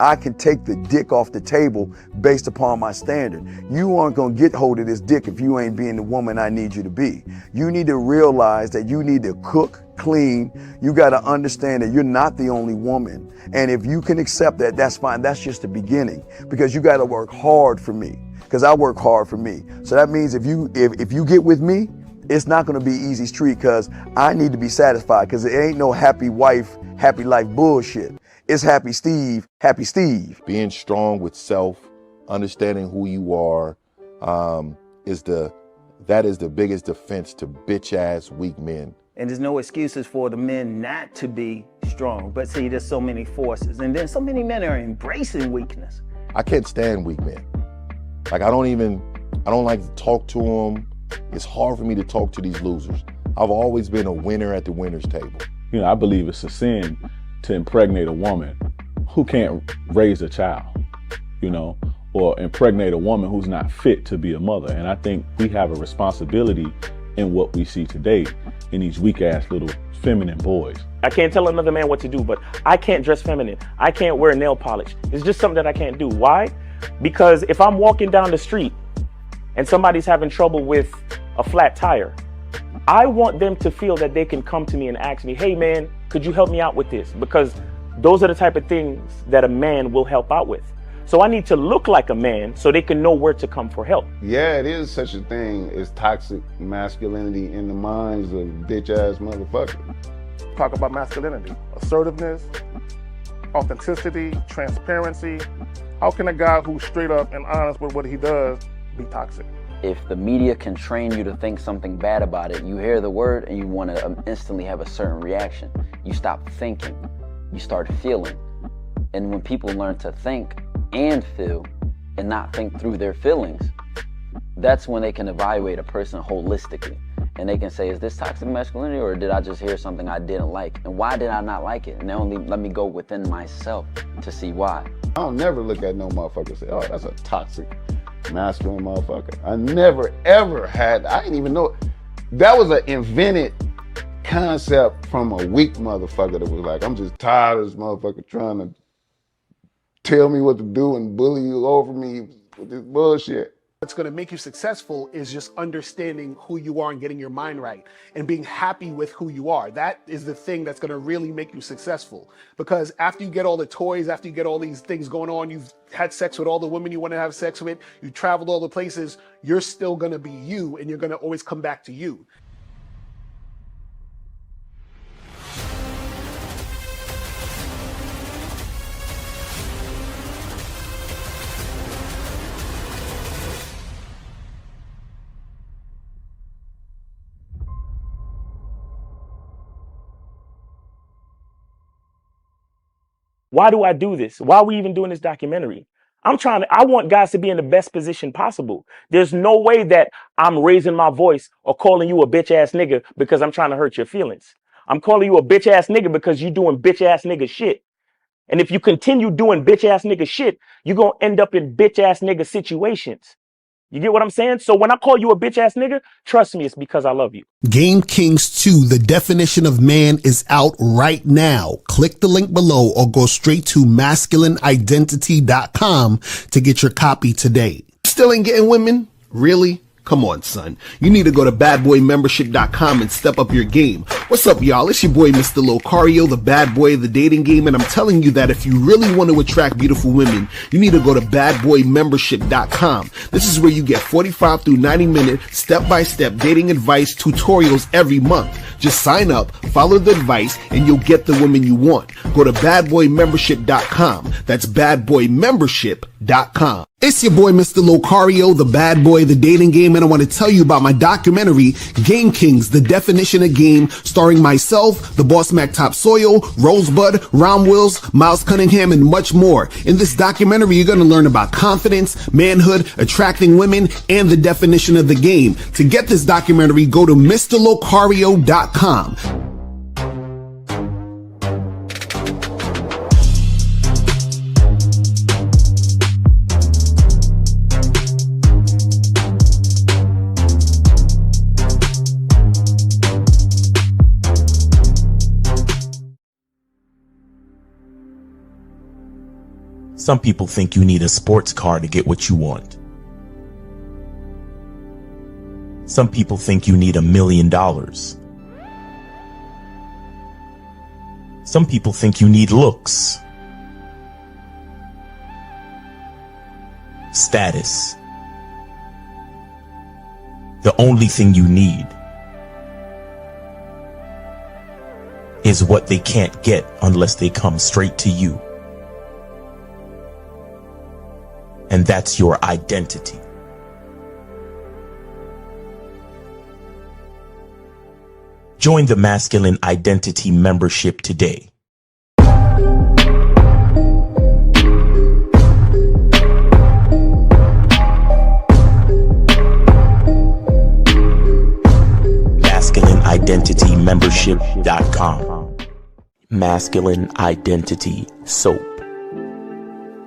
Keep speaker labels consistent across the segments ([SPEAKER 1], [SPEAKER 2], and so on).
[SPEAKER 1] I can take the dick off the table based upon my standard. You aren't gonna get hold of this dick if you ain't being the woman I need you to be. You need to realize that you need to cook, clean. You gotta understand that you're not the only woman. And if you can accept that, that's fine. That's just the beginning, because you gotta work hard for me, because I work hard for me. So that means if you get with me, it's not gonna be easy street, because I need to be satisfied, because it ain't no happy wife, happy life bullshit. It's happy Steve, happy Steve.
[SPEAKER 2] Being strong with self, understanding who you are, is the biggest defense to bitch ass weak men.
[SPEAKER 3] And there's no excuses for the men not to be strong. But see, there's so many forces, and then so many men are embracing weakness.
[SPEAKER 2] I can't stand weak men. Like I don't like to talk to them. It's hard for me to talk to these losers. I've always been a winner at the winner's table.
[SPEAKER 4] You know, I believe it's a sin to impregnate a woman who can't raise a child, you know, or impregnate a woman who's not fit to be a mother. And I think we have a responsibility in what we see today in these weak ass little feminine boys.
[SPEAKER 5] I can't tell another man what to do, but I can't dress feminine. I can't wear nail polish. It's just something that I can't do. Why? Because if I'm walking down the street and somebody's having trouble with a flat tire, I want them to feel that they can come to me and ask me, hey man, could you help me out with this? Because those are the type of things that a man will help out with. So I need to look like a man so they can know where to come for help.
[SPEAKER 6] Yeah, it is such a thing as toxic masculinity in the minds of bitch ass motherfuckers.
[SPEAKER 7] Talk about masculinity, assertiveness, authenticity, transparency. How can a guy who's straight up and honest with what he does be toxic?
[SPEAKER 8] If the media can train you to think something bad about it, you hear the word and you want to instantly have a certain reaction. You stop thinking, you start feeling. And when people learn to think and feel and not think through their feelings, that's when they can evaluate a person holistically. And they can say, is this toxic masculinity, or did I just hear something I didn't like? And why did I not like it? And only let me go within myself to see why.
[SPEAKER 6] I don't never look at no motherfucker and say, oh, that's a toxic masculine motherfucker. I never ever had, I didn't even know, that was an invented concept from a weak motherfucker that was like, I'm just tired of this motherfucker trying to tell me what to do and bully you over me with this bullshit.
[SPEAKER 9] What's going to make you successful is just understanding who you are and getting your mind right and being happy with who you are. That is the thing that's going to really make you successful. Because after you get all the toys, after you get all these things going on, you've had sex with all the women you want to have sex with, you traveled all the places, you're still going to be you, and you're going to always come back to you.
[SPEAKER 5] Why do I do this? Why are we even doing this documentary? I want guys to be in the best position possible. There's no way that I'm raising my voice or calling you a bitch ass nigga because I'm trying to hurt your feelings. I'm calling you a bitch ass nigga because you're doing bitch ass nigga shit. And if you continue doing bitch ass nigga shit, you're going to end up in bitch ass nigga situations. You get what I'm saying? So when I call you a bitch ass nigga, trust me, it's because I love you.
[SPEAKER 10] Game Kings 2, The Definition of Man, is out right now. Click the link below or go straight to masculineidentity.com to get your copy today. Still ain't getting women? Really? Come on, son. You need to go to badboymembership.com and step up your game. What's up, y'all? It's your boy, Mr. Locario, the bad boy of the dating game, and I'm telling you that if you really want to attract beautiful women, you need to go to badboymembership.com. This is where you get 45 through 90-minute step-by-step dating advice tutorials every month. Just sign up, follow the advice, and you'll get the woman you want. Go to badboymembership.com. That's badboymembership.com. It's your boy, Mr. Locario, the bad boy of the dating game, and I want to tell you about my documentary, Game Kings, The Definition of Game, starring myself, the Boss Mac Top Soil, Rosebud, Ron Wills, Miles Cunningham, and much more. In this documentary, you're going to learn about confidence, manhood, attracting women, and the definition of the game. To get this documentary, go to MrLocario.com.
[SPEAKER 11] Some people think you need a sports car to get what you want. Some people think you need $1 million. Some people think you need looks, status. The only thing you need is what they can't get unless they come straight to you. And that's your identity. Join the Masculine Identity membership today. MasculineIdentityMembership.com. Masculine Identity Soap.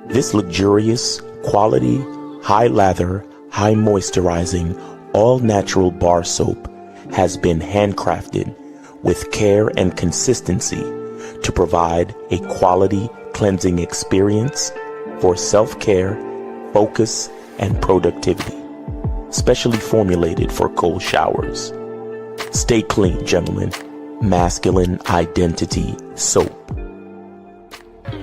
[SPEAKER 11] This luxurious, quality, high lather, high moisturizing, all natural bar soap has been handcrafted with care and consistency to provide a quality cleansing experience for self-care, focus, and productivity. Specially formulated for cold showers. Stay clean, gentlemen. Masculine Identity Soap.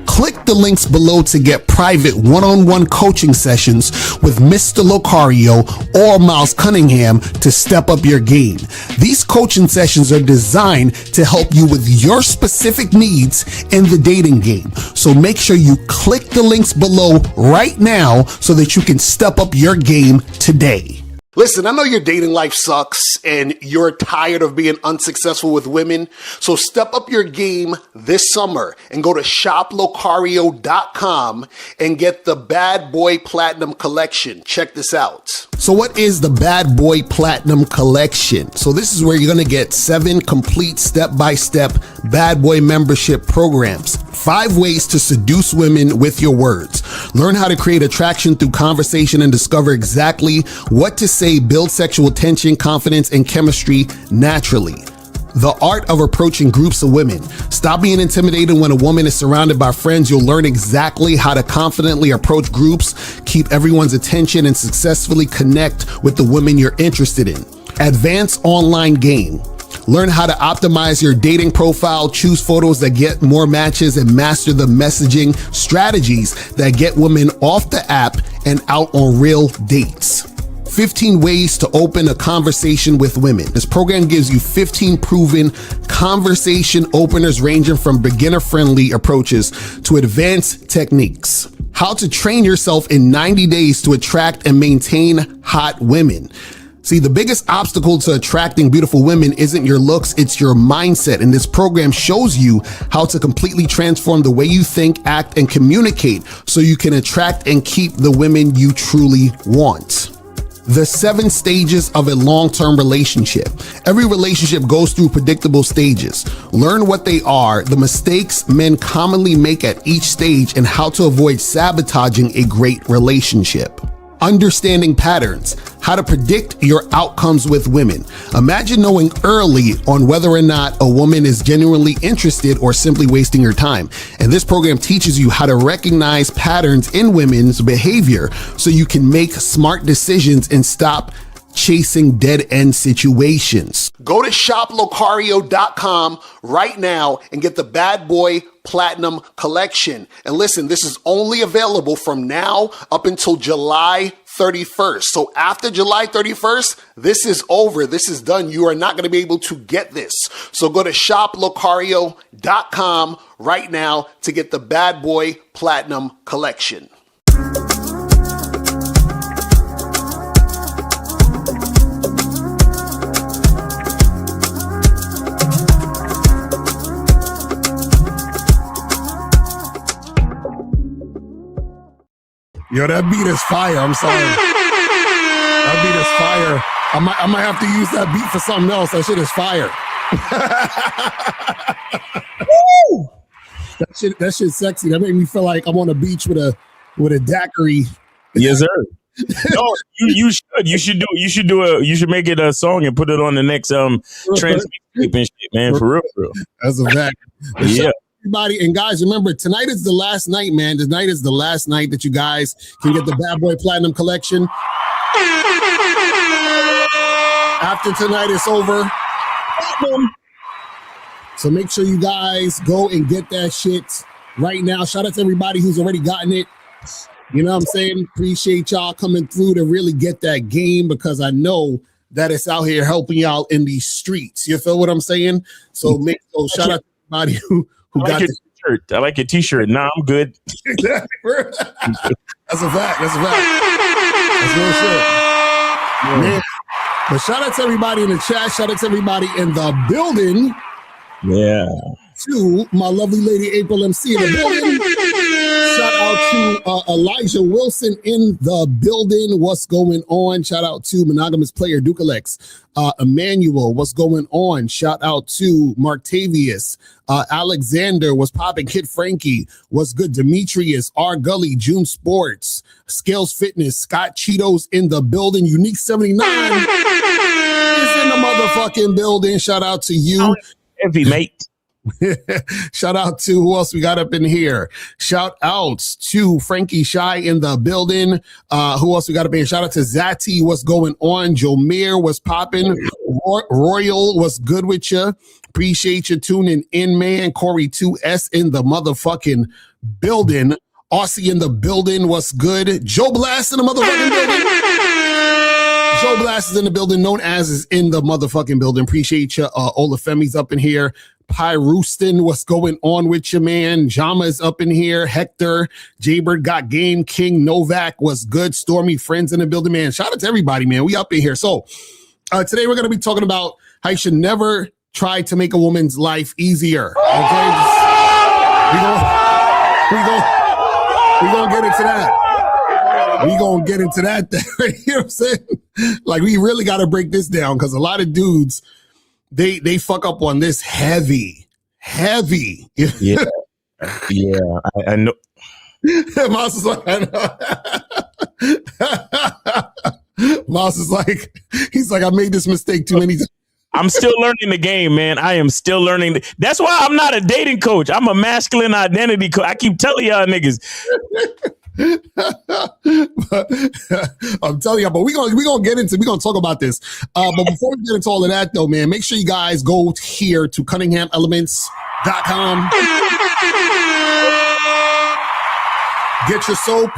[SPEAKER 10] Click the links below to get private one-on-one coaching sessions with Mr. Locario or Miles Cunningham to step up your game. These coaching sessions are designed to help you with your specific needs in the dating game. So make sure you click the links below right now so that you can step up your game today. Listen, I know your dating life sucks and you're tired of being unsuccessful with women. So step up your game this summer and go to shoplocario.com and get the Bad Boy Platinum Collection. Check this out. So what is the Bad Boy Platinum Collection? So this is where you're going to get 7 complete step-by-step Bad Boy membership programs. 5 ways to seduce women with your words. Learn how to create attraction through conversation and discover exactly what to say, build sexual tension, confidence, and chemistry naturally. The art of approaching groups of women. Stop being intimidated when a woman is surrounded by friends. You'll learn exactly how to confidently approach groups, keep everyone's attention, and successfully connect with the women you're interested in. Advanced online game. Learn how to optimize your dating profile, choose photos that get more matches, and master the messaging strategies that get women off the app and out on real dates. 15 ways to open a conversation with women. This program gives you 15 proven conversation openers ranging from beginner-friendly approaches to advanced techniques. How to train yourself in 90 days to attract and maintain hot women. See, the biggest obstacle to attracting beautiful women isn't your looks, it's your mindset. And this program shows you how to completely transform the way you think, act, and communicate so you can attract and keep the women you truly want. The 7 stages of a long-term relationship. Every relationship goes through predictable stages. Learn what they are, the mistakes men commonly make at each stage, and how to avoid sabotaging a great relationship. Understanding patterns, how to predict your outcomes with women. Imagine knowing early on whether or not a woman is genuinely interested or simply wasting your time. And this program teaches you how to recognize patterns in women's behavior so you can make smart decisions and stop chasing dead-end situations. Go to shoplocario.com right now and get the Bad Boy Platinum Collection. And listen, this is only available from now up until July 31st. So after July 31st, this is over. This is done. You are not going to be able to get this. So go to shoplocario.com right now to get the Bad Boy Platinum Collection. Yo, that beat is fire. I'm sorry. That beat is fire. I might have to use that beat for something else. That shit is fire. Woo! That shit's sexy. That made me feel like I'm on a beach with a daiquiri.
[SPEAKER 5] Yes, sir. No, you should make it a song and put it on the next trans tape and shit, man. For real.
[SPEAKER 10] That's a fact.
[SPEAKER 5] Yeah.
[SPEAKER 10] everybody. And guys, remember, tonight is the last night, man. Tonight is the last night that you guys can get the Bad Boy Platinum Collection. After tonight is over. So make sure you guys go and get that shit right now. Shout out to everybody who's already gotten it. You know what I'm saying? Appreciate y'all coming through to really get that game, because I know that it's out here helping y'all in these streets. You feel what I'm saying? So shout out to everybody who got
[SPEAKER 5] your t-shirt. I like your t-shirt. Nah, I'm good.
[SPEAKER 10] Exactly. That's a fact. That's real shit. Yeah. Man. But shout out to everybody in the chat. Shout out to everybody in the building.
[SPEAKER 5] Yeah.
[SPEAKER 10] To my lovely lady April MC in the building. Shout out to Elijah Wilson in the building. What's going on? Shout out to Monogamous Player Dukalex. Emmanuel, what's going on? Shout out to Martavius. Alexander, what's popping? Kid Frankie, what's good? Demetrius, R. Gully, June Sports, Scales Fitness, Scott Cheetos in the building. Unique 79 is in the motherfucking building. Shout out to you.
[SPEAKER 5] Heavy, mate.
[SPEAKER 10] Shout out to who else we got up in here. Shout outs to Frankie Shy in the building. Who else we got up in here? Shout out to Zati. What's going on? Jomir, what's popping? Royal, what's good with you? Appreciate you tuning in, man. Corey 2S in the motherfucking building. Aussie in the building. What's good? Joe Blast in the motherfucking building. Joe Blast is in the building. Known as is in the motherfucking building. Appreciate you. Olafemi's up in here. Pyroostin, what's going on with you, man? Jama is up in here. Hector, Jaybird got game. King Novak was good. Stormy friends in the building, man. Shout out to everybody, man. We up in here. So today we're going to be talking about how you should never try to make a woman's life easier. Okay, we gonna get into that. We gonna get into that. You know what I'm saying? Like, we really got to break this down, because a lot of dudes, they fuck up on this heavy.
[SPEAKER 5] Yeah. I know.
[SPEAKER 10] Mouse is like, I know. Mouse is like, he's like, I made this mistake too many times.
[SPEAKER 5] I'm still learning the game, man. I am still learning. That's why I'm not a dating coach. I'm a masculine identity coach. I keep telling y'all niggas.
[SPEAKER 10] I'm telling you, but we're gonna talk about this. But before we get into all of that, though, man, make sure you guys go here to CunninghamElements.com. Get your soap.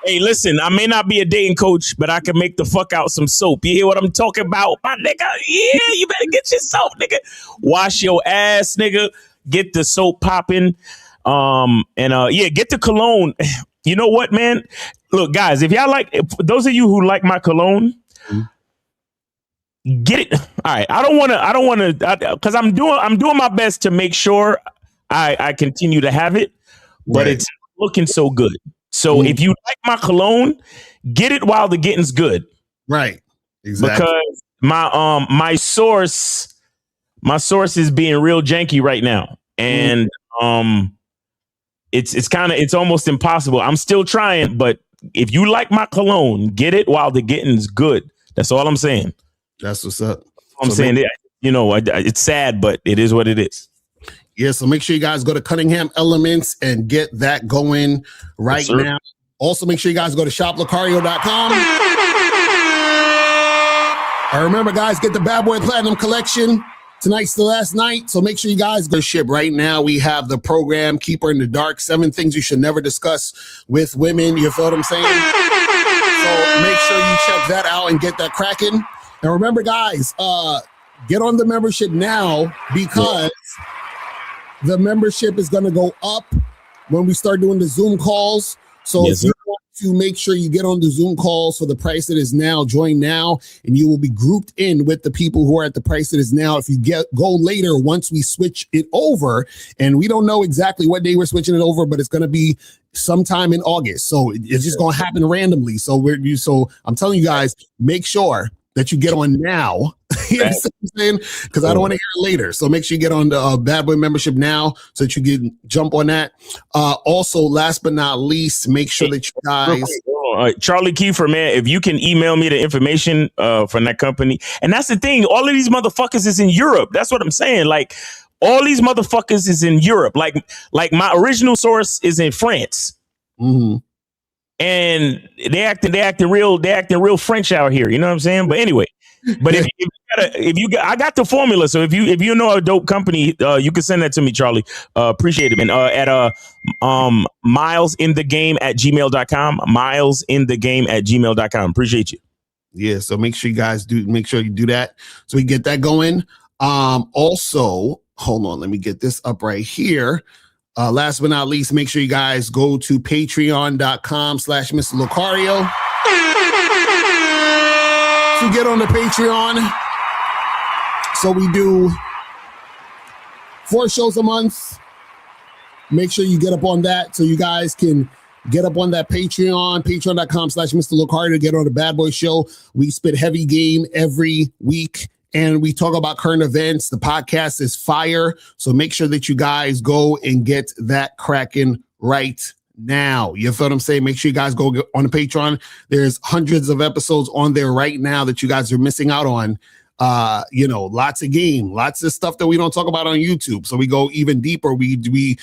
[SPEAKER 5] Hey, listen, I may not be a dating coach, but I can make the fuck out some soap. You hear what I'm talking about, my nigga? Yeah, you better get your soap, nigga. Wash your ass, nigga. Get the soap popping. Get the cologne. You know what, man? Look, guys, if those of you who like my cologne, get it. All right. I don't want to, because I'm doing my best to make sure I continue to have it, but It's looking so good. So if you like my cologne, get it while the getting's good.
[SPEAKER 10] Right. Exactly.
[SPEAKER 5] Because my source is being real janky right now. And it's almost impossible. I'm still trying, but if you like my cologne, get it while the getting's good. That's all I'm saying.
[SPEAKER 10] That's what's up.
[SPEAKER 5] I'm saying that, it's sad, but it is what it is.
[SPEAKER 10] Yeah, so make sure you guys go to Cunningham Elements and get that going right now. Also, make sure you guys go to shoplocario.com. And remember, guys, get the Bad Boy Platinum Collection. Tonight's the last night, so make sure you guys go ship right now. We have the program Keeper in the Dark, 7 things you should never discuss with women. You feel what I'm saying? So make sure you check that out and get that cracking. And remember, guys, get on the membership now, because the membership is going to go up when we start doing the Zoom calls. So if you want to make sure you get on the Zoom calls for the price it is now, join now, and you will be grouped in with the people who are at the price it is now. If you go later, once we switch it over, and we don't know exactly what day we're switching it over, but it's going to be sometime in August. So it's just going to happen randomly. So I'm telling you guys, make sure that you get on now. You know what I'm saying? Because I don't want to hear it later. So make sure you get on the Bad Boy membership now so that you can jump on that. Also, last but not least, make sure that you guys...
[SPEAKER 5] Charlie Kiefer, man, if you can email me the information from that company. And that's the thing. All of these motherfuckers is in Europe. That's what I'm saying. Like, All these motherfuckers is in Europe. Like my original source is in France.
[SPEAKER 10] Mm-hmm.
[SPEAKER 5] And they acting real French out here. You know what I'm saying? But anyway, but I got the formula. So if you know a dope company, you can send that to me, Charlie. Appreciate it, man. At milesinthegame@gmail.com. milesinthegame@gmail.com. Appreciate you.
[SPEAKER 10] Yeah. So make sure you do that. So we get that going. Also, hold on. Let me get this up right here. Last but not least, make sure you guys go to patreon.com/Mr. Locario to get on the Patreon. So we do 4 shows a month. Make sure you get up on that so you guys can get up on that Patreon, patreon.com/Mr. Locario to get on the Bad Boy Show. We spit heavy game every week. And we talk about current events. The podcast is fire. So make sure that you guys go and get that cracking right now. You feel what I'm saying? Make sure you guys go on the Patreon. There's hundreds of episodes on there right now that you guys are missing out on. Lots of game, lots of stuff that we don't talk about on YouTube. So we go even deeper. We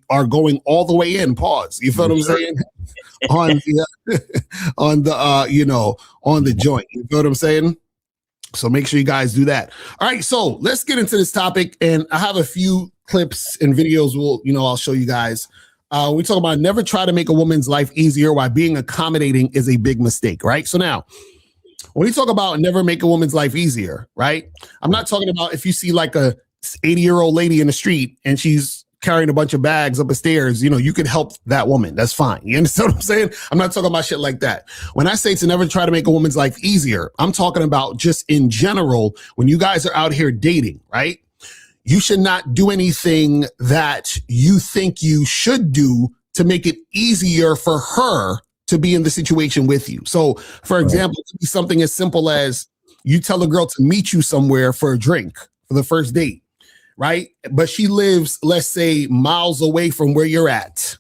[SPEAKER 10] are going all the way in. Pause. You feel what I'm saying? on the joint. You feel what I'm saying? So make sure you guys do that. All right, so let's get into this topic, and I have a few clips and videos. I'll show you guys. We talk about never try to make a woman's life easier while being accommodating is a big mistake, right? So now, when we talk about never make a woman's life easier, right? I'm not talking about if you see like a 80-year-old lady in the street and she's carrying a bunch of bags up the stairs, you could help that woman. That's fine. You understand what I'm saying? I'm not talking about shit like that. When I say to never try to make a woman's life easier, I'm talking about just in general, when you guys are out here dating, right? You should not do anything that you think you should do to make it easier for her to be in the situation with you. So, for example, it could be something as simple as you tell a girl to meet you somewhere for a drink for the first date. Right? But she lives, let's say, miles away from where you're at.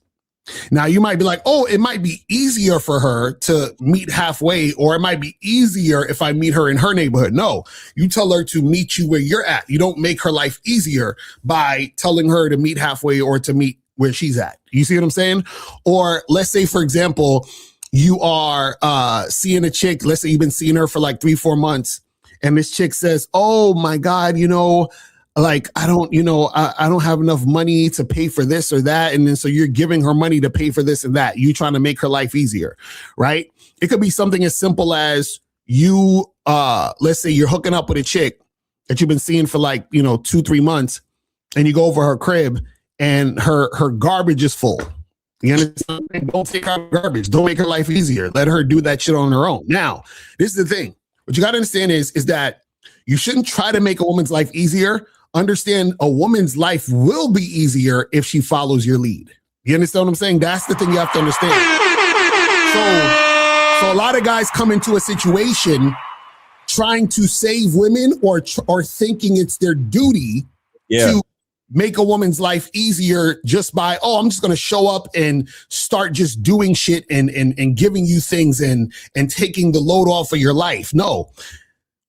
[SPEAKER 10] Now, you might be like, oh, it might be easier for her to meet halfway, or it might be easier if I meet her in her neighborhood. No, you tell her to meet you where you're at. You don't make her life easier by telling her to meet halfway or to meet where she's at. You see what I'm saying? Or let's say, for example, you are seeing a chick. Let's say you've been seeing her for like 3-4 months. And this chick says, oh, my God, like, I don't have enough money to pay for this or that. And then so you're giving her money to pay for this and that. You trying to make her life easier, right? It could be something as simple as you, let's say you're hooking up with a chick that you've been seeing for like, 2-3 months, and you go over her crib and her garbage is full. You understand? Don't take out garbage. Don't make her life easier. Let her do that shit on her own. Now, this is the thing. What you got to understand is that you shouldn't try to make a woman's life easier. Understand a woman's life will be easier if she follows your lead. You understand what I'm saying? That's the thing you have to understand. So a lot of guys come into a situation trying to save women or thinking it's their duty to make a woman's life easier just by, I'm just going to show up and start just doing shit and giving you things and taking the load off of your life. No,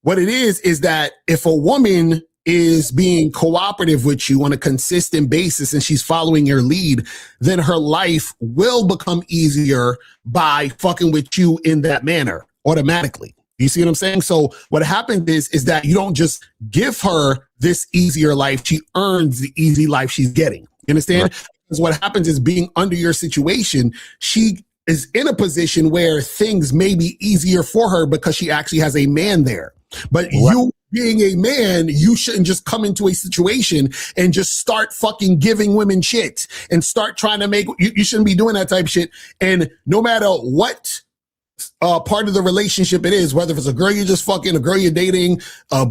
[SPEAKER 10] what it is that if a woman is being cooperative with you on a consistent basis and she's following your lead, then her life will become easier by fucking with you in that manner automatically. You see what I'm saying? So what happens is that you don't just give her this easier life. She earns the easy life she's getting. You understand? Right. Because what happens is, being under your situation, she is in a position where things may be easier for her because she actually has a man there. But you being a man, you shouldn't just come into a situation and just start fucking giving women shit and start trying to make, you shouldn't be doing that type of shit. And no matter what part of the relationship it is, whether it's a girl you're just fucking, a girl you're dating, a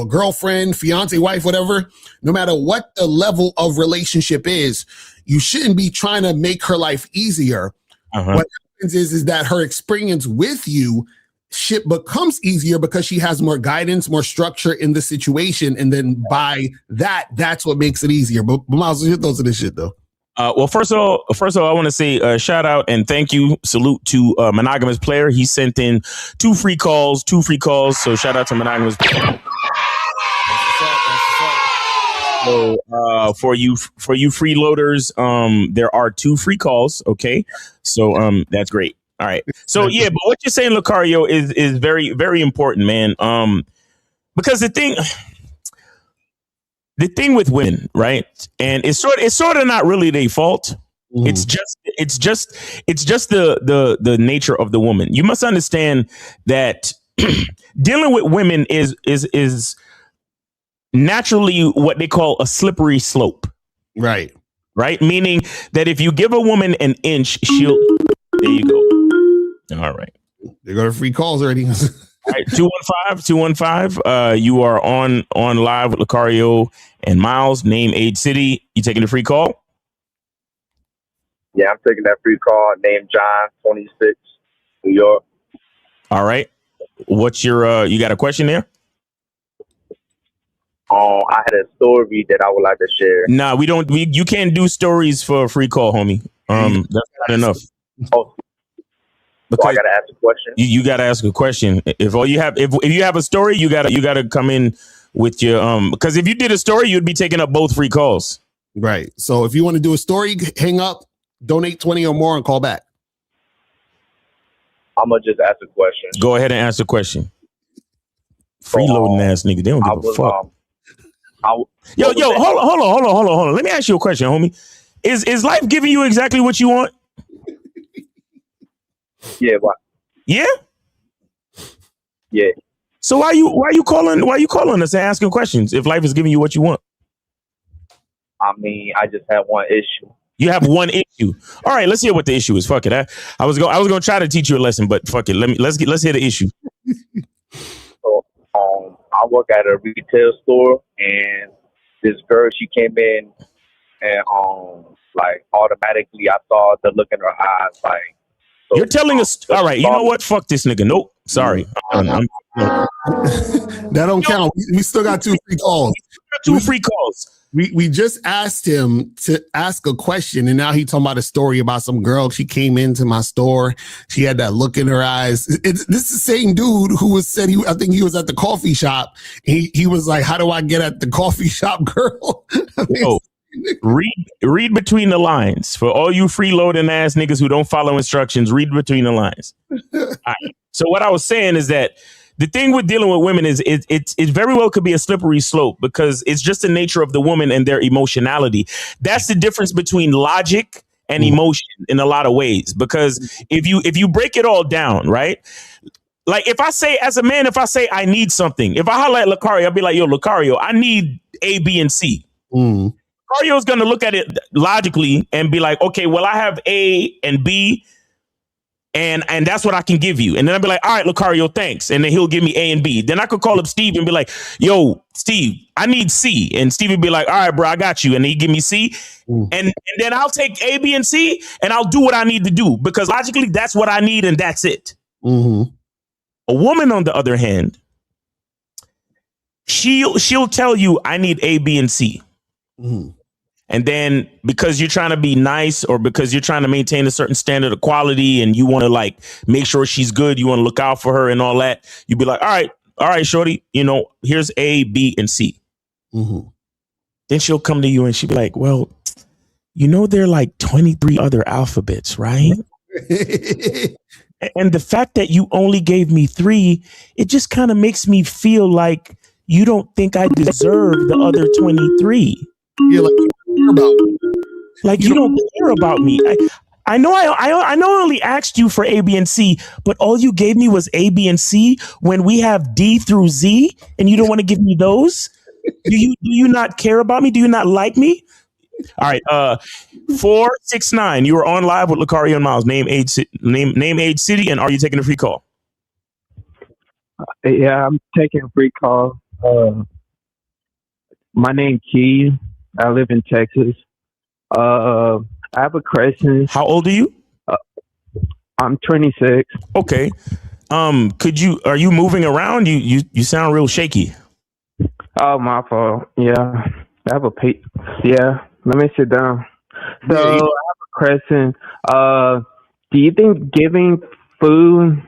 [SPEAKER 10] girlfriend, fiance, wife, whatever, no matter what the level of relationship is, you shouldn't be trying to make her life easier. What happens is that her experience with you, shit becomes easier because she has more guidance, more structure in the situation. And then by that, that's what makes it easier. But Miles, your thoughts on this shit though?
[SPEAKER 5] Well, first of all, I want to say shout out and thank you. Salute to Monogamous Player. He sent in 2 free calls. So shout out to Monogamous Player. So for you freeloaders, there are 2 free calls. Okay, so that's great. All right. So yeah, but what you're saying, Locario, is very, very important, man. Because the thing with women, right? And it's sort of not really their fault. It's just the nature of the woman. You must understand that dealing with women is naturally what they call a slippery slope.
[SPEAKER 10] Right.
[SPEAKER 5] Right? Meaning that if you give a woman an inch, she'll. There you go. All right.
[SPEAKER 10] They got free calls already.
[SPEAKER 5] All right, 215. You are on live with Locario and Miles. Name, age, city. You taking a free call?
[SPEAKER 12] Yeah, I'm taking that free call. Name John, 26, New York.
[SPEAKER 5] All right. What's your? You got a question there?
[SPEAKER 12] I had a story that I would like to share.
[SPEAKER 5] Nah, we don't. You can't do stories for a free call, homie. That's not enough.
[SPEAKER 12] Oh,
[SPEAKER 5] because
[SPEAKER 12] so I gotta ask a question.
[SPEAKER 5] You gotta ask a question. If you have a story, you gotta come in with your because if you did a story, you'd be taking up both free calls.
[SPEAKER 10] Right. So if you want to do a story, hang up, donate 20 or more, and call back.
[SPEAKER 12] I'm gonna just ask a question.
[SPEAKER 5] Go ahead and ask the question. Freeloading ass nigga, they don't give a fuck. Yo, hold on. Let me ask you a question, homie. Is life giving you exactly what you want?
[SPEAKER 12] Yeah, what?
[SPEAKER 5] Yeah?
[SPEAKER 12] Yeah.
[SPEAKER 5] So why you calling us and asking questions if life is giving you what you want?
[SPEAKER 12] I mean, I just have one issue.
[SPEAKER 5] You have one issue. All right, let's hear what the issue is. Fuck it. I was gonna try to teach you a lesson, but fuck it. Let's hear the issue.
[SPEAKER 12] So I work at a retail store, and this girl, she came in, and like automatically I saw the look in her eyes, like. So,
[SPEAKER 5] you're telling us. All right, you know what? Fuck this nigga. Nope. Sorry.
[SPEAKER 10] That don't count. We still got 2 free calls.
[SPEAKER 5] 2 free calls.
[SPEAKER 10] We just asked him to ask a question, and now he talking about a story about some girl. She came into my store. She had that look in her eyes. This is the same dude who said I think he was at the coffee shop. He was like, "How do I get at the coffee shop, girl?"
[SPEAKER 5] Yo, read between the lines for all you freeloading ass niggas who don't follow instructions. Read between the lines. All right. So what I was saying is that the thing with dealing with women is it very well could be a slippery slope because it's just the nature of the woman and their emotionality. That's the difference between logic and emotion in a lot of ways. Because if you break it all down, right? Like if I say as a man, if I say I need something, if I holler at Locario, I'll be like, yo, Locario, I need A, B, and C. Locario's gonna look at it logically and be like, okay, well, I have A and B. And that's what I can give you. And then I'll be like, all right, Locario, thanks. And then he'll give me A and B. Then I could call up Steve and be like, yo, Steve, I need C. And Steve would be like, all right, bro, I got you. And he give me C. And then I'll take A, B, and C and I'll do what I need to do because logically that's what I need and that's it. A woman, on the other hand, she'll tell you I need A, B, and C. And then because you're trying to be nice or because you're trying to maintain a certain standard of quality and you want to like make sure she's good, you want to look out for her and all that, you'd be like, all right, shorty, here's A, B, and C. Then she'll come to you and she'll be like, well, there are like 23 other alphabets, right? And the fact that you only gave me 3, it just kind of makes me feel like you don't think I deserve the other 23.
[SPEAKER 10] Yeah,
[SPEAKER 5] like you don't care about me. I know I only asked you for A, B, and C, but all you gave me was A, B, and C when we have D through Z, and you don't want to give me those? Do you not care about me? Do you not like me? All right, 469. You are on live with Locario and Miles. Name, age, city, and are you taking a free call?
[SPEAKER 13] Yeah, I'm taking a free call. My name's Keith. I live in Texas. I have a question.
[SPEAKER 5] How old are you?
[SPEAKER 13] I'm 26.
[SPEAKER 5] Okay. Are you moving around? You sound real shaky.
[SPEAKER 13] Oh, my fault. Yeah. I have yeah. Let me sit down. So I have a question. Do you think giving food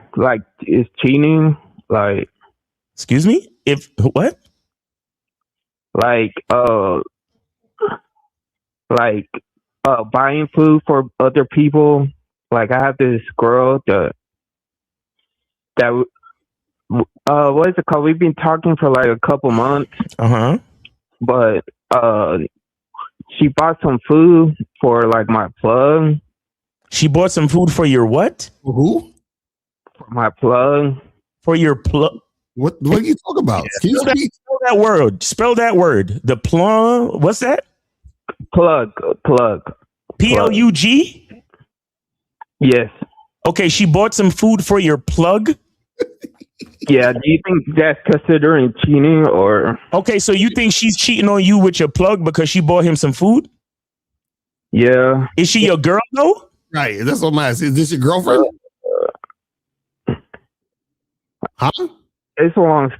[SPEAKER 13] is cheating?
[SPEAKER 5] Excuse me? If what?
[SPEAKER 13] like buying food for other people. Like I have this girl that what is it called? We've been talking for like a couple months. But she bought some food for like my plug.
[SPEAKER 5] She bought some food for your what?
[SPEAKER 10] Who?
[SPEAKER 13] For my plug.
[SPEAKER 5] For your plug.
[SPEAKER 10] What are you talking about? Can you speak?
[SPEAKER 5] Spell that word. Spell that word. The plug. What's that?
[SPEAKER 13] Plug.
[SPEAKER 5] Plug.
[SPEAKER 13] Yes.
[SPEAKER 5] Okay, she bought some food for your plug.
[SPEAKER 13] Yeah, do you think that's considering cheating or?
[SPEAKER 5] Okay, so you think she's cheating on you with your plug because she bought him some food?
[SPEAKER 13] Yeah.
[SPEAKER 5] Is she your girl though?
[SPEAKER 10] Right, that's what I'm asking. Is this your girlfriend? Huh?
[SPEAKER 13] It's long.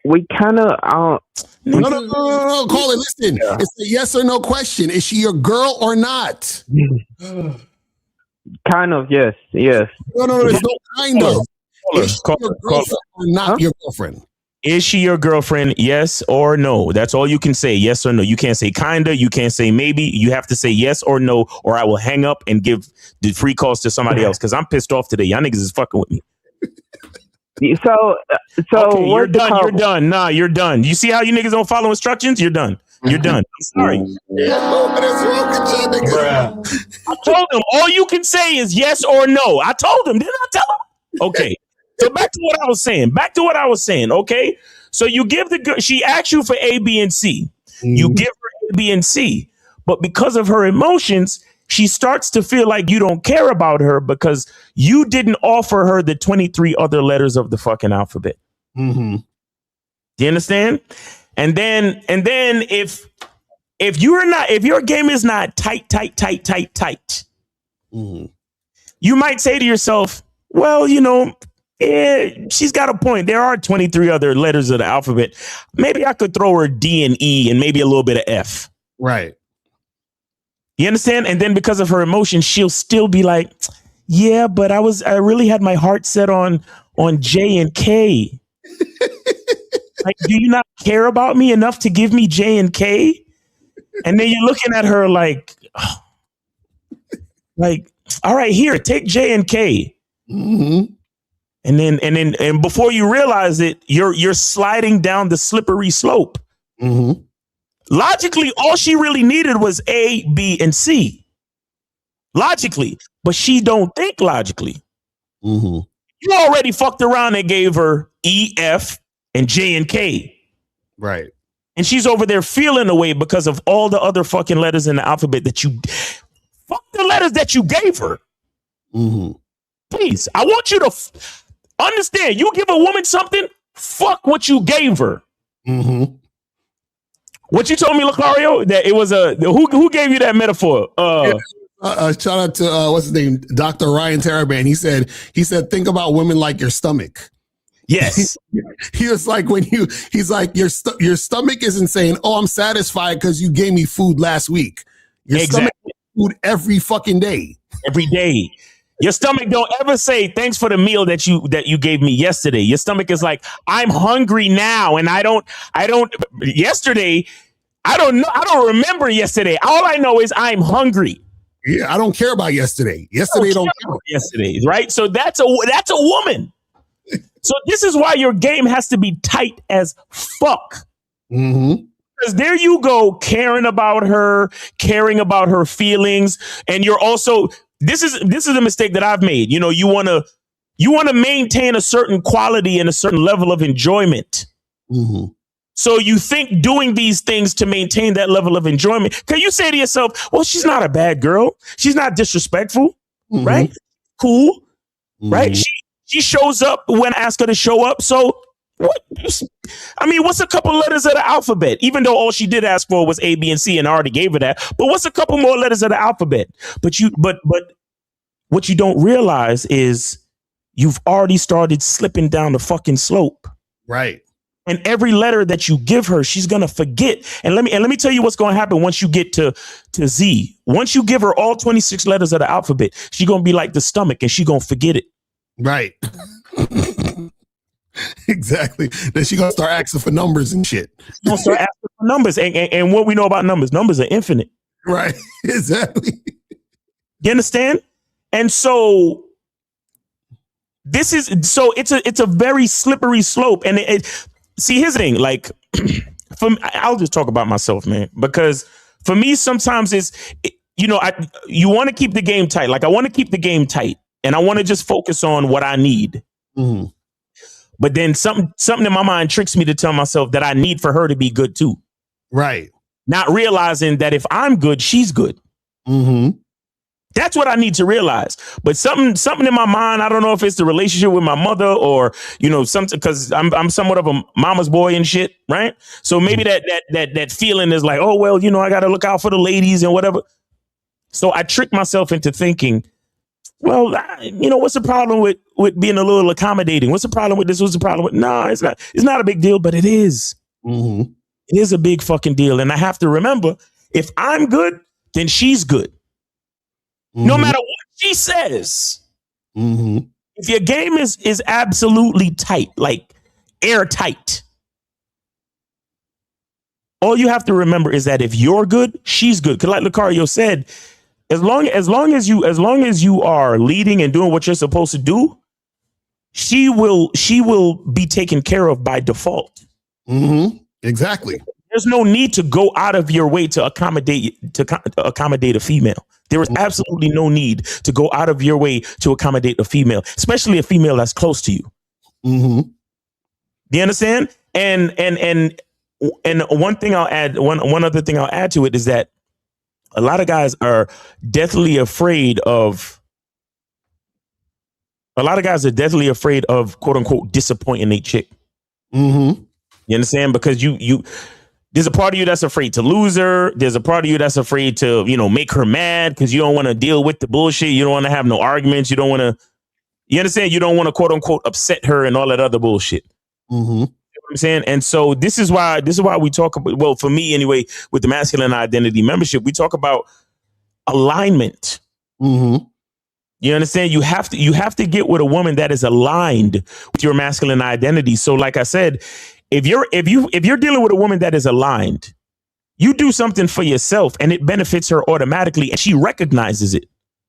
[SPEAKER 13] We kind of.
[SPEAKER 10] No. Call it. Listen, it's a yes or no question. Is she your girl or not?
[SPEAKER 13] Kind of, yes.
[SPEAKER 10] No. There's no kind of. Is she your girlfriend or not your girlfriend?
[SPEAKER 5] Is she your girlfriend? Yes or no. That's all you can say. Yes or no. You can't say kinda. You can't say maybe. You have to say yes or no, or I will hang up and give the free calls to somebody else because I'm pissed off today. Y'all niggas is fucking with me.
[SPEAKER 13] So
[SPEAKER 5] okay, you're done. You're done. Nah, you're done. You see how you niggas don't follow instructions? You're done. You're done. I'm sorry. I told him all you can say is yes or no. I told him. Didn't I tell him? Okay. So back to what I was saying. Okay. So you give the girl, she asked you for A, B, and C. You give her A, B, and C. But because of her emotions, she starts to feel like you don't care about her because you didn't offer her the 23 other letters of the fucking alphabet.
[SPEAKER 10] Mm-hmm.
[SPEAKER 5] Do you understand? And then if your game is not tight, you might say to yourself, well, she's got a point. There are 23 other letters of the alphabet. Maybe I could throw her D and E and maybe a little bit of F.
[SPEAKER 10] Right.
[SPEAKER 5] You understand? And then because of her emotions, she'll still be like, yeah, but I really had my heart set on J and K. Like, do you not care about me enough to give me J and K? And then you're looking at her like, all right, here, take J and K.
[SPEAKER 10] Mm-hmm.
[SPEAKER 5] And before you realize it, you're sliding down the slippery slope.
[SPEAKER 10] Mm-hmm.
[SPEAKER 5] Logically, all she really needed was A, B, and C. Logically, but she don't think logically.
[SPEAKER 10] Mm-hmm.
[SPEAKER 5] You already fucked around and gave her E, F, and J and K.
[SPEAKER 10] Right.
[SPEAKER 5] And she's over there feeling away because of all the other fucking letters in the alphabet that you... Fuck the letters that you gave her.
[SPEAKER 10] Mm-hmm.
[SPEAKER 5] Please, I want you to understand, you give a woman something, fuck what you gave her.
[SPEAKER 10] Mm-hmm.
[SPEAKER 5] What you told me, Locario, that it was who gave you that metaphor?
[SPEAKER 10] Shout out to what's his name, Dr. Ryan Taraban. He said, think about women like your stomach.
[SPEAKER 5] Yes.
[SPEAKER 10] He was like, he's like, your stomach isn't saying, oh, I'm satisfied because you gave me food last week. Your stomach gets food every fucking day. Every day.
[SPEAKER 5] Your stomach don't ever say thanks for the meal that you gave me yesterday. Your stomach is like, I'm hungry now, and I don't yesterday. I don't remember yesterday. All I know is I'm hungry.
[SPEAKER 10] Yeah, I don't care about yesterday. Yesterday don't care about
[SPEAKER 5] yesterday, right? So that's a woman. So this is why your game has to be tight as fuck.
[SPEAKER 10] Mm-hmm.
[SPEAKER 5] Because there you go, caring about her feelings, and you're also this is a mistake that I've made. You want to maintain a certain quality and a certain level of enjoyment.
[SPEAKER 10] Mm-hmm.
[SPEAKER 5] So you think doing these things to maintain that level of enjoyment. Can you say to yourself, well, she's not a bad girl. She's not disrespectful,
[SPEAKER 10] mm-hmm.
[SPEAKER 5] right? Cool,
[SPEAKER 10] mm-hmm.
[SPEAKER 5] right? She shows up when I ask her to show up. So what? I mean, what's a couple letters of the alphabet? Even though all she did ask for was A, B, and C, and I already gave her that. But what's a couple more letters of the alphabet? But what you don't realize is you've already started slipping down the fucking slope.
[SPEAKER 10] Right.
[SPEAKER 5] And every letter that you give her, she's gonna forget. And let me tell you what's gonna happen once you get to Z. Once you give her all 26 letters of the alphabet, she's gonna be like the stomach, and she's gonna forget it.
[SPEAKER 10] Right. Exactly. Then she's gonna start asking for numbers and shit.
[SPEAKER 5] She's gonna start asking numbers, and what we know about numbers are infinite.
[SPEAKER 10] Right. Exactly.
[SPEAKER 5] You understand? And so it's a very slippery slope. And see, here's the thing, like, I'll just talk about myself, man, because for me, sometimes you want to keep the game tight. Like, I want to keep the game tight and I want to just focus on what I need.
[SPEAKER 10] Mm-hmm.
[SPEAKER 5] But then something in my mind tricks me to tell myself that I need for her to be good too.
[SPEAKER 10] Right.
[SPEAKER 5] Not realizing that if I'm good, she's good.
[SPEAKER 10] Mm-hmm.
[SPEAKER 5] That's what I need to realize. But something in my mind, I don't know if it's the relationship with my mother or, something, because I'm somewhat of a mama's boy and shit, right? So maybe that feeling is like, oh, well, I got to look out for the ladies and whatever. So I trick myself into thinking, well, what's the problem with being a little accommodating? What's the problem with this? What's the problem with? No, it's not. It's not a big deal, but it is.
[SPEAKER 10] Mm-hmm.
[SPEAKER 5] It is a big fucking deal. And I have to remember, if I'm good, then she's good. Mm-hmm. No matter what she says.
[SPEAKER 10] Mm-hmm.
[SPEAKER 5] If your game is absolutely tight, like airtight, all you have to remember is that if you're good, she's good. Because like Locario said, as long as you are leading and doing what you're supposed to do, she will be taken care of by default.
[SPEAKER 10] Mm-hmm. Exactly.
[SPEAKER 5] There's no need to go out of your way to accommodate a female. There is absolutely no need to go out of your way to accommodate a female, especially a female that's close to you.
[SPEAKER 10] Mm-hmm.
[SPEAKER 5] Do you understand? And one thing I'll add, one other thing I'll add to it is that a lot of guys are deathly afraid of quote unquote disappointing a chick.
[SPEAKER 10] Mm-hmm.
[SPEAKER 5] You understand? Because there's a part of you that's afraid to lose her. There's a part of you that's afraid to, make her mad because you don't want to deal with the bullshit. You don't want to have no arguments. You don't want to, you understand? You don't want to quote unquote upset her and all that other bullshit.
[SPEAKER 10] Mm-hmm.
[SPEAKER 5] You know what I'm saying? And so this is why we talk about, well, for me anyway, with the masculine identity membership, we talk about alignment.
[SPEAKER 10] Mm-hmm.
[SPEAKER 5] You understand? You have to get with a woman that is aligned with your masculine identity. So like I said, if you're dealing with a woman that is aligned, you do something for yourself and it benefits her automatically and she recognizes it.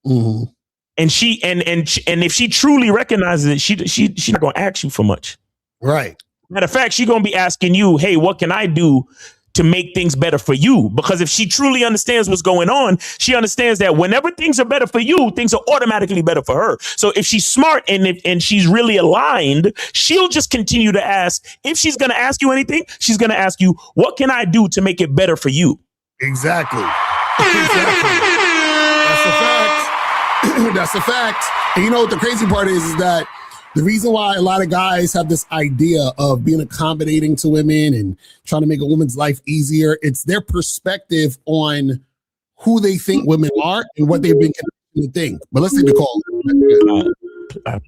[SPEAKER 10] Mm-hmm.
[SPEAKER 5] And and if she truly recognizes it, she's not going to ask you for much.
[SPEAKER 10] Right.
[SPEAKER 5] Matter of fact, she's going to be asking you, hey, what can I do to make things better for you? Because if she truly understands what's going on, she understands that whenever things are better for you, things are automatically better for her. So if she's smart and she's really aligned, she'll just continue to ask. If she's going to ask you anything, she's going to ask you, what can I do to make it better for you?
[SPEAKER 10] Exactly. That's a fact. That's a fact. And you know what the crazy part is that the reason why a lot of guys have this idea of being accommodating to women and trying to make a woman's life easier, it's their perspective on who they think women are and what they've been conditioned to think. But let's take the call.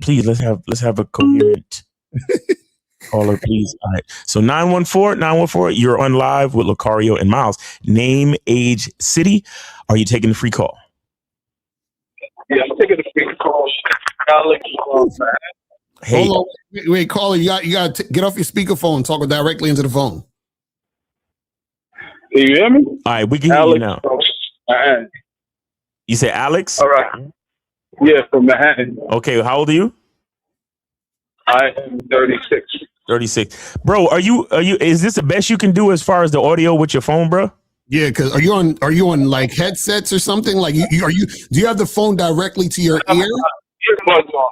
[SPEAKER 5] Please, let's have a coherent caller, please. All right. So 914, you're on live with Locario and Miles. Name, age, city. Are you taking the free call?
[SPEAKER 12] Yeah, I'm taking the free call. Alex,
[SPEAKER 5] hey.
[SPEAKER 10] Hold on. Wait, caller, you got to get off your speakerphone and talk directly into the phone.
[SPEAKER 12] Can you hear me?
[SPEAKER 5] All right, we can hear you now.
[SPEAKER 12] Manhattan.
[SPEAKER 5] You say Alex?
[SPEAKER 12] All right. Yeah, from Manhattan.
[SPEAKER 5] Okay, how old are you?
[SPEAKER 12] I am 36.
[SPEAKER 5] 36. Bro, are you is this the best you can do as far as the audio with your phone, bro?
[SPEAKER 10] Yeah, because are you on like headsets or something? Like do you have the phone directly to your ear?
[SPEAKER 12] Earbuds on.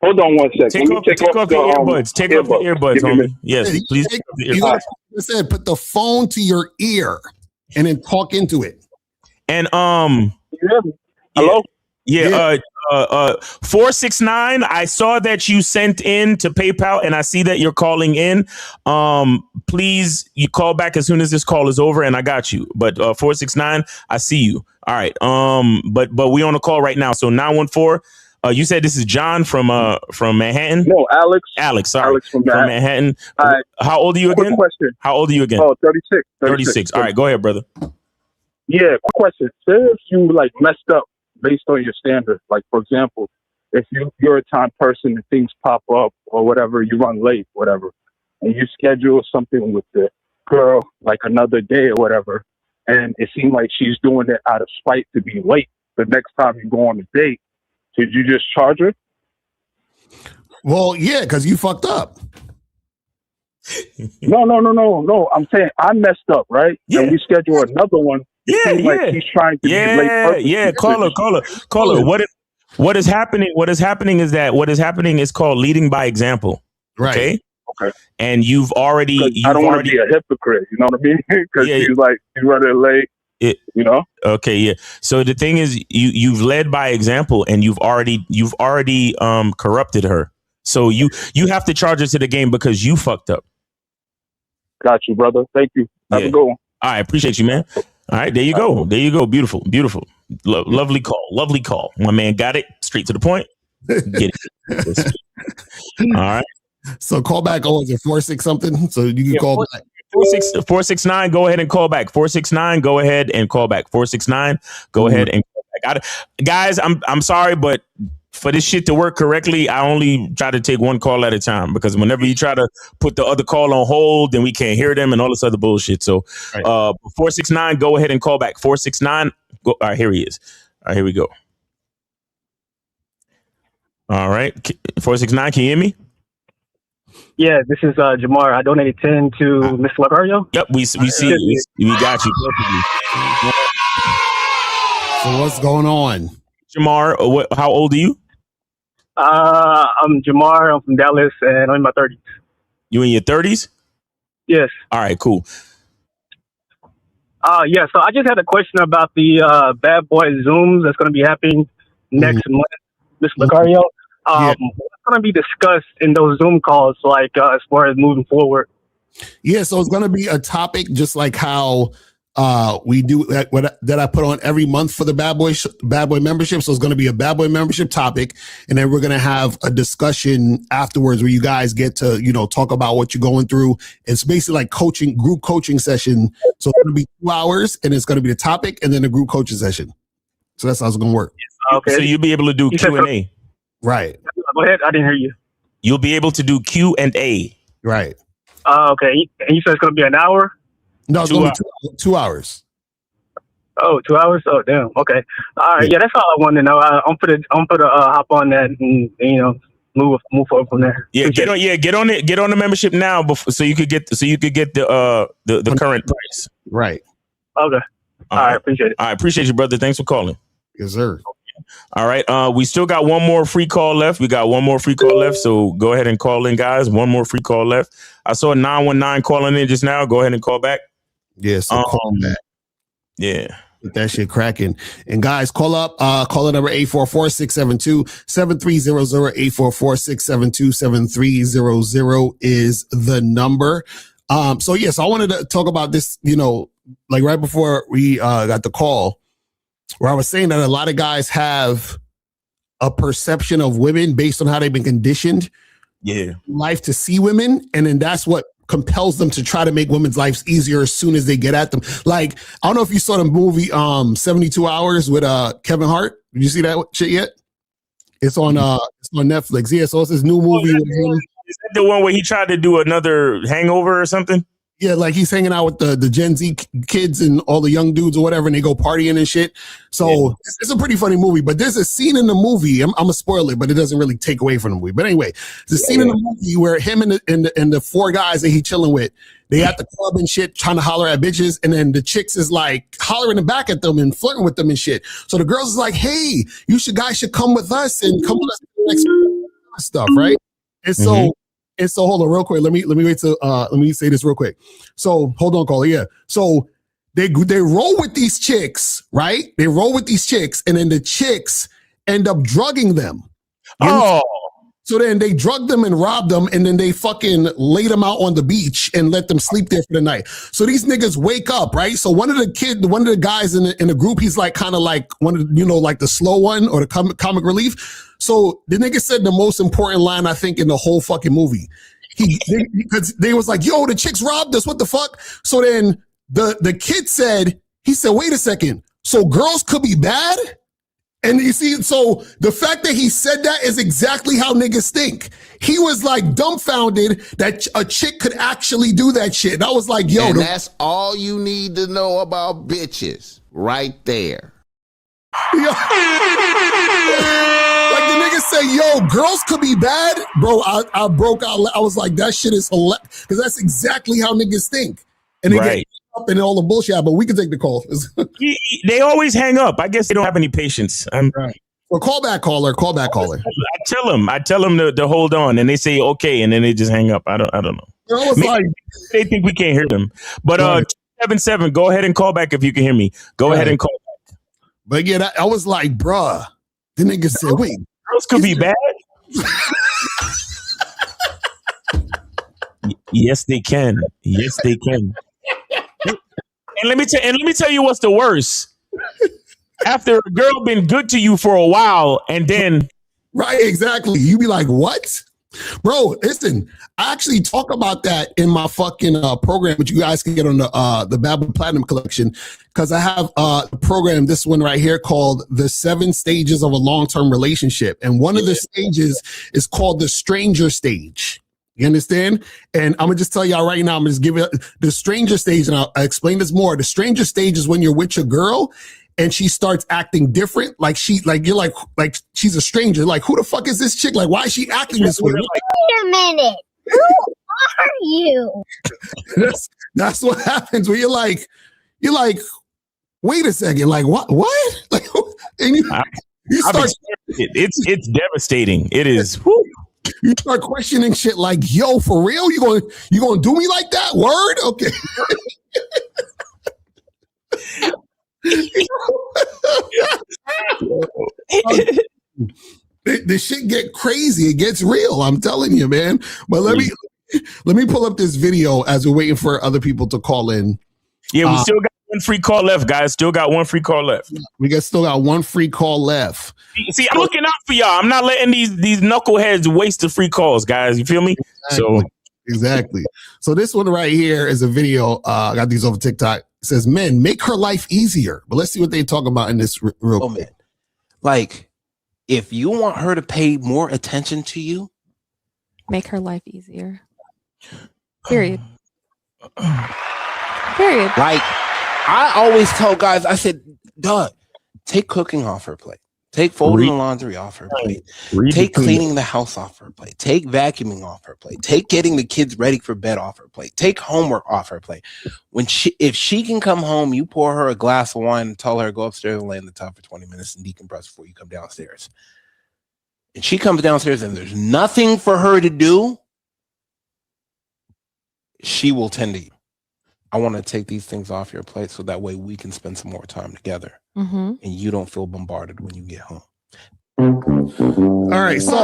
[SPEAKER 12] Hold on one second.
[SPEAKER 5] Take off your earbuds. Take off your earbuds, homie. Yes, please.
[SPEAKER 10] You gotta put the phone to your ear and then talk into it.
[SPEAKER 5] And
[SPEAKER 12] hello?
[SPEAKER 5] Yeah. 469. I saw that you sent in to PayPal, and I see that you're calling in. Please, you call back as soon as this call is over, and I got you. But 469, I see you. All right. But we on a call right now. So 914. You said this is John from Manhattan.
[SPEAKER 12] No, Alex.
[SPEAKER 5] Alex, sorry,
[SPEAKER 12] Alex from
[SPEAKER 5] Manhattan.
[SPEAKER 12] Right.
[SPEAKER 5] How old are you again?
[SPEAKER 12] Question.
[SPEAKER 5] How old are you again?
[SPEAKER 12] Oh, 36.
[SPEAKER 5] 36. All right, go ahead, brother.
[SPEAKER 12] Yeah, quick question. Say if you messed up based on your standards. Like, for example, if you're a time person and things pop up or whatever, you run late, whatever, and you schedule something with the
[SPEAKER 14] girl like another day or whatever, and it seemed like she's doing it out of spite to be late the next time you go on a date, should you just charge her?
[SPEAKER 10] Well, yeah, because you fucked up.
[SPEAKER 14] No. I'm saying I messed up, right?
[SPEAKER 5] Yeah.
[SPEAKER 14] And we schedule another one. Like he's trying to be late purposely.
[SPEAKER 5] Yeah. Caller. What is happening is called leading by example.
[SPEAKER 10] Right.
[SPEAKER 14] Okay.
[SPEAKER 5] And you've already.
[SPEAKER 14] I don't want to be a hypocrite. You know what I mean? Because he's running late. You know.
[SPEAKER 5] Okay. Yeah. So the thing is, you've led by example, and you've already corrupted her. So you have to charge her to the game because you fucked up.
[SPEAKER 14] Got you, brother. Thank you. Have a good one.
[SPEAKER 5] I appreciate you, man. All right, there you go. Beautiful. Lovely call. My man got it straight to the point. Get it. All right.
[SPEAKER 10] So call back. Oh, is it 46 something? So you can call back.
[SPEAKER 5] 469. Go ahead and call back. 469. Go ahead and call back. 469. Go ahead and call back. Guys, I'm sorry, but for this shit to work correctly, I only try to take one call at a time, because whenever you try to put the other call on hold, then we can't hear them and all this other bullshit. So 469, go ahead and call back. 469. Go. All right, here he is. All right, here we go. All right. 469, can you hear me?
[SPEAKER 15] Yeah, this is Jamar. I donated 10 to Mr. Locario.
[SPEAKER 5] Yep, we see we got you perfectly.
[SPEAKER 10] So what's going on?
[SPEAKER 5] Jamar, how old are you?
[SPEAKER 15] I'm Jamar. I'm from Dallas, and I'm in my 30s.
[SPEAKER 5] You in your 30s?
[SPEAKER 15] Yes.
[SPEAKER 5] All right, cool.
[SPEAKER 15] Yeah, so I just had a question about the Bad Boy Zooms that's going to be happening next month, Mr. Locario. What's going to be discussed in those Zoom calls, like as far as moving forward?
[SPEAKER 10] Yeah, so it's going to be a topic just like how we do that I put on every month for the Bad Boy membership. So it's going to be a Bad Boy membership topic, and then we're going to have a discussion afterwards where you guys get to, talk about what you're going through. It's basically like group coaching session. So it's going to be 2 hours, and it's going to be the topic and then a group coaching session. So that's how it's going to work.
[SPEAKER 5] Okay. So you'll be able to do Q&A.
[SPEAKER 10] Right.
[SPEAKER 15] Go ahead. I didn't hear you.
[SPEAKER 5] You'll be able to do Q&A.
[SPEAKER 10] Right.
[SPEAKER 15] Okay. And you said it's going to be an hour?
[SPEAKER 10] No, it's going to be 2 hours.
[SPEAKER 15] Oh, 2 hours? Oh, damn. Okay. All right. Yeah, that's all I wanted to know. I'm for the hop on that and move forward from there.
[SPEAKER 5] Yeah, get on the membership now so you could get the current price.
[SPEAKER 10] Right.
[SPEAKER 15] Okay. All right. Appreciate it.
[SPEAKER 5] I appreciate you, brother. Thanks for calling.
[SPEAKER 10] Yes, sir.
[SPEAKER 5] All right. We still got one more free call left. So go ahead and call in, guys. One more free call left. I saw 919 calling in just now. Go ahead and call back.
[SPEAKER 10] Yeah, so call back.
[SPEAKER 5] Yeah.
[SPEAKER 10] Get that shit cracking. And guys, call up. Call the number 844-672-7300. 844-672-7300 is the number. So yes, I wanted to talk about this, like right before we got the call, where I was saying that a lot of guys have a perception of women based on how they've been conditioned life to see women. And then that's what compels them to try to make women's lives easier as soon as they get at them. Like, I don't know if you saw the movie 72 Hours with Kevin Hart. Did you see that shit yet? It's on Netflix. Yeah, so it's this new movie with him.
[SPEAKER 5] Is that the one where he tried to do another Hangover or something?
[SPEAKER 10] Yeah, like he's hanging out with the Gen Z kids and all the young dudes or whatever, and they go partying and shit. So it's a pretty funny movie. But there's a scene in the movie. I'm gonna spoil it, but it doesn't really take away from the movie. But anyway, there's a scene in the movie where him and the four guys that he chilling with, they at the club and shit, trying to holler at bitches, and then the chicks is like hollering back at them and flirting with them and shit. So the girls is like, "Hey, guys should come with us and come with us to the next stuff, right?" And so. And so hold on real quick. Let me say this real quick. So hold on, caller. Yeah. So they roll with these chicks, right? They roll with these chicks, and then the chicks end up drugging them. So then they drug them and robbed them, and then they fucking laid them out on the beach and let them sleep there for the night. So these niggas wake up, right? So one of the guys in the group, he's like kind of like one of like the slow one or the comic relief. So the nigga said the most important line I think in the whole fucking movie. Because they was like, "Yo, the chicks robbed us. What the fuck?" So then the kid said, wait a second. So girls could be bad? And you see, so the fact that he said that is exactly how niggas think. He was like dumbfounded that a chick could actually do that shit. And I was like, yo.
[SPEAKER 16] And that's all you need to know about bitches right there.
[SPEAKER 10] Yo. Like the niggas say, yo, girls could be bad. Bro, I broke out. I was like, that shit is hilarious. Because that's exactly how niggas think. And they get up and all the bullshit. But we can take the call.
[SPEAKER 5] They always hang up. I guess they don't have any patience.
[SPEAKER 10] Right. Well, call back caller.
[SPEAKER 5] I tell them to hold on, and they say okay, and then they just hang up. I don't know.
[SPEAKER 10] Like,
[SPEAKER 5] they think we can't hear them. But 277, go ahead and call back if you can hear me. Go ahead and call back.
[SPEAKER 10] But yeah, I was like, bruh. The nigga said, wait,
[SPEAKER 5] girls could be bad. Yes, they can. Yes, they can. And let me tell you what's the worst. After a girl been good to you for a while, and then
[SPEAKER 10] right, exactly. You be like, what? Bro, listen, I actually talk about that in my fucking program, which you guys can get on the Bad Boy Platinum Collection, because I have a program, this one right here, called The 7 Stages of a Long-Term Relationship. And one of the stages is called the stranger stage. You understand? And I'm going to just tell y'all right now, I'm going to just give it the stranger stage, and I'll explain this more. The stranger stage is when you're with your girl and she starts acting different. Like you're like she's a stranger. Like, who the fuck is this chick? Like, why is she acting this way?
[SPEAKER 17] Wait a minute. Who are you?
[SPEAKER 10] That's what happens when you're like, wait a second. Like, what? Like, and you start.
[SPEAKER 5] It's devastating. It is. Whew.
[SPEAKER 10] You start questioning shit like, yo, for real? You gonna do me like that? Word? Okay. The shit get crazy. It gets real. I'm telling you, man. But let me pull up this video as we're waiting for other people to call in.
[SPEAKER 5] Yeah, we still got one free call left, guys. Still got one free call left.
[SPEAKER 10] Still got one free call left.
[SPEAKER 5] See, I'm looking out for y'all. I'm not letting these knuckleheads waste the free calls, guys. You feel me?
[SPEAKER 10] Exactly. So this one right here is a video. I got these over TikTok. It says, men, make her life easier. But let's see what they talk about in this real quick.
[SPEAKER 18] Like, if you want her to pay more attention to you,
[SPEAKER 19] make her life easier. Period. Period.
[SPEAKER 18] Like, I always tell guys, I said, Doug, take cooking off her plate. Take folding the laundry off her plate. Take cleaning the house off her plate. Take vacuuming off her plate. Take getting the kids ready for bed off her plate. Take homework off her plate. If she can come home, you pour her a glass of wine and tell her go upstairs and lay in the tub for 20 minutes and decompress before you come downstairs. And she comes downstairs and there's nothing for her to do, she will tend to you. I want to take these things off your plate so that way we can spend some more time together. And you don't feel bombarded when you get home.
[SPEAKER 10] All right, so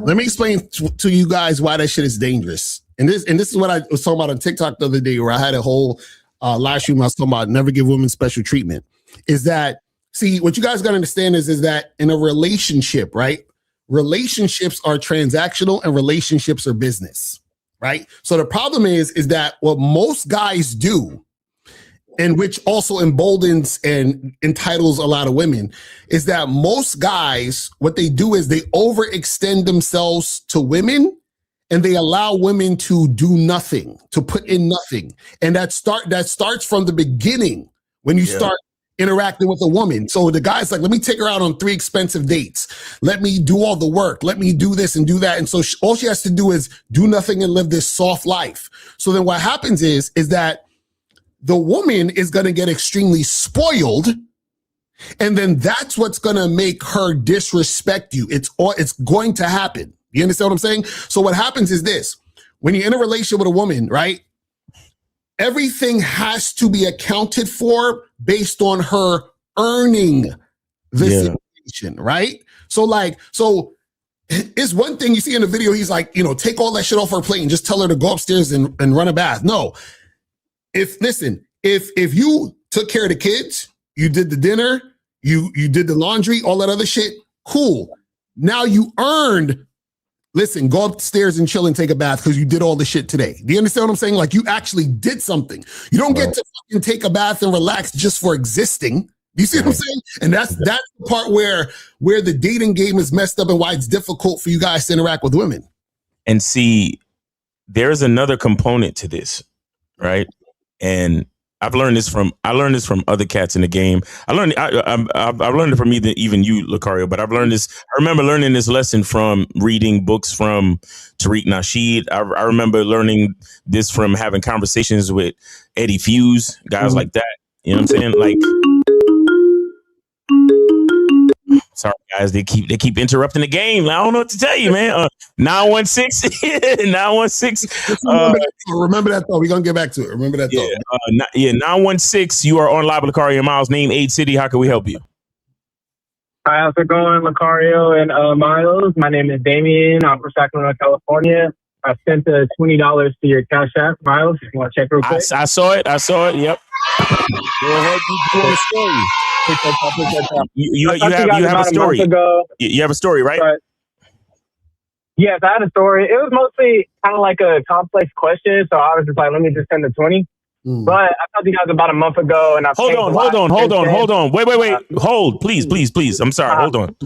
[SPEAKER 10] let me explain to you guys why that shit is dangerous. And this is what I was talking about on TikTok the other day, where I had a whole live stream. I was talking about never give women special treatment. Is that, see, what you guys got to understand is that in a relationship, right? Relationships are transactional and relationships are business, right? So the problem is that what most guys do, and which also emboldens and entitles a lot of women, is that most guys, what they do is they overextend themselves to women and they allow women to do nothing, to put in nothing. And that starts from the beginning when you start interacting with a woman. So the guy's like, let me take her out on 3 expensive dates. Let me do all the work. Let me do this and do that. And so all she has to do is do nothing and live this soft life. So then what happens is that the woman is going to get extremely spoiled, and then that's what's going to make her disrespect you. It's going to happen. You understand what I'm saying? So what happens is this: when you're in a relationship with a woman, right? Everything has to be accounted for based on her earning the situation, right? So it's one thing you see in the video. He's like, take all that shit off her plate and just tell her to go upstairs and run a bath. No. If you took care of the kids, you did the dinner, you did the laundry, all that other shit, cool. Now you earned, go upstairs and chill and take a bath because you did all the shit today. Do you understand what I'm saying? Like, you actually did something. You don't get to fucking take a bath and relax just for existing. You see what I'm saying? And that's the part where the dating game is messed up and why it's difficult for you guys to interact with women.
[SPEAKER 5] And see, there's another component to this, right? And I've learned this from other cats in the game. I've learned it from even you, Locario, but I remember learning this lesson from reading books from Tariq Nasheed. I remember learning this from having conversations with Eddie Fuse, guys like that. You know what I'm saying? Like, sorry guys, they keep interrupting the game. I don't know what to tell you, man. 916 916.
[SPEAKER 10] Remember that thought. We're gonna get back to it. Remember that thought.
[SPEAKER 5] 916. You are on live with Locario and Miles. Name, age, city. How can we help you?
[SPEAKER 15] Hi, how's it going, Locario and Miles? My name is Damien. I'm from Sacramento, California. I sent the $20 to your Cash App, Miles. If you want to check real quick.
[SPEAKER 5] I saw it. Yep.
[SPEAKER 15] Go ahead, you a story.
[SPEAKER 5] You have a story. You have a story, right?
[SPEAKER 15] Yes, I had a story. It was mostly kind of like a complex question, so I was just like, let me just send the 20. But I talked to you guys about a month ago, and
[SPEAKER 5] hold on. Wait. Hold, please. I'm sorry. Hold on.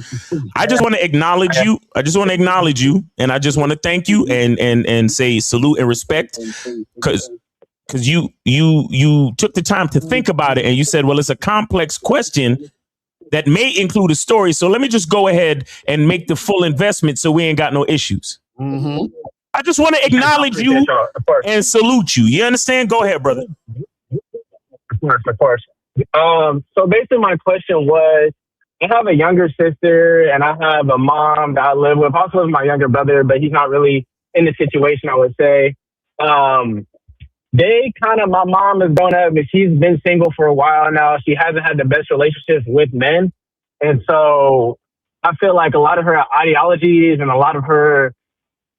[SPEAKER 5] I just want to acknowledge you. And I just want to thank you and say salute and respect, because you took the time to think about it, and you said, well, it's a complex question that may include a story. So let me just go ahead and make the full investment so we ain't got no issues.
[SPEAKER 10] Mm-hmm.
[SPEAKER 5] I just want to acknowledge you and salute you. You understand? Go ahead, brother.
[SPEAKER 15] Of course. So basically my question was, I have a younger sister and I have a mom that I live with. I also live with my younger brother, but he's not really in the situation, I would say. My mom is grown up, but she's been single for a while now. She hasn't had the best relationships with men. And so I feel like a lot of her ideologies and a lot of her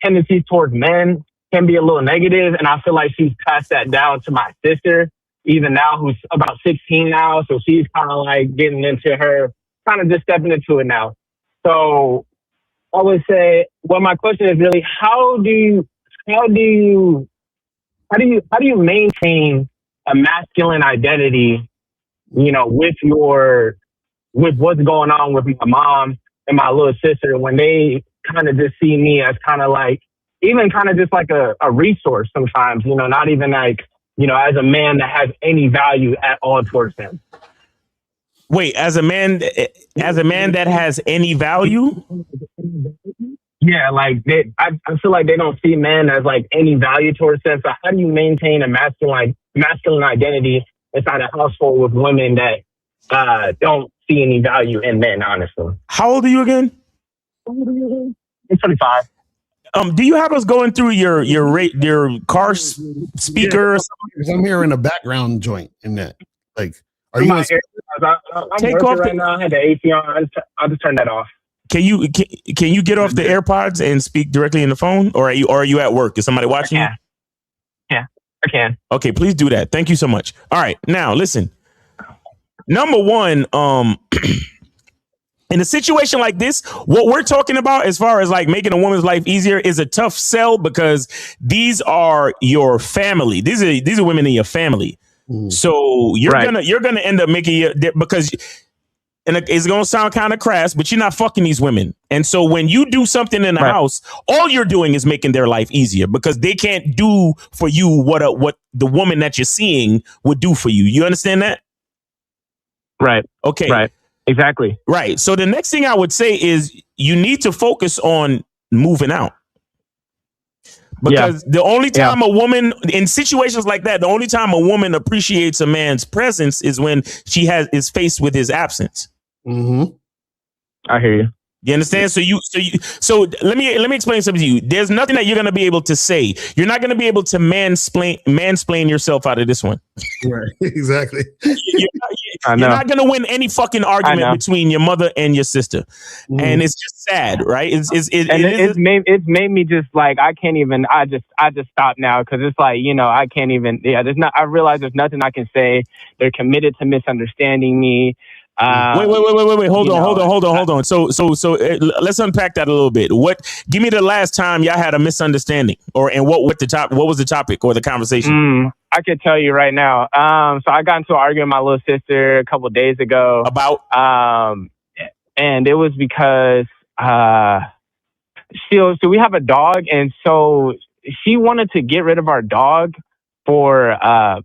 [SPEAKER 15] tendencies towards men can be a little negative. And I feel like she's passed that down to my sister, even now, who's about 16 now. So she's kind of like getting into her, kind of just stepping into it now. So I would say, well, my question is really, how do you maintain a masculine identity, with what's going on with my mom and my little sister, when they kind of just see me as kind of like, even kind of just like a resource sometimes, not even like, as a man that has any value at all towards them.
[SPEAKER 5] Wait, as a man that has any value?
[SPEAKER 15] Yeah, like I feel like they don't see men as like any value towards them. So how do you maintain a masculine identity inside a household with women that don't see any value in men? Honestly,
[SPEAKER 5] how old are you again?
[SPEAKER 15] I'm 25.
[SPEAKER 5] Do you have us going through your car speaker?
[SPEAKER 10] Because I'm hearing a background joint in that. Like, are you?
[SPEAKER 15] I'm take off right now. I had the AC on. I'll just turn that off.
[SPEAKER 5] Can you get off the AirPods and speak directly in the phone, or are you at work? Is somebody watching you?
[SPEAKER 15] Yeah, I can.
[SPEAKER 5] Okay, please do that. Thank you so much. All right, now listen. Number one, in a situation like this, what we're talking about as far as like making a woman's life easier is a tough sell, because these are your family. These are women in your family. So you're gonna end up making it, because, and it's gonna sound kind of crass, but you're not fucking these women. And so when you do something in the house, all you're doing is making their life easier, because they can't do for you what the woman that you're seeing would do for you. You understand that?
[SPEAKER 15] Right.
[SPEAKER 5] Okay.
[SPEAKER 15] Right. Exactly.
[SPEAKER 5] Right. So the next thing I would say is you need to focus on moving out. Because the only time a woman, in situations like that, the only time a woman appreciates a man's presence is when she is faced with his absence.
[SPEAKER 10] Mm-hmm.
[SPEAKER 15] I hear you.
[SPEAKER 5] You understand? So let me explain something to you. There's nothing that you're going to be able to say. You're not going to be able to mansplain yourself out of this one.
[SPEAKER 10] Right. Exactly.
[SPEAKER 5] You're not going to win any fucking argument between your mother and your sister. And it's just sad, right? It's
[SPEAKER 15] made me just like, I can't even, I just stop now, because it's like, I can't even, I realize there's nothing I can say. They're committed to misunderstanding me.
[SPEAKER 5] Wait. Hold on. So let's unpack that a little bit. Give me the last time y'all had a misunderstanding, and what was the topic or the conversation?
[SPEAKER 13] I could tell you right now. So I got into an argument with my little sister a couple of days ago.
[SPEAKER 5] About?
[SPEAKER 13] And it was because so we have a dog, and so she wanted to get rid of our dog for a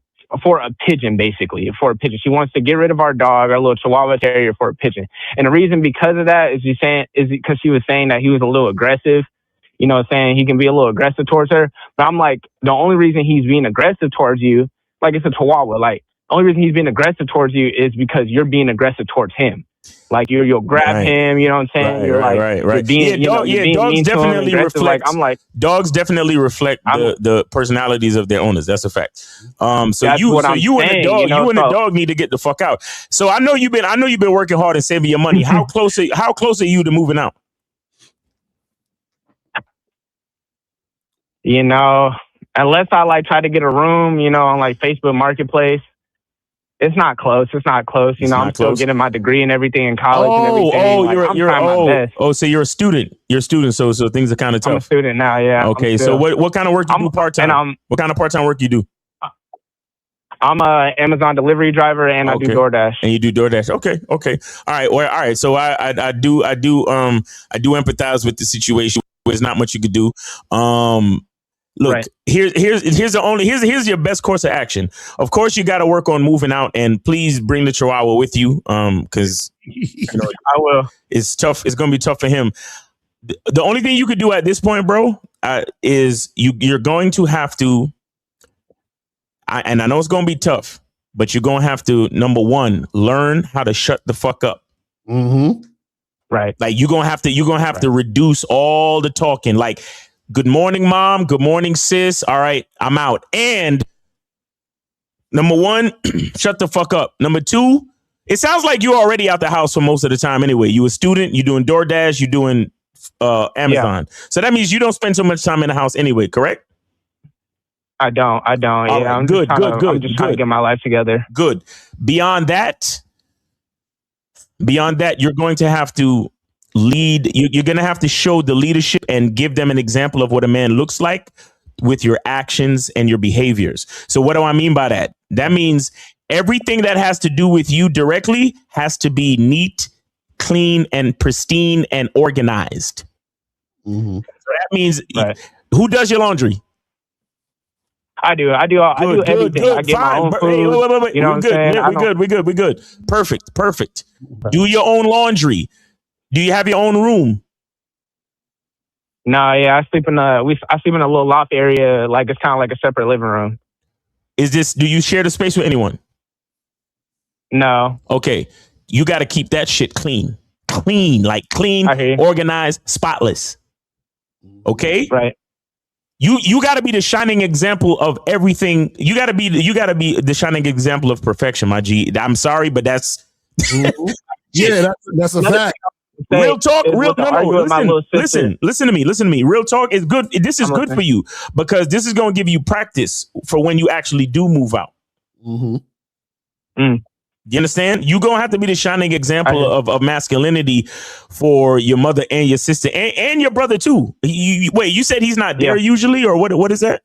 [SPEAKER 13] pigeon, basically, for a pigeon. She wants to get rid of our dog, our little Chihuahua Terrier, for a pigeon. And the reason because of that is because she was saying that he was a little aggressive. You know, saying he can be a little aggressive towards her. But I'm like, the only reason he's being aggressive towards you, like it's a Chihuahua, like the only reason he's being aggressive towards you is because you're being aggressive towards him. Like you'll grab him, you know what I'm saying?
[SPEAKER 5] Right.
[SPEAKER 13] You're being,
[SPEAKER 5] dogs definitely reflect.
[SPEAKER 13] Like, I'm like,
[SPEAKER 5] dogs definitely reflect the personalities of their owners. That's a fact. So
[SPEAKER 13] that's
[SPEAKER 5] you
[SPEAKER 13] what
[SPEAKER 5] and the dog,
[SPEAKER 13] you know,
[SPEAKER 5] and the dog need to get the fuck out. So I know you've been working hard and saving your money. How close are you to moving out?
[SPEAKER 13] You know, unless I like try to get a room, you know, on like Facebook Marketplace. It's not close. You know, I'm still getting my degree and everything in college and everything.
[SPEAKER 5] So you're a student. So things are kind of tough.
[SPEAKER 13] I'm a student now, yeah.
[SPEAKER 5] Okay, so what kind of work you do part-time? What kind of part-time work you do?
[SPEAKER 13] I'm a Amazon delivery driver and I do DoorDash.
[SPEAKER 5] And you do DoorDash. Okay. All right. So I do empathize with the situation. There's not much you could do. Look, right. Here's your best course of action. Of course, you got to work on moving out, and please bring the Chihuahua with you, because
[SPEAKER 13] I will.
[SPEAKER 5] It's tough. It's gonna be tough for him. The only thing you could do at this point, bro, is you're going to have to. And I know it's gonna be tough, but you're gonna have to, number one, learn how to shut the fuck up.
[SPEAKER 10] Mm-hmm.
[SPEAKER 13] Right.
[SPEAKER 5] Like you're gonna have to reduce all the talking. Like, good morning, mom. Good morning, sis. All right, I'm out. And number one, shut the fuck up. Number two, it sounds like you're already out the house for most of the time anyway. You a student, you're doing DoorDash, you're doing Amazon. Yeah. So that means you don't spend so much time in the house anyway, correct?
[SPEAKER 13] I don't. Yeah, right, I'm
[SPEAKER 5] good.
[SPEAKER 13] I'm just trying to get my life together.
[SPEAKER 5] Good. Beyond that, you're going to have to lead. You're going to have to show the leadership and give them an example of what a man looks like with your actions and your behaviors. So what do I mean by that? That means everything that has to do with you directly has to be neat, clean, and pristine and organized.
[SPEAKER 10] Mm-hmm.
[SPEAKER 5] So that means who does your laundry?
[SPEAKER 13] I do everything. Good. I get my own food.
[SPEAKER 5] Wait.
[SPEAKER 13] You know what I'm saying?
[SPEAKER 5] We good. Perfect. Do your own laundry. Do you have your own room?
[SPEAKER 13] No, yeah, I sleep in a little loft area, like it's kind of like a separate living room.
[SPEAKER 5] Do you share the space with anyone?
[SPEAKER 13] No.
[SPEAKER 5] Okay. You got to keep that shit clean, organized, spotless. Okay?
[SPEAKER 13] Right.
[SPEAKER 5] You got to be the shining example of everything. You got to be the shining example of perfection, my G. I'm sorry, but that's
[SPEAKER 10] yeah, that's a fact.
[SPEAKER 5] Real talk, listen to me. Real talk is good. This is good for you because this is going to give you practice for when you actually do move out.
[SPEAKER 10] Mm-hmm.
[SPEAKER 5] You understand? You're going to have to be the shining example of masculinity for your mother and your sister and your brother too. You said he's not there usually, or what is that?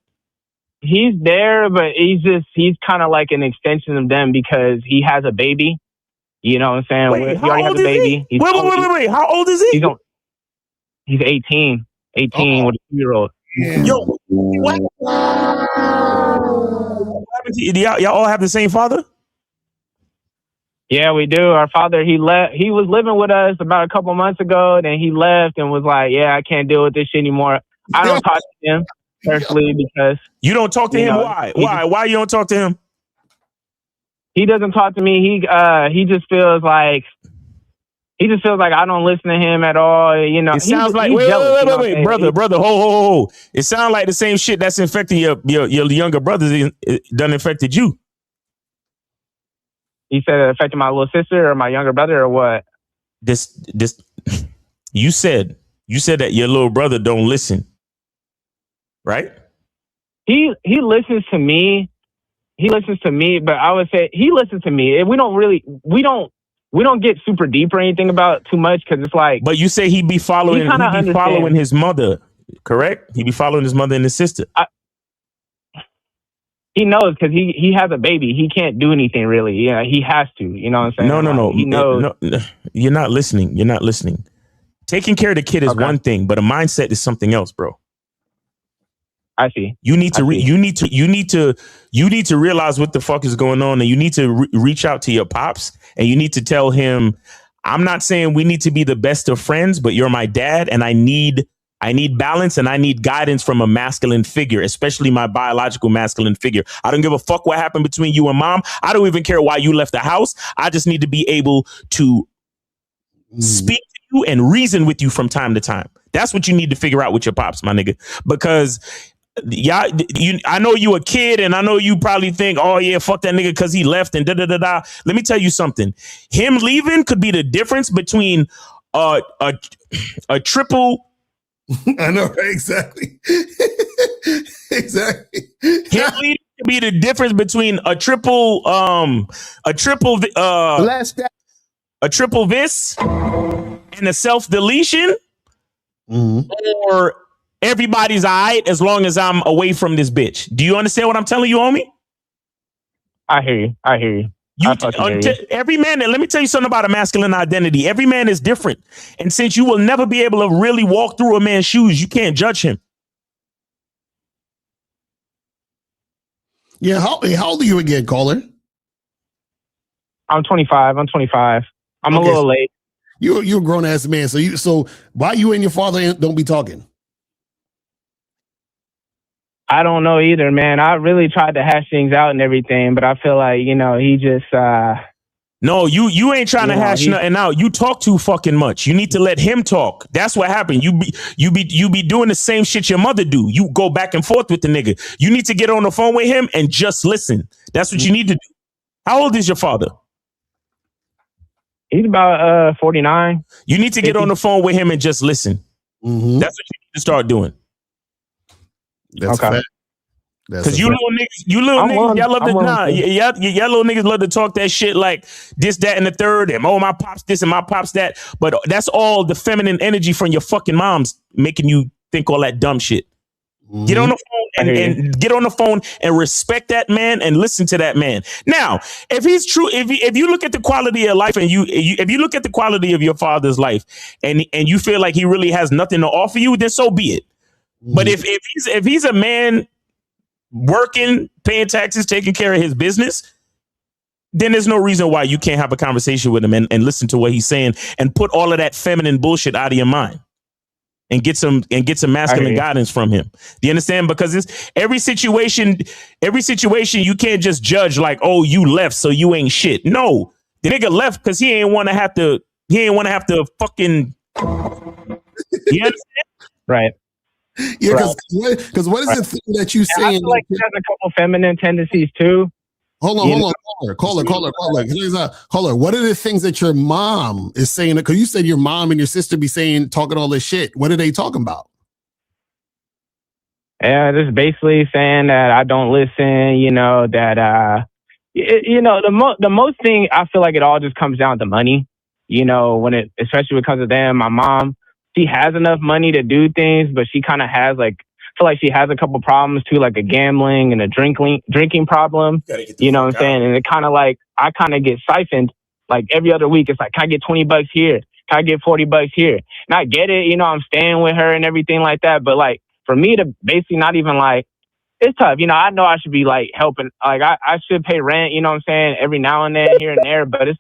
[SPEAKER 13] He's there, but he's kind of like an extension of them because he has a baby. You know what I'm saying? He already has a baby.
[SPEAKER 5] Wait. How old is he?
[SPEAKER 13] He's 18 with a 2-year-old.
[SPEAKER 5] Yo, what? Y'all all have the same father?
[SPEAKER 13] Yeah, we do. Our father, he left. He was living with us about a couple months ago. Then he left and was like, "Yeah, I can't deal with this shit anymore." I don't talk to him personally because
[SPEAKER 5] you don't talk to him. Why? Why you don't talk to him?
[SPEAKER 13] He doesn't talk to me. He just feels like I don't listen to him at all. You know,
[SPEAKER 5] it sounds like wait, brother, ho. It sounds like the same shit that's infecting your younger brothers done infected you.
[SPEAKER 13] You said it affected my little sister or my younger brother or what?
[SPEAKER 5] This you said that your little brother don't listen, right?
[SPEAKER 13] He listens to me. He listens to me, but I would say he listens to me. We don't we don't get super deep or anything about too much because it's like.
[SPEAKER 5] But you say he'd be following. He'd be following his mother, correct? He'd be following his mother and his sister.
[SPEAKER 13] He knows because he has a baby. He can't do anything really. Yeah, he has to. You know what I'm saying?
[SPEAKER 5] No.
[SPEAKER 13] He knows.
[SPEAKER 5] No, you're not listening. You're not listening. Taking care of the kid is one thing, but a mindset is something else, bro.
[SPEAKER 13] I see.
[SPEAKER 5] You need to realize what the fuck is going on, and you need to reach out to your pops, and you need to tell him, I'm not saying we need to be the best of friends, but you're my dad, and I need balance, and I need guidance from a masculine figure, especially my biological masculine figure. I don't give a fuck what happened between you and mom. I don't even care why you left the house. I just need to be able to speak to you and reason with you from time to time. That's what you need to figure out with your pops, my nigga, because I know you a kid, and I know you probably think, oh yeah, fuck that nigga because he left and da da da da. Let me tell you something. Him leaving could be the difference between a triple.
[SPEAKER 10] I know, right? Exactly. Exactly.
[SPEAKER 5] Him leaving could be the difference between a triple vis and a self deletion, or everybody's all right as long as I'm away from this bitch. Do you understand what I'm telling you, homie?
[SPEAKER 13] I hear you.
[SPEAKER 5] Every man, and let me tell you something about a masculine identity. Every man is different. And since you will never be able to really walk through a man's shoes, you can't judge him.
[SPEAKER 10] Yeah, how old are you again, caller?
[SPEAKER 13] I'm 25. I'm a little late.
[SPEAKER 10] You're a grown ass man. So why you and your father don't be talking?
[SPEAKER 13] I don't know either, man. I really tried to hash things out and everything, but I feel like, he just
[SPEAKER 5] No, you ain't trying to hash nothing out. You talk too fucking much. You need to let him talk. That's what happened. You be doing the same shit your mother do. You go back and forth with the nigga. You need to get on the phone with him and just listen. That's what you need to do. How old is your father?
[SPEAKER 13] He's about 49.
[SPEAKER 5] You need to get on the phone with him and just listen. That's what you need to start doing.
[SPEAKER 10] That's okay.
[SPEAKER 5] Because you little niggas, y'all love to y'all little niggas love to talk that shit like this, that, and the third, and my pops this and my pops that. But that's all the feminine energy from your fucking moms making you think all that dumb shit. Get on the phone and get on the phone and respect that man and listen to that man. Now, if he's true, if you look at the quality of life and if you look at the quality of your father's life and you feel like he really has nothing to offer you, then so be it. But if he's a man working, paying taxes, taking care of his business, then there's no reason why you can't have a conversation with him and listen to what he's saying and put all of that feminine bullshit out of your mind and get some masculine guidance from him. Do you understand? Because it's every situation you can't just judge like, oh, you left, so you ain't shit. No, the nigga left because he ain't want to have to fucking. You understand?
[SPEAKER 13] Right.
[SPEAKER 10] Yeah, because what is the thing that you saying?
[SPEAKER 13] I feel like he has a couple feminine tendencies too.
[SPEAKER 10] Hold on, caller. What are the things that your mom is saying? Because you said your mom and your sister be talking all this shit. What are they talking about?
[SPEAKER 13] Yeah, just basically saying that I don't listen. The most thing I feel like it all just comes down to money. Especially because of them, my mom. She has enough money to do things, but she kind of has I feel like she has a couple problems too, like a gambling and a drinking problem. You know what I'm saying? And it kind of I kind of get siphoned like every other week. It's like, can I get $20 here? Can I get $40 here? And I get it. I'm staying with her and everything like that. But for me to basically not even it's tough. I know I should be helping. I should pay rent, you know what I'm saying? Every now and then here and there. But it's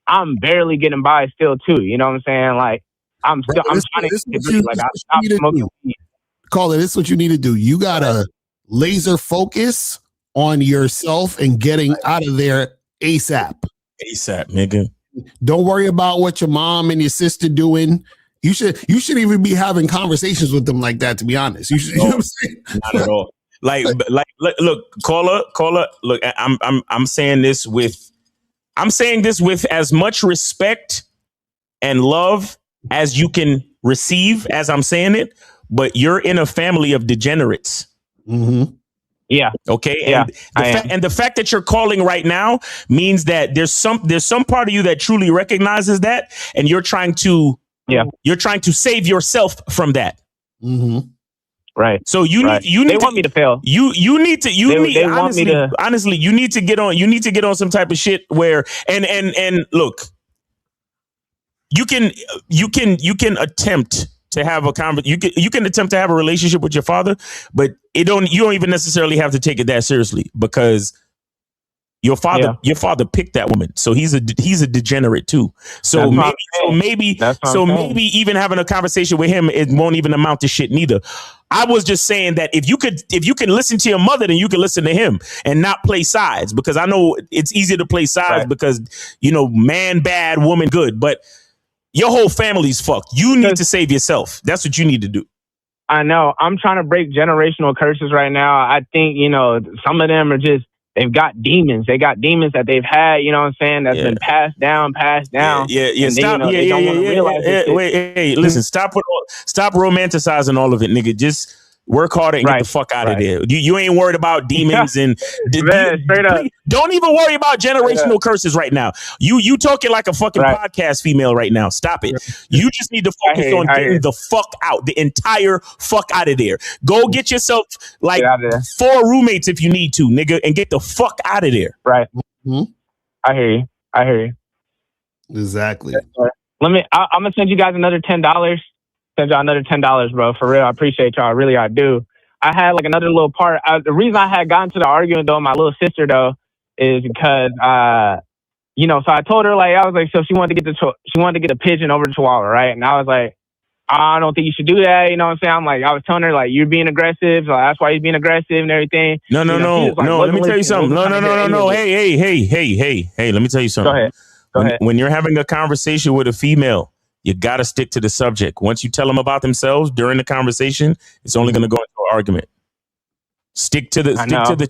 [SPEAKER 13] I'm barely getting by still too. You know what I'm saying? I'm trying to get free. I'm smoking weed.
[SPEAKER 10] Caller, this is what you need to do. You gotta laser focus on yourself and getting out of there ASAP.
[SPEAKER 5] ASAP, nigga.
[SPEAKER 10] Don't worry about what your mom and your sister doing. You should even be having conversations with them like that, to be honest. You should, you know what I'm saying?
[SPEAKER 5] Not at all. Look, caller, look, I'm saying this with as much respect and love as you can receive as I'm saying it, but you're in a family of degenerates.
[SPEAKER 10] Mm-hmm.
[SPEAKER 15] Yeah.
[SPEAKER 5] Okay.
[SPEAKER 15] Yeah,
[SPEAKER 5] And the fact that you're calling right now means that there's some part of you that truly recognizes that, and you're trying to save yourself from that.
[SPEAKER 10] Mm-hmm.
[SPEAKER 15] Right.
[SPEAKER 5] So you need
[SPEAKER 15] They want me to fail.
[SPEAKER 5] You need
[SPEAKER 15] They want me to.
[SPEAKER 5] honestly, you need to get on some type of shit where and look, you can attempt to have a you can attempt to have a relationship with your father, but you don't even necessarily have to take it that seriously, because your father picked that woman, so he's a degenerate too. So maybe even having a conversation with him, it won't even amount to shit neither. I was just saying that if you can listen to your mother, then you can listen to him and not play sides, because I know it's easier to play sides because man bad, woman good, but your whole family's fucked. You need to save yourself. That's what you need to do.
[SPEAKER 15] I know. I'm trying to break generational curses right now. I think, some of them are just, they've got demons. They got demons that they've had, you know what I'm saying? That's been passed down.
[SPEAKER 5] Yeah.
[SPEAKER 15] And
[SPEAKER 5] Stop.
[SPEAKER 15] they don't want to realize this shit.
[SPEAKER 5] Wait, hey, listen, stop romanticizing all of it, nigga. Just work harder and get the fuck out of there. You ain't worried about demons and
[SPEAKER 15] straight up.
[SPEAKER 5] Don't even worry about generational curses right now. You talking like a fucking podcast female right now. Stop it. You just need to focus on getting the fuck out, the entire fuck out of there. Go get yourself like 4 roommates if you need to, nigga, and get the fuck out of there.
[SPEAKER 15] Right. Mm-hmm. I hear you.
[SPEAKER 10] Exactly.
[SPEAKER 15] I'm gonna send you guys another $10. Send y'all another $10, bro. For real, I appreciate y'all. Really, I do. I had like another little part. The reason I had gotten to the argument though, my little sister though, is because so I told her so she wanted to get a pigeon over to Chihuahua, right? And I was like, I don't think you should do that. You know what I'm saying? I was telling her like, you're being aggressive. So that's why you're being aggressive and everything.
[SPEAKER 5] No. Let me tell you something. No. Hey. Let me tell you something.
[SPEAKER 15] Go ahead.
[SPEAKER 5] When you're having a conversation with a female, you got to stick to the subject. Once you tell them about themselves during the conversation, it's only going to go into an argument. Stick to the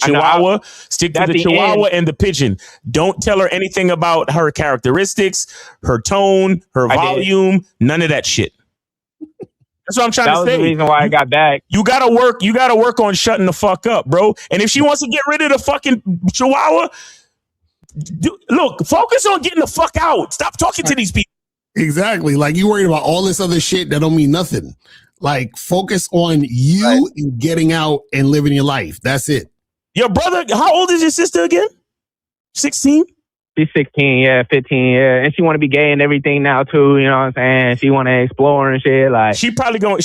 [SPEAKER 5] Chihuahua. Stick to the Chihuahua and the pigeon. Don't tell her anything about her characteristics, her tone, her volume, none of that shit. That's what I'm trying to say.
[SPEAKER 15] That was the reason why I got back.
[SPEAKER 5] You gotta work on shutting the fuck up, bro. And if she wants to get rid of the fucking Chihuahua, look, focus on getting the fuck out. Stop talking to these people.
[SPEAKER 10] Exactly. Like, you worried about all this other shit that don't mean nothing. Like, focus on you and getting out and living your life. That's it.
[SPEAKER 5] Your brother, how old is your sister again? 16?
[SPEAKER 15] She's 16, yeah, 15, yeah. And she want to be gay and everything now too, you know what I'm saying? She want to explore and shit. Like,
[SPEAKER 5] she probably gonna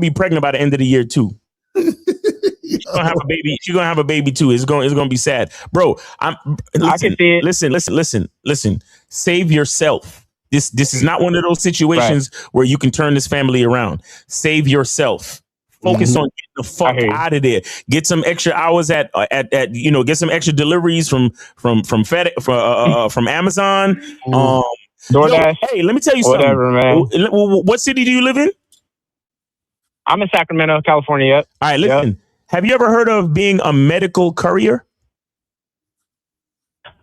[SPEAKER 5] be pregnant by the end of the year too. She's gonna have a baby. She's gonna have a baby too. It's gonna be sad, bro. I can see it. Listen. Save yourself. This is not one of those situations where you can turn this family around. Save yourself. Focus on getting the fuck out of there. Get some extra hours at get some extra deliveries from FedEx, from Amazon.
[SPEAKER 15] DoorDash.
[SPEAKER 5] Hey, let me tell you something.
[SPEAKER 15] Whatever, man.
[SPEAKER 5] What city do you live in?
[SPEAKER 15] I'm in Sacramento, California. Yep.
[SPEAKER 5] All right, listen. Yep. Have you ever heard of being a medical courier?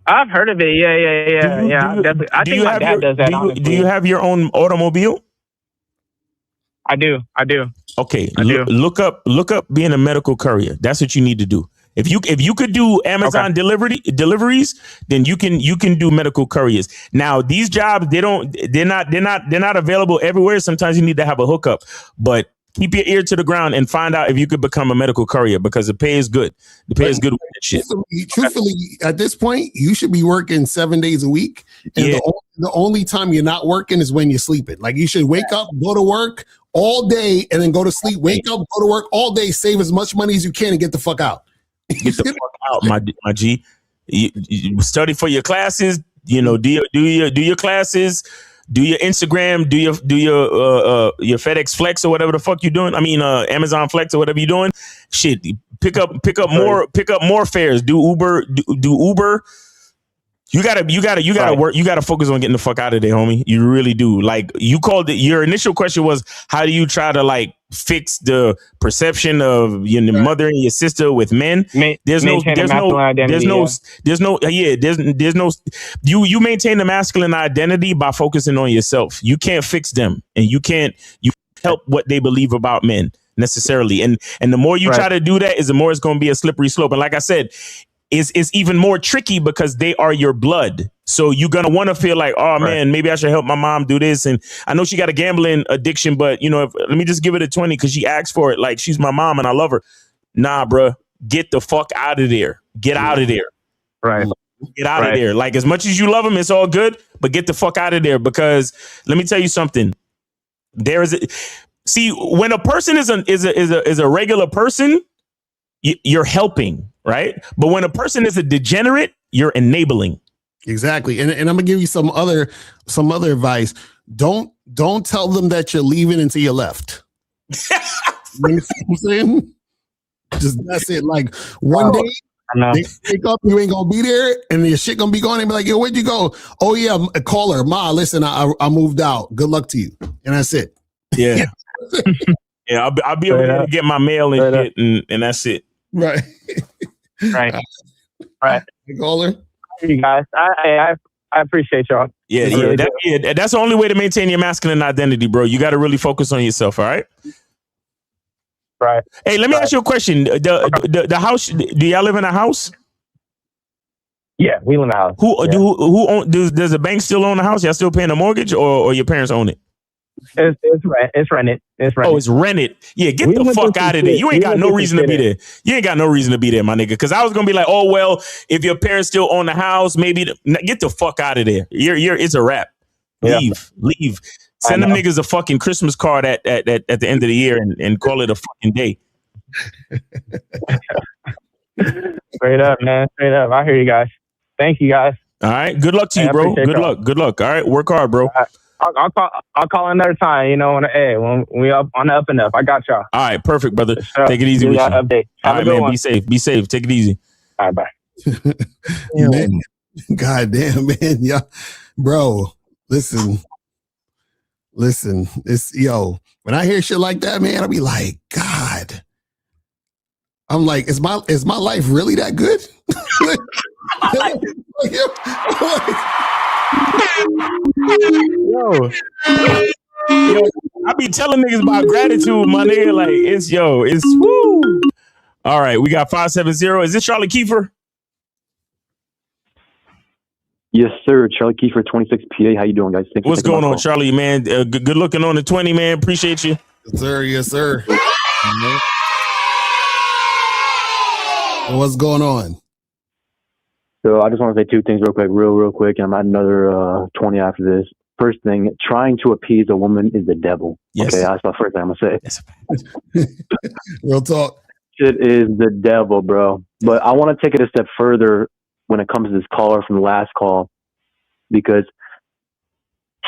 [SPEAKER 15] I've heard of it. Yeah. I think my dad does that.
[SPEAKER 5] Do you have your own automobile?
[SPEAKER 15] I do.
[SPEAKER 5] Okay. Look up being a medical courier. That's what you need to do. If you could do Amazon deliveries, then you can do medical couriers. Now, these jobs, they're not available everywhere. Sometimes you need to have a hookup, but keep your ear to the ground and find out if you could become a medical courier, because the pay is good. The pay is good with that shit.
[SPEAKER 10] Truthfully, at this point, you should be working 7 days a week. And the only time you're not working is when you're sleeping. Like, you should wake up, go to work all day, and then go to sleep. Wake up, go to work all day, save as much money as you can, and get the fuck out.
[SPEAKER 5] Get the fuck out, my G. You study for your classes. Do your classes. Do your Instagram, do your FedEx Flex or whatever the fuck you're doing. I mean, Amazon Flex or whatever you're doing. Shit, pick up more fares. Do Uber. Do Uber. You gotta work. You gotta focus on getting the fuck out of there, homie. You really do. Like, you called it. Your initial question was, how do you try to like fix the perception of your mother and your sister with men? You maintain the masculine identity by focusing on yourself. You can't fix them, and you help what they believe about men. necessarily. And the more you try to do that, is the more it's going to be a slippery slope. And like I said, it's even more tricky because they are your blood. So you're going to want to feel like, oh man, maybe I should help my mom do this. And I know she got a gambling addiction, but you know, let me just give it a 20 because she asked for it. Like, she's my mom and I love her. Nah, bruh, get the fuck out of there. Get out of there.
[SPEAKER 15] Right.
[SPEAKER 5] Get out of there. Like, as much as you love them, it's all good, but get the fuck out of there, because let me tell you something. See, when a person is a regular person, you're helping, right? But when a person is a degenerate, you're enabling.
[SPEAKER 10] Exactly. And I'm gonna give you some other advice. Don't tell them that you're leaving until you left. You know what I'm saying? Just that's it. Like one day they wake up, you ain't gonna be there, and your shit gonna be gone. And be like, yo, where'd you go? Oh yeah, call her, Ma. Listen, I moved out. Good luck to you. And that's it.
[SPEAKER 5] Yeah. Yeah, I'll be over there to get my mail and shit, and that's it.
[SPEAKER 10] Right.
[SPEAKER 15] Right.
[SPEAKER 10] Call her.
[SPEAKER 15] You guys, I appreciate y'all.
[SPEAKER 5] Yeah, that's the only way to maintain your masculine identity, bro. You got to really focus on yourself. All right.
[SPEAKER 15] Right.
[SPEAKER 5] Hey, let me ask you a question. The house. Do y'all live in a house?
[SPEAKER 15] Yeah, we live in a house.
[SPEAKER 5] Who own? Does the bank still own the house? Y'all still paying the mortgage, or your parents own it?
[SPEAKER 15] It's rented.
[SPEAKER 5] Oh, it's rented. Yeah, get the fuck out of there. You ain't got no reason to be there. You ain't got no reason to be there, my nigga. Because I was gonna be like, oh well, if your parents still own the house, maybe get the fuck out of there. It's a wrap. Leave. Send them niggas a fucking Christmas card at the end of the year and call it a fucking day.
[SPEAKER 15] Straight up, man. Straight up. I hear you guys. Thank you, guys.
[SPEAKER 5] All right. Good luck to you, bro. Good luck. All right. Work hard, bro.
[SPEAKER 15] I'll call another time, when we up on the up and up. I got y'all.
[SPEAKER 5] All right, perfect, brother. Take it easy with you.
[SPEAKER 15] Update.
[SPEAKER 5] All right, man. Be safe. Take it easy.
[SPEAKER 15] All right, bye.
[SPEAKER 10] Man, God damn, man. Yeah. Bro, listen. It's when I hear shit like that, man, I'll be like, God. I'm like, is my life really that good?
[SPEAKER 5] Yo, I be telling niggas about gratitude, my nigga. Like, it's woo. All right, we got 570. Is this Charlie Kiefer?
[SPEAKER 20] Yes, sir. Charlie Kiefer, 26 PA. How you doing, guys?
[SPEAKER 5] What's going on, Charlie, man? Good looking on the 20, man. Appreciate you.
[SPEAKER 10] Yes, sir. What's going on?
[SPEAKER 20] So I just want to say two things real quick. I'm at another 20 after this. First thing, trying to appease a woman is the devil.
[SPEAKER 5] Yes.
[SPEAKER 20] Okay, that's my first thing I'm going to say.
[SPEAKER 10] Real talk.
[SPEAKER 20] Shit is the devil, bro. But I want to take it a step further when it comes to this caller from the last call, because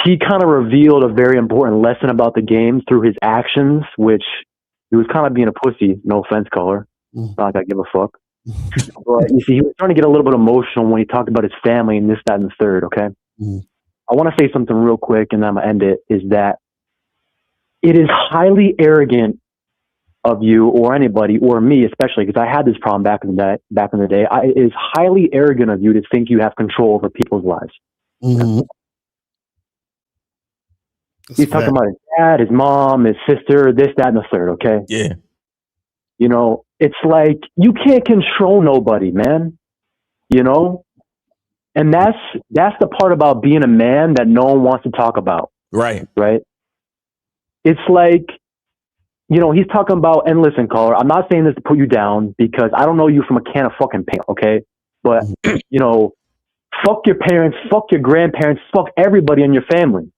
[SPEAKER 20] he kind of revealed a very important lesson about the game through his actions, which he was kind of being a pussy. No offense, caller. Not like I give a fuck. But you see, he was trying to get a little bit emotional when he talked about his family and this, that, and the third, okay? I want to say something real quick, and then I'm going to end it, is that it is highly arrogant of you or anybody, or me especially, because I had this problem back in the day. It is highly arrogant of you to think you have control over people's lives. He's talking about his dad, his mom, his sister, this, that, and the third, okay?
[SPEAKER 5] Yeah.
[SPEAKER 20] It's like you can't control nobody, man. And that's the part about being a man that no one wants to talk about.
[SPEAKER 5] Right.
[SPEAKER 20] It's like, he's talking about, and listen, caller, I'm not saying this to put you down because I don't know you from a can of fucking paint, okay? But, fuck your parents, fuck your grandparents, fuck everybody in your family.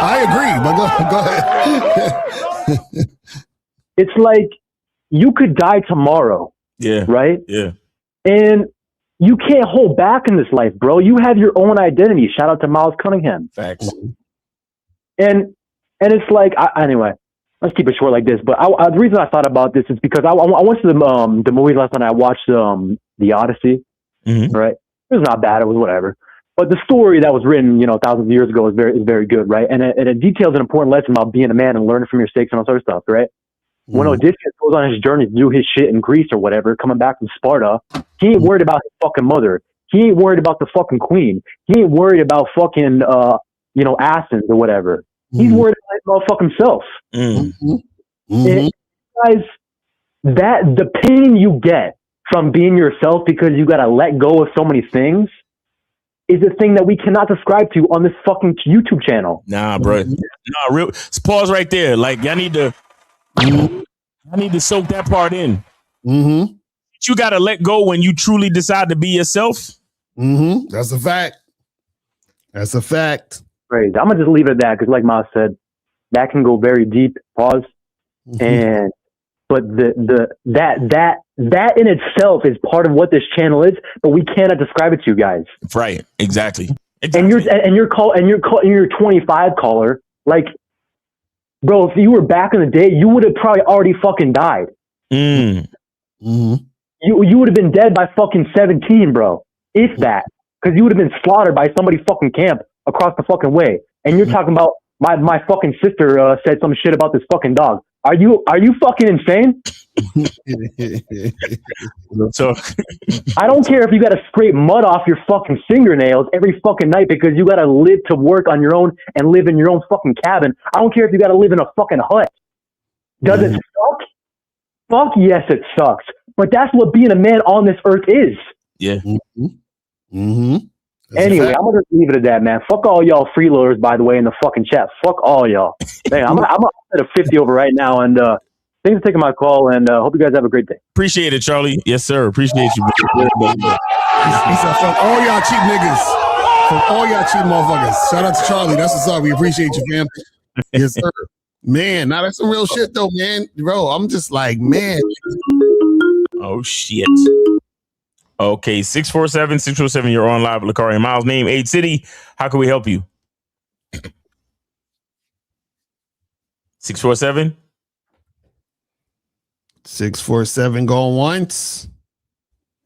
[SPEAKER 10] I agree, but go ahead.
[SPEAKER 20] It's like you could die tomorrow.
[SPEAKER 5] Yeah.
[SPEAKER 20] Right?
[SPEAKER 5] Yeah.
[SPEAKER 20] And you can't hold back in this life, bro. You have your own identity. Shout out to Miles Cunningham.
[SPEAKER 5] Facts.
[SPEAKER 20] And it's like, anyway, let's keep it short like this. But the reason I thought about this is because I went to the movie last night. I watched The Odyssey. Right? It was not bad. It was whatever. But the story that was written, thousands of years ago is very good, right? And it details an important lesson about being a man and learning from your mistakes and all sort of stuff, right? When Odysseus goes on his journey to do his shit in Greece or whatever, coming back from Sparta, he ain't worried about his fucking mother. He ain't worried about the fucking queen. He ain't worried about fucking Athens or whatever. He's worried about his motherfucking self. And guys, that the pain you get from being yourself because you got to let go of so many things is a thing that we cannot subscribe to on this fucking YouTube channel.
[SPEAKER 5] Nah, bro. Nah, real. Pause right there. Like, I need to soak that part in. You got to let go when you truly decide to be yourself.
[SPEAKER 10] That's a fact. That's a fact.
[SPEAKER 20] Great. I'm gonna just leave it at that because, like Miles said, that can go very deep. Pause. But that in itself is part of what this channel is, but we cannot describe it to you guys.
[SPEAKER 5] Right. Exactly.
[SPEAKER 20] And you're 25 caller. Like, bro, if you were back in the day, you would have probably already fucking died. You would have been dead by fucking 17, bro. If that, because you would have been slaughtered by somebody's fucking camp across the fucking way. And you're talking about my fucking sister said some shit about this fucking dog. Are you fucking insane?
[SPEAKER 5] So
[SPEAKER 20] I don't care if you got to scrape mud off your fucking fingernails every fucking night because you got to live to work on your own and live in your own fucking cabin. I don't care if you got to live in a fucking hut. Does it suck? Fuck yes, it sucks. But that's what being a man on this earth is.
[SPEAKER 5] Yeah.
[SPEAKER 20] Anyway, I'm gonna just leave it at that, man. Fuck all y'all freeloaders, by the way, in the fucking chat. Fuck all y'all. Dang, I'm gonna set a 50 over right now, and thanks for taking my call, and hope you guys have a great day.
[SPEAKER 5] Appreciate it, Charlie. Yes, sir. Appreciate you.
[SPEAKER 10] He said, fuck all y'all cheap niggas. Fuck all y'all cheap motherfuckers. Shout out to Charlie. That's what's up. We appreciate you, fam. Yes, sir. Man, now that's some real shit, though, man. Bro, I'm just like, man.
[SPEAKER 5] Oh, shit. Okay, 647-647, you're on live with Locario Miles. Name, age, city. How can we help you? 647?
[SPEAKER 10] 647 going once.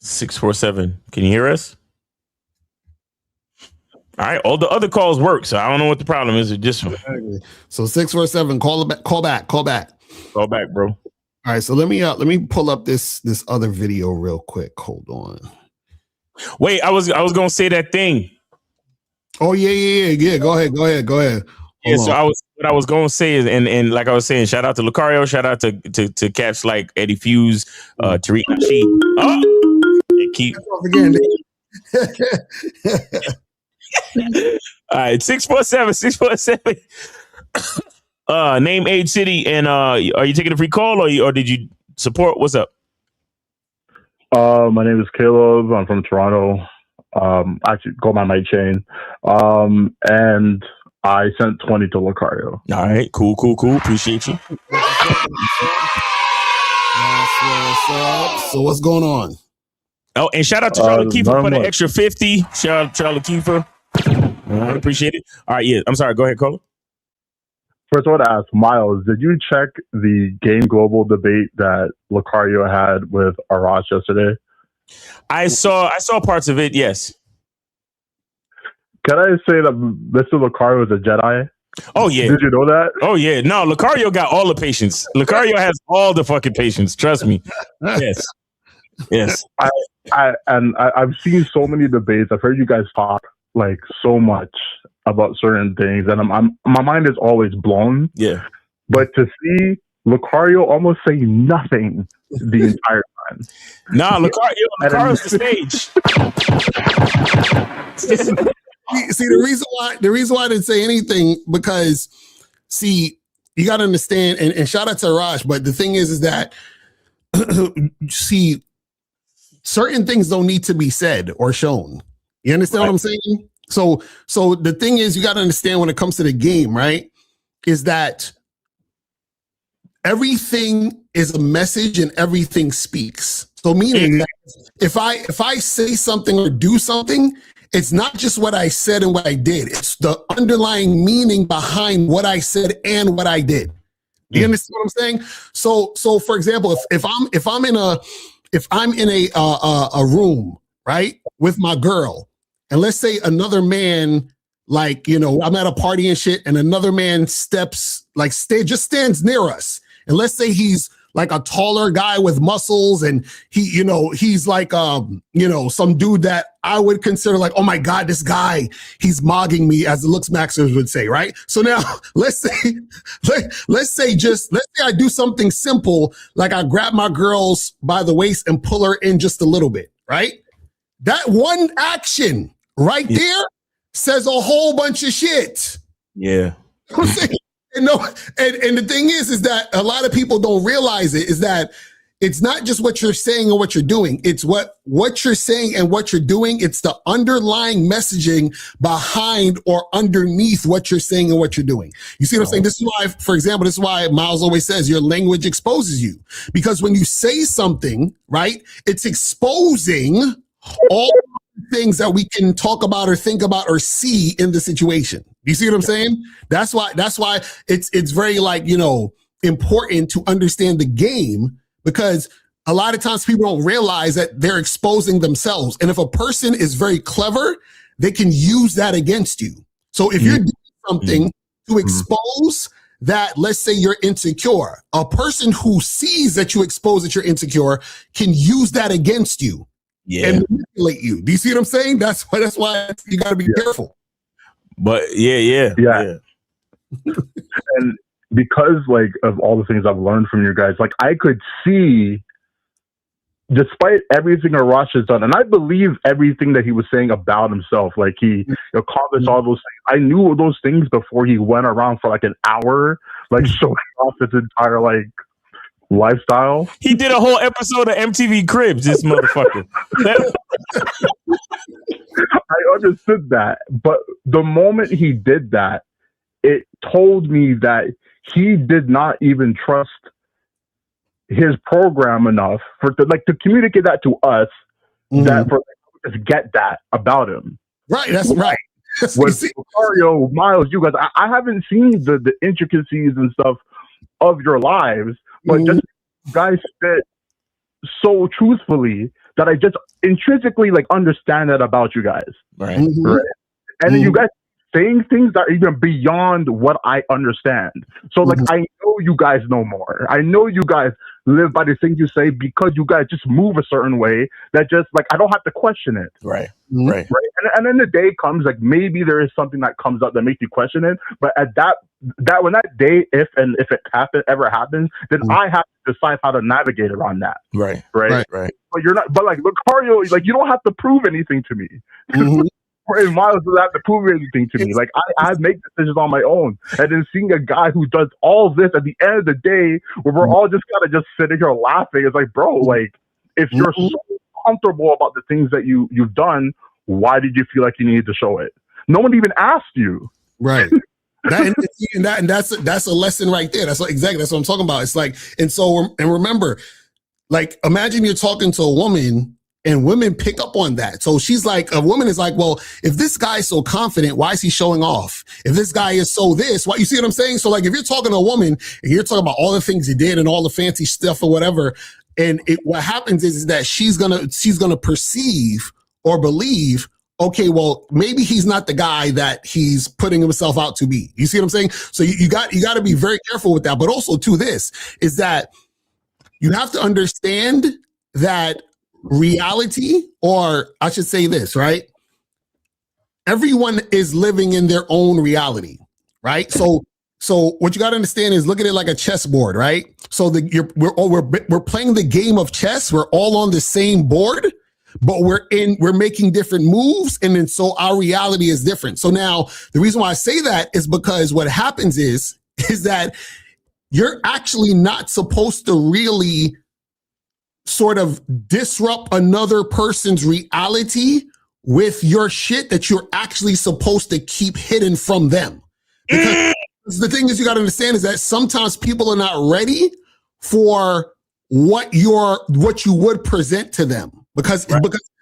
[SPEAKER 5] 647. Can you hear us? All right, all the other calls work, so I don't know what the problem is with this one.
[SPEAKER 10] So 647, call back,
[SPEAKER 5] Call back, bro.
[SPEAKER 10] All right, so let me pull up this other video real quick. Hold on.
[SPEAKER 5] Wait, I was gonna say that thing.
[SPEAKER 10] Oh yeah. Go ahead.
[SPEAKER 5] So what I was gonna say is, and like I was saying, shout out to Locario, shout out to cats like Eddie Fuse, Tariq Nasheed. And keep
[SPEAKER 10] again.
[SPEAKER 5] All right, 647. Name, age, city, and are you taking a free call or did you support? What's up?
[SPEAKER 14] My name is Caleb. I'm from Toronto. Actually go by my chain. And I sent 20 to Locario.
[SPEAKER 5] All right, cool. Appreciate you.
[SPEAKER 10] So what's going on?
[SPEAKER 5] Oh, and shout out to Charlie Kiefer for the extra 50. Shout out to Charlie Kiefer. I appreciate it. All right, yeah. I'm sorry. Go ahead, caller.
[SPEAKER 14] First, I want to ask Miles, did you check the Game Global debate that Locario had with Arash yesterday?
[SPEAKER 5] I saw parts of it, yes.
[SPEAKER 14] Can I say that Mr. Locario is a Jedi?
[SPEAKER 5] Oh, yeah.
[SPEAKER 14] Did you know that?
[SPEAKER 5] Oh, yeah. No, Locario got all the patience. Locario has all the fucking patience. Trust me. Yes.
[SPEAKER 14] I've seen so many debates. I've heard you guys talk like so much about certain things, and my mind is always blown.
[SPEAKER 5] Yeah.
[SPEAKER 14] But to see Locario almost say nothing the entire time.
[SPEAKER 5] Nah, Locario's the stage.
[SPEAKER 10] See, the reason why I didn't say anything, because see, you gotta understand, and shout out to Raj, but the thing is that see, certain things don't need to be said or shown. You understand what I'm saying? So the thing is, you got to understand when it comes to the game, right? Is that everything is a message and everything speaks. So meaning that if I say something or do something, it's not just what I said and what I did. It's the underlying meaning behind what I said and what I did. You understand what I'm saying? So for example, if I'm in a room, right, with my girl, and let's say another man, like, you know, I'm at a party and shit, and another man just stands near us. And let's say he's like a taller guy with muscles, and he's like, some dude that
[SPEAKER 9] I would consider like, oh my God, this guy, he's mogging me, as the looks maxers would say, right? So now let's say I do something simple, like I grab my girls by the waist and pull her in just a little bit, right? That one action right there says a whole bunch of shit.
[SPEAKER 5] Yeah.
[SPEAKER 9] And the thing is that a lot of people don't realize it, is that it's not just what you're saying or what you're doing. It's what you're saying and what you're doing. It's the underlying messaging behind or underneath what you're saying and what you're doing. You see what I'm saying? This is why, for example, this is why Miles always says your language exposes you. Because when you say something, right, it's exposing all things that we can talk about or think about or see in the situation. You see what I'm saying? That's why it's very, like, you know, important to understand the game, because a lot of times people don't realize that they're exposing themselves. And if a person is very clever, they can use that against you. So if you're doing something to expose that, let's say you're insecure, a person who sees that you expose that you're insecure can use that against you and manipulate you. Do you see what I'm saying? That's why you got to be careful.
[SPEAKER 5] But yeah.
[SPEAKER 14] And because, like, of all the things I've learned from you guys, like, I could see, despite everything Arash has done, and I believe everything that he was saying about himself, like, he accomplished all those things. I knew those things before he went around for like an hour, like, showing off his entire, like, lifestyle.
[SPEAKER 5] He did a whole episode of MTV Cribs, this motherfucker.
[SPEAKER 14] I understood that, but the moment he did that, it told me that he did not even trust his program enough to communicate that to us, that for us to get that about him.
[SPEAKER 9] Right, that's right.
[SPEAKER 14] With Locario, Miles, you guys, I haven't seen the intricacies and stuff of your lives, but just you guys fit so truthfully that I just intrinsically, like, understand that about you guys.
[SPEAKER 5] Right.
[SPEAKER 14] Right? And then you guys saying things that are even beyond what I understand. So, like, I know you guys know more. I know you guys live by the things you say because you guys just move a certain way that just, like, I don't have to question it.
[SPEAKER 5] Right.
[SPEAKER 14] And then the day comes, like, maybe there is something that comes up that makes you question it. But at that when that day, if it ever happens, then I have to decide how to navigate around that.
[SPEAKER 5] Right.
[SPEAKER 14] But you're not. But, like, Locario, like, you don't have to prove anything to me. And Miles doesn't have to prove anything to me. Like, I make decisions on my own. And then seeing a guy who does all this at the end of the day, where we're all just kind of just sitting here laughing, it's like, bro, like, if you're so comfortable about the things that you've done, why did you feel like you needed to show it? No one even asked you.
[SPEAKER 9] Right. That's a lesson right there. That's what I'm talking about. It's like, and remember, like, imagine you're talking to a woman and women pick up on that. So she's like, a woman is like, well, if this guy's so confident, why is he showing off? If this guy is so this, why? You see what I'm saying? So, like, if you're talking to a woman and you're talking about all the things he did and all the fancy stuff or whatever, and what happens is that she's gonna perceive or believe, okay, well, maybe he's not the guy that he's putting himself out to be. You see what I'm saying? So you got to be very careful with that. But also, to this is that you have to understand that reality, or I should say this, right? Everyone is living in their own reality, right? So what you got to understand is, look at it like a chessboard, right? So we're playing the game of chess. We're all on the same board, but we're making different moves, and then so our reality is different. So now the reason why I say that is because what happens is that you're actually not supposed to really sort of disrupt another person's reality with your shit that you're actually supposed to keep hidden from them. Because the thing is, you got to understand is that sometimes people are not ready for what you would present to them. Because,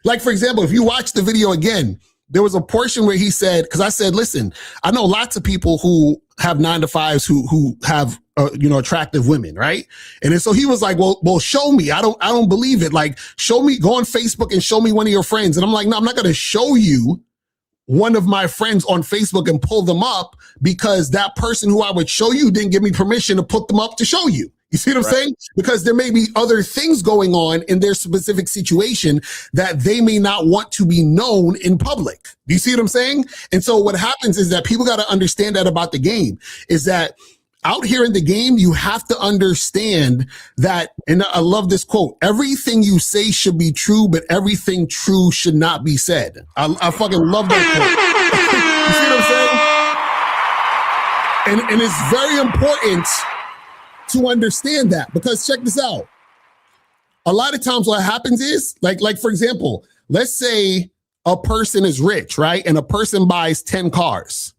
[SPEAKER 9] like, for example, if you watch the video again, there was a portion where he said, because I said, listen, I know lots of people who have 9-to-5s who have attractive women, right? And then so he was like, well, show me. I don't believe it. Like, show me, go on Facebook and show me one of your friends. And I'm like, no, I'm not going to show you one of my friends on Facebook and pull them up, because that person who I would show you didn't give me permission to put them up to show you.
[SPEAKER 10] You see what I'm saying? Because there may be other things going on in their specific situation that they may not want to be known in public. Do you see what I'm saying? And so what happens is that people got to understand that about the game is that out here in the game, you have to understand that, and I love this quote, everything you say should be true, but everything true should not be said. I fucking love that quote. You see what I'm saying? And it's very important to understand that, because check this out. A lot of times what happens is, like for example, let's say a person is rich, right? And a person buys 10 cars.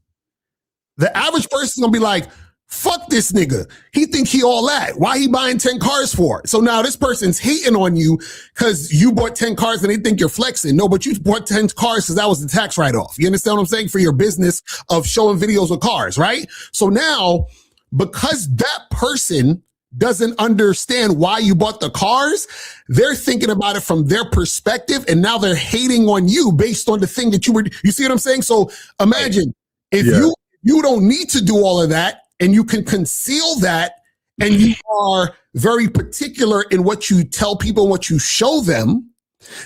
[SPEAKER 10] The average person's gonna be like, fuck this nigga. He think he all that. Why he buying 10 cars for? So now this person's hating on you because you bought 10 cars and they think you're flexing. No, but you bought 10 cars because that was the tax write-off. You understand what I'm saying? For your business of showing videos of cars, right? So now, because that person doesn't understand why you bought the cars, they're thinking about it from their perspective, and now they're hating on you based on the thing that you see what I'm saying? So imagine if you don't need to do all of that, and you can conceal that, and you are very particular in what you tell people and what you show them,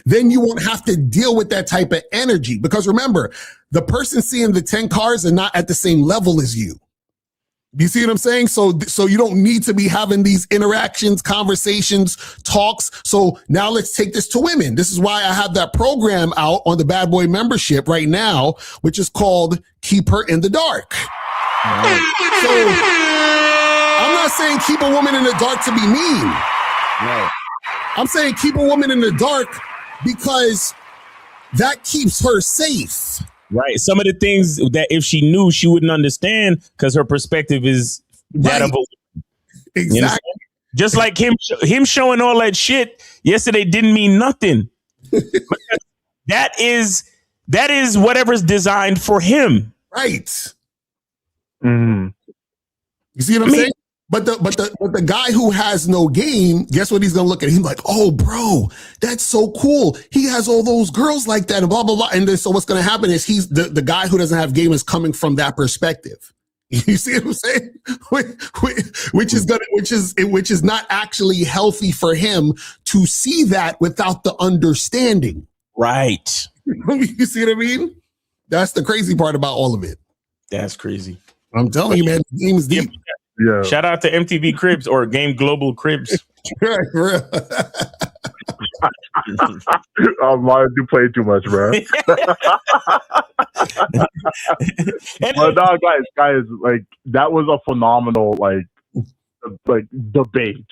[SPEAKER 10] then you won't have to deal with that type of energy. Because remember, the person seeing the 10 cars are not at the same level as you. Do you see what I'm saying? So you don't need to be having these interactions, conversations, talks. So now let's take this to women. This is why I have that program out on the Bad Boy membership right now, which is called Keep Her in the Dark. So I'm not saying keep a woman in the dark to be mean. No. I'm saying keep a woman in the dark because that keeps her safe.
[SPEAKER 5] Right. Some of the things that if she knew, she wouldn't understand because her perspective is that of a
[SPEAKER 10] exactly.
[SPEAKER 5] Just like him showing all that shit yesterday didn't mean nothing. that is whatever's designed for him.
[SPEAKER 10] Right.
[SPEAKER 14] Mm-hmm.
[SPEAKER 10] You see what I'm saying? But the guy who has no game, guess what he's gonna look at? He's like, oh, bro, that's so cool. He has all those girls like that, and blah blah blah. And then so what's gonna happen is he's the guy who doesn't have game is coming from that perspective. You see what I'm saying? Which is not actually healthy for him to see that without the understanding.
[SPEAKER 5] Right.
[SPEAKER 10] You see what I mean? That's the crazy part about all of it.
[SPEAKER 5] That's crazy.
[SPEAKER 10] I'm telling you, man, the game is deep.
[SPEAKER 14] Yeah.
[SPEAKER 5] Shout out to MTV Cribs or Game Global Cribs.
[SPEAKER 14] I do play too much, bro. But no, guys, like that was a phenomenal like debate,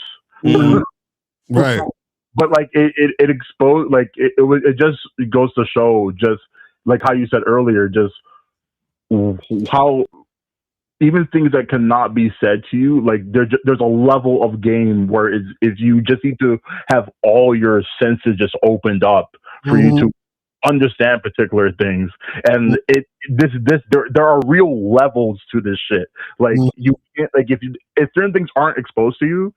[SPEAKER 10] right?
[SPEAKER 14] But like it exposed, like it just goes to show, just like how you said earlier, just how even things that cannot be said to you, like there's a level of game where if you just need to have all your senses just opened up for you to understand particular things. And there are real levels to this shit. Like you can't, like if certain things aren't exposed to you,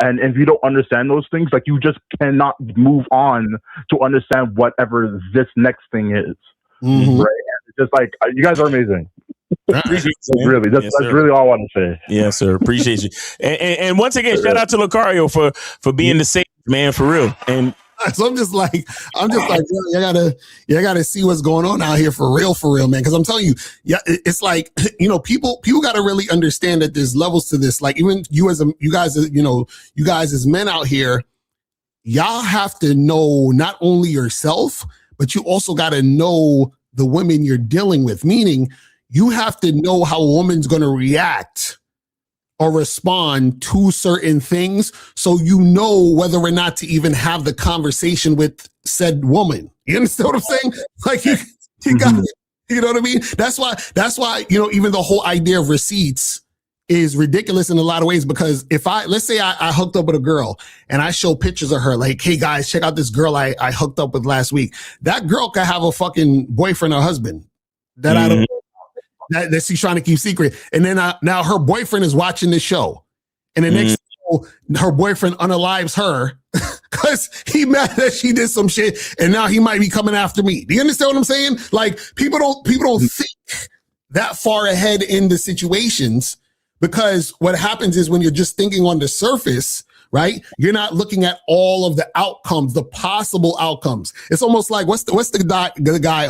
[SPEAKER 14] and if you don't understand those things, like you just cannot move on to understand whatever this next thing is. Right? And it's just like you guys are amazing. Really, that's really all I want to say.
[SPEAKER 5] Yes, sir. Appreciate you. And once again, shout out to Locario for being the safe man, for real. And
[SPEAKER 10] so I'm just like, you gotta see what's going on out here for real, man. Because I'm telling you, it's like, people got to really understand that there's levels to this. Like even you guys as men out here, y'all have to know not only yourself, but you also got to know the women you're dealing with. Meaning, you have to know how a woman's going to react or respond to certain things, so you know whether or not to even have the conversation with said woman. You understand what I'm saying? Like you got, you know what I mean? That's why, even the whole idea of receipts is ridiculous in a lot of ways, because if let's say I hooked up with a girl and I show pictures of her, like, hey guys, check out this girl I hooked up with last week. That girl could have a fucking boyfriend or husband that I don't that she's trying to keep secret. And then now her boyfriend is watching this show. And the next show, her boyfriend unalives her because he mad that she did some shit. And now he might be coming after me. Do you understand what I'm saying? Like people don't think that far ahead in the situations, Because what happens is when you're just thinking on the surface, right? You're not looking at all of the outcomes, the possible outcomes. It's almost like what's the guy,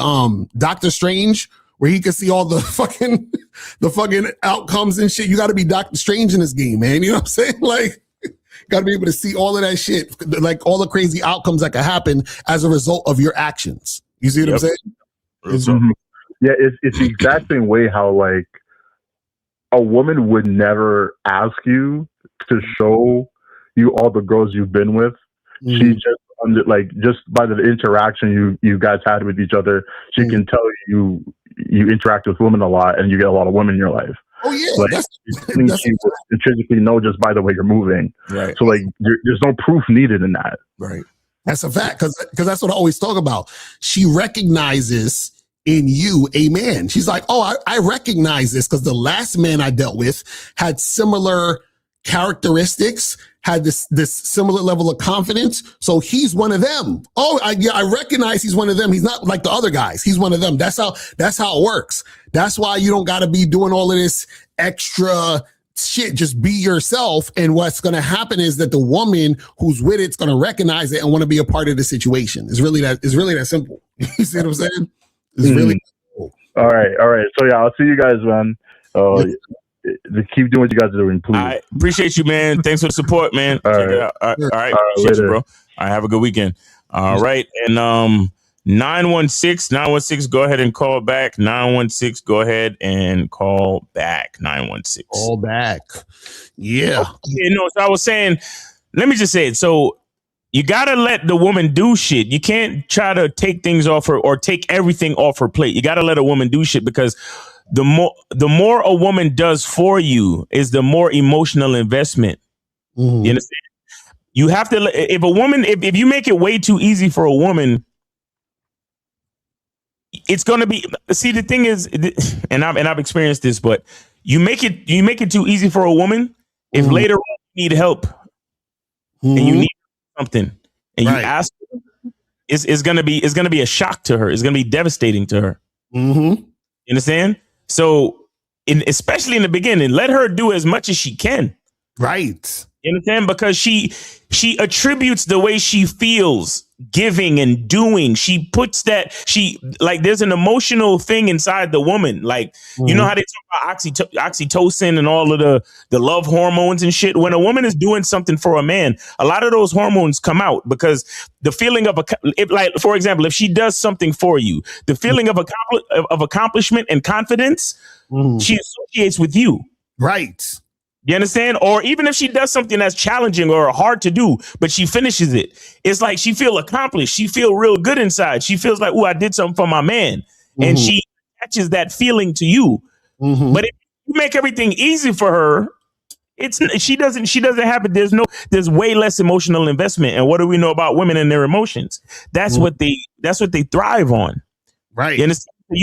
[SPEAKER 10] Doctor Strange, where he can see all the fucking outcomes and shit. You got to be Doctor Strange in this game, man. You know what I'm saying? Like, got to be able to see all of that shit, like all the crazy outcomes that could happen as a result of your actions. You see what I'm saying?
[SPEAKER 14] Yeah, it's the exact same way how like a woman would never ask you to show you all the girls you've been with. She just by the interaction you guys had with each other, she can tell you interact with women a lot and you get a lot of women in your life.
[SPEAKER 10] Oh yeah,
[SPEAKER 14] like, she would intrinsically know just by the way you're moving.
[SPEAKER 10] Right.
[SPEAKER 14] So like, there's no proof needed in that.
[SPEAKER 10] Right. That's a fact, because that's what I always talk about. She recognizes in you a man. She's like, oh, I recognize this because the last man I dealt with had similar characteristics, had this similar level of confidence. So he's one of them. Oh, I recognize he's one of them. He's not like the other guys. He's one of them. That's how it works. That's why you don't got to be doing all of this extra shit. Just be yourself. And what's going to happen is that the woman who's with it's going to recognize it and want to be a part of the situation. It's really that simple. You see what I'm saying? It's really cool.
[SPEAKER 14] All right. So yeah, I'll see you guys, man. Keep doing what you guys are doing, please.
[SPEAKER 5] I appreciate you, man. Thanks for the support, man.
[SPEAKER 14] All
[SPEAKER 5] Check
[SPEAKER 14] right.
[SPEAKER 5] it out. All right.
[SPEAKER 14] Later.
[SPEAKER 5] Appreciate you, bro. All right, have a good weekend. All right. And 916, go ahead and call back. 916, go ahead and call back. 916.
[SPEAKER 10] Call back. Yeah.
[SPEAKER 5] So I was saying, let me just say it. So you got to let the woman do shit. You can't try to take things off her or take everything off her plate. You got to let a woman do shit, because the more a woman does for you is the more emotional investment. You understand? You have to, if a woman, if you make it way too easy for a woman, it's going to be, see, the thing is, and I've experienced this, but you make it too easy for a woman. If later on you need help and you need something and you ask her, it's going to be a shock to her. It's going to be devastating to her. You understand? So, especially in the beginning, let her do as much as she can.
[SPEAKER 10] Right.
[SPEAKER 5] You understand? Because she attributes the way she feels giving and doing. She puts that, there's an emotional thing inside the woman. Like, you know how they talk about oxytocin and all of the love hormones and shit. When a woman is doing something for a man, a lot of those hormones come out, because the feeling of for example, if she does something for you, the feeling of accomplishment and confidence, she associates with you.
[SPEAKER 10] Right.
[SPEAKER 5] You understand? Or even if she does something that's challenging or hard to do, but she finishes it, it's like she feel accomplished. She feel real good inside. She feels like, oh, I did something for my man. And she attaches that feeling to you. But if you make everything easy for her, she doesn't have it. There's way less emotional investment. And what do we know about women and their emotions? That's what they thrive on.
[SPEAKER 10] Right.
[SPEAKER 5] You understand? So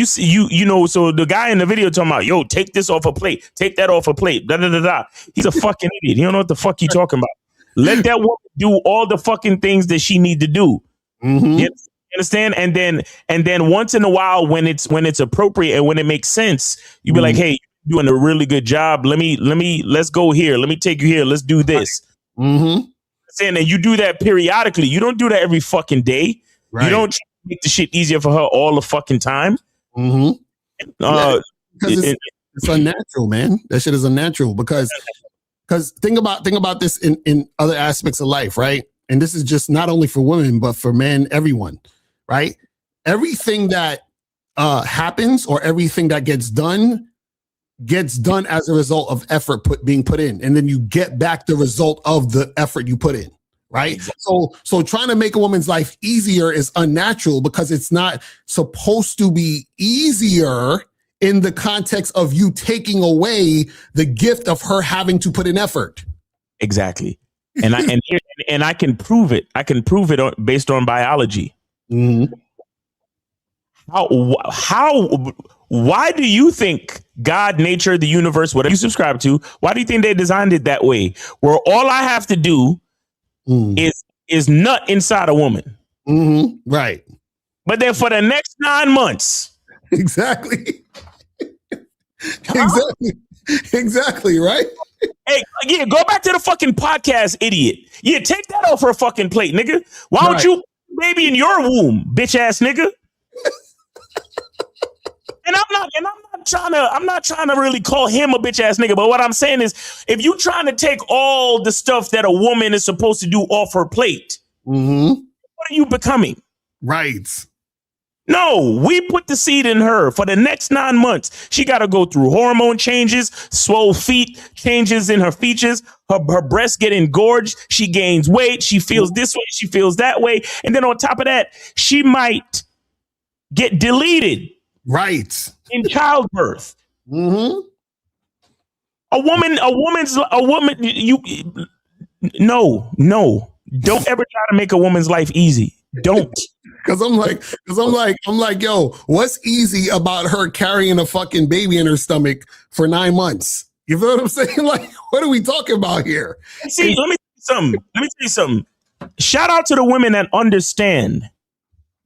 [SPEAKER 5] the guy in the video talking about, yo, take this off a plate, take that off a plate, da da da da. He's a fucking idiot. He don't know what the fuck you talking about. Let that woman do all the fucking things that she need to do. You understand? And then once in a while, when it's appropriate and when it makes sense, you be like, hey, you're doing a really good job. Let's go here. Let me take you here. Let's do this. And you do that periodically. You don't do that every fucking day. Right. You don't make the shit easier for her all the fucking time.
[SPEAKER 10] Because it's unnatural, man. That shit is unnatural, because think about this in other aspects of life, right? And this is just not only for women, but for men, everyone, right? Everything that happens or everything that gets done as a result of effort being put in, and then you get back the result of the effort you put in. Right. Exactly. So trying to make a woman's life easier is unnatural, because it's not supposed to be easier in the context of you taking away the gift of her having to put in effort.
[SPEAKER 5] Exactly. And I can prove it. I can prove it based on biology. Why do you think God, nature, the universe, whatever you subscribe to, why do you think they designed it that way? Where all I have to do is nut inside a woman.
[SPEAKER 10] Right.
[SPEAKER 5] But then for the next 9 months.
[SPEAKER 10] Exactly. Exactly. Exactly, right?
[SPEAKER 5] Hey, yeah, go back to the fucking podcast, idiot. Yeah, take that off her fucking plate, nigga. Why don't you baby in your womb, bitch ass nigga? And I'm not trying to really call him a bitch ass nigga, but what I'm saying is if you trying to take all the stuff that a woman is supposed to do off her plate, what are you becoming?
[SPEAKER 10] Right.
[SPEAKER 5] No, we put the seed in her for the next 9 months. She got to go through hormone changes, swole feet, changes in her features, her breasts get engorged. She gains weight. She feels this way. She feels that way. And then on top of that, she might get deleted.
[SPEAKER 10] Right.
[SPEAKER 5] In childbirth. A woman, no. Don't ever try to make a woman's life easy. Don't.
[SPEAKER 10] Cause I'm like, yo, what's easy about her carrying a fucking baby in her stomach for 9 months? You feel what I'm saying? Like, what are we talking about here?
[SPEAKER 5] See, let me tell you something. Shout out to the women that understand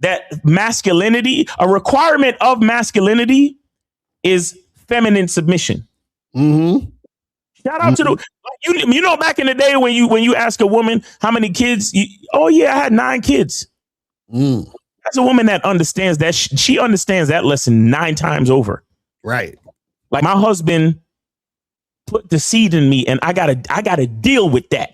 [SPEAKER 5] that masculinity, a requirement of masculinity is feminine submission. Shout out to the you know back in the day when you ask a woman how many kids, I had 9 kids. That's a woman that understands that she understands that lesson 9 times over.
[SPEAKER 10] Right.
[SPEAKER 5] Like my husband put the seed in me and I gotta deal with that.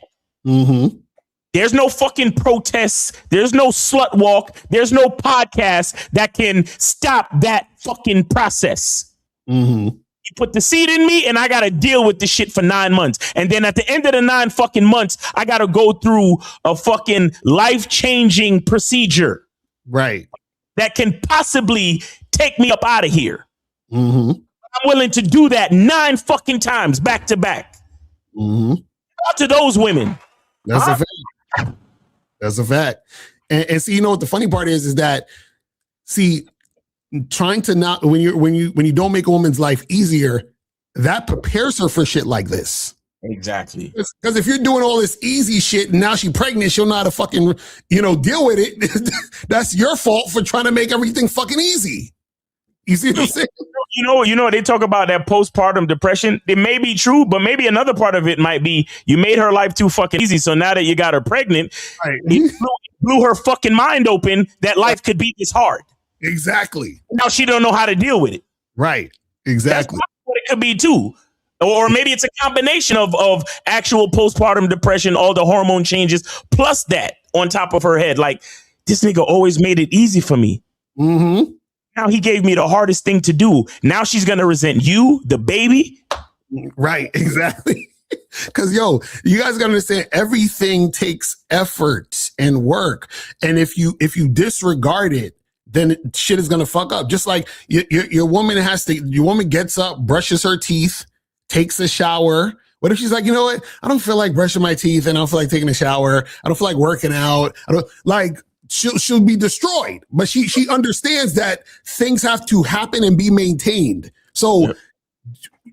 [SPEAKER 5] There's no fucking protests. There's no slut walk. There's no podcast that can stop that fucking process. You put the seed in me and I got to deal with this shit for 9 months. And then at the end of the 9 fucking months, I got to go through a fucking life-changing procedure.
[SPEAKER 10] Right.
[SPEAKER 5] That can possibly take me up out of here. I'm willing to do that 9 fucking times back to back. Out to those women.
[SPEAKER 10] That's a fact. That's a fact. And see, you know what the funny part is that, see, trying to not when you don't make a woman's life easier, that prepares her for shit like this.
[SPEAKER 5] Exactly.
[SPEAKER 10] Because if you're doing all this easy shit and now she's pregnant, she'll know how to fucking, deal with it. That's your fault for trying to make everything fucking easy. You see what I'm saying?
[SPEAKER 5] You know, they talk about that postpartum depression. It may be true, but maybe another part of it might be you made her life too fucking easy. So now that you got her pregnant, it blew her fucking mind open that life could be this hard.
[SPEAKER 10] Exactly.
[SPEAKER 5] Now she don't know how to deal with it.
[SPEAKER 10] Right. Exactly.
[SPEAKER 5] That's what it could be too. Or maybe it's a combination of actual postpartum depression, all the hormone changes, plus that on top of her head. Like, this nigga always made it easy for me. Now he gave me the hardest thing to do. Now she's going to resent you, the baby.
[SPEAKER 10] Right. Exactly. Because, you guys got to understand, everything takes effort and work. And if you disregard it, then shit is going to fuck up. Just like your woman gets up, brushes her teeth, takes a shower. What if she's like, you know what? I don't feel like brushing my teeth and I don't feel like taking a shower. I don't feel like working out. I don't like, she'll be destroyed. But she understands that things have to happen and be maintained. So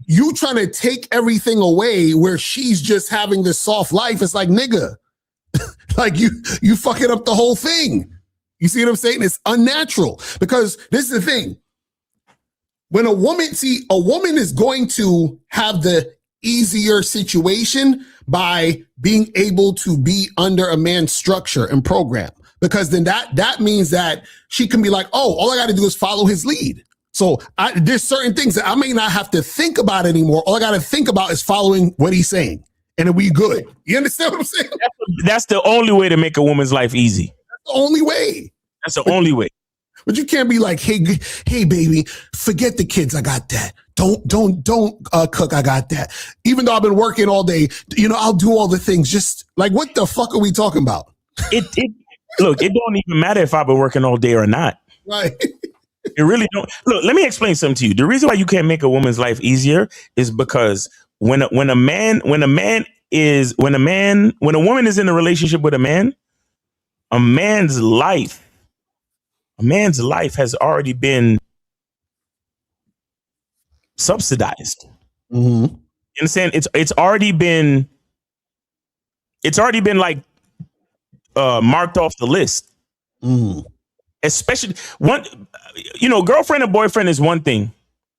[SPEAKER 10] you trying to take everything away where she's just having this soft life. It's like, nigga, like you fucking up the whole thing. You see what I'm saying? It's unnatural because this is the thing. When a woman is going to have the easier situation by being able to be under a man's structure and program, because then that means that she can be like, oh, all I got to do is follow his lead. So there's certain things that I may not have to think about anymore. All I got to think about is following what he's saying, and it'll be good. You understand what I'm saying?
[SPEAKER 5] That's the only way to make a woman's life easy.
[SPEAKER 10] That's the only way.
[SPEAKER 5] That's the only way.
[SPEAKER 10] But you can't be like, hey, baby, forget the kids. I got that. Don't cook. I got that. Even though I've been working all day, I'll do all the things. Just like, what the fuck are we talking about?
[SPEAKER 5] Look, it don't even matter if I've been working all day or not.
[SPEAKER 10] Right.
[SPEAKER 5] It really don't. Look, let me explain something to you. The reason why you can't make a woman's life easier is because when a woman is in a relationship with a man's life has already been subsidized. You understand? It's already been like marked off the list. Especially girlfriend and boyfriend is one thing,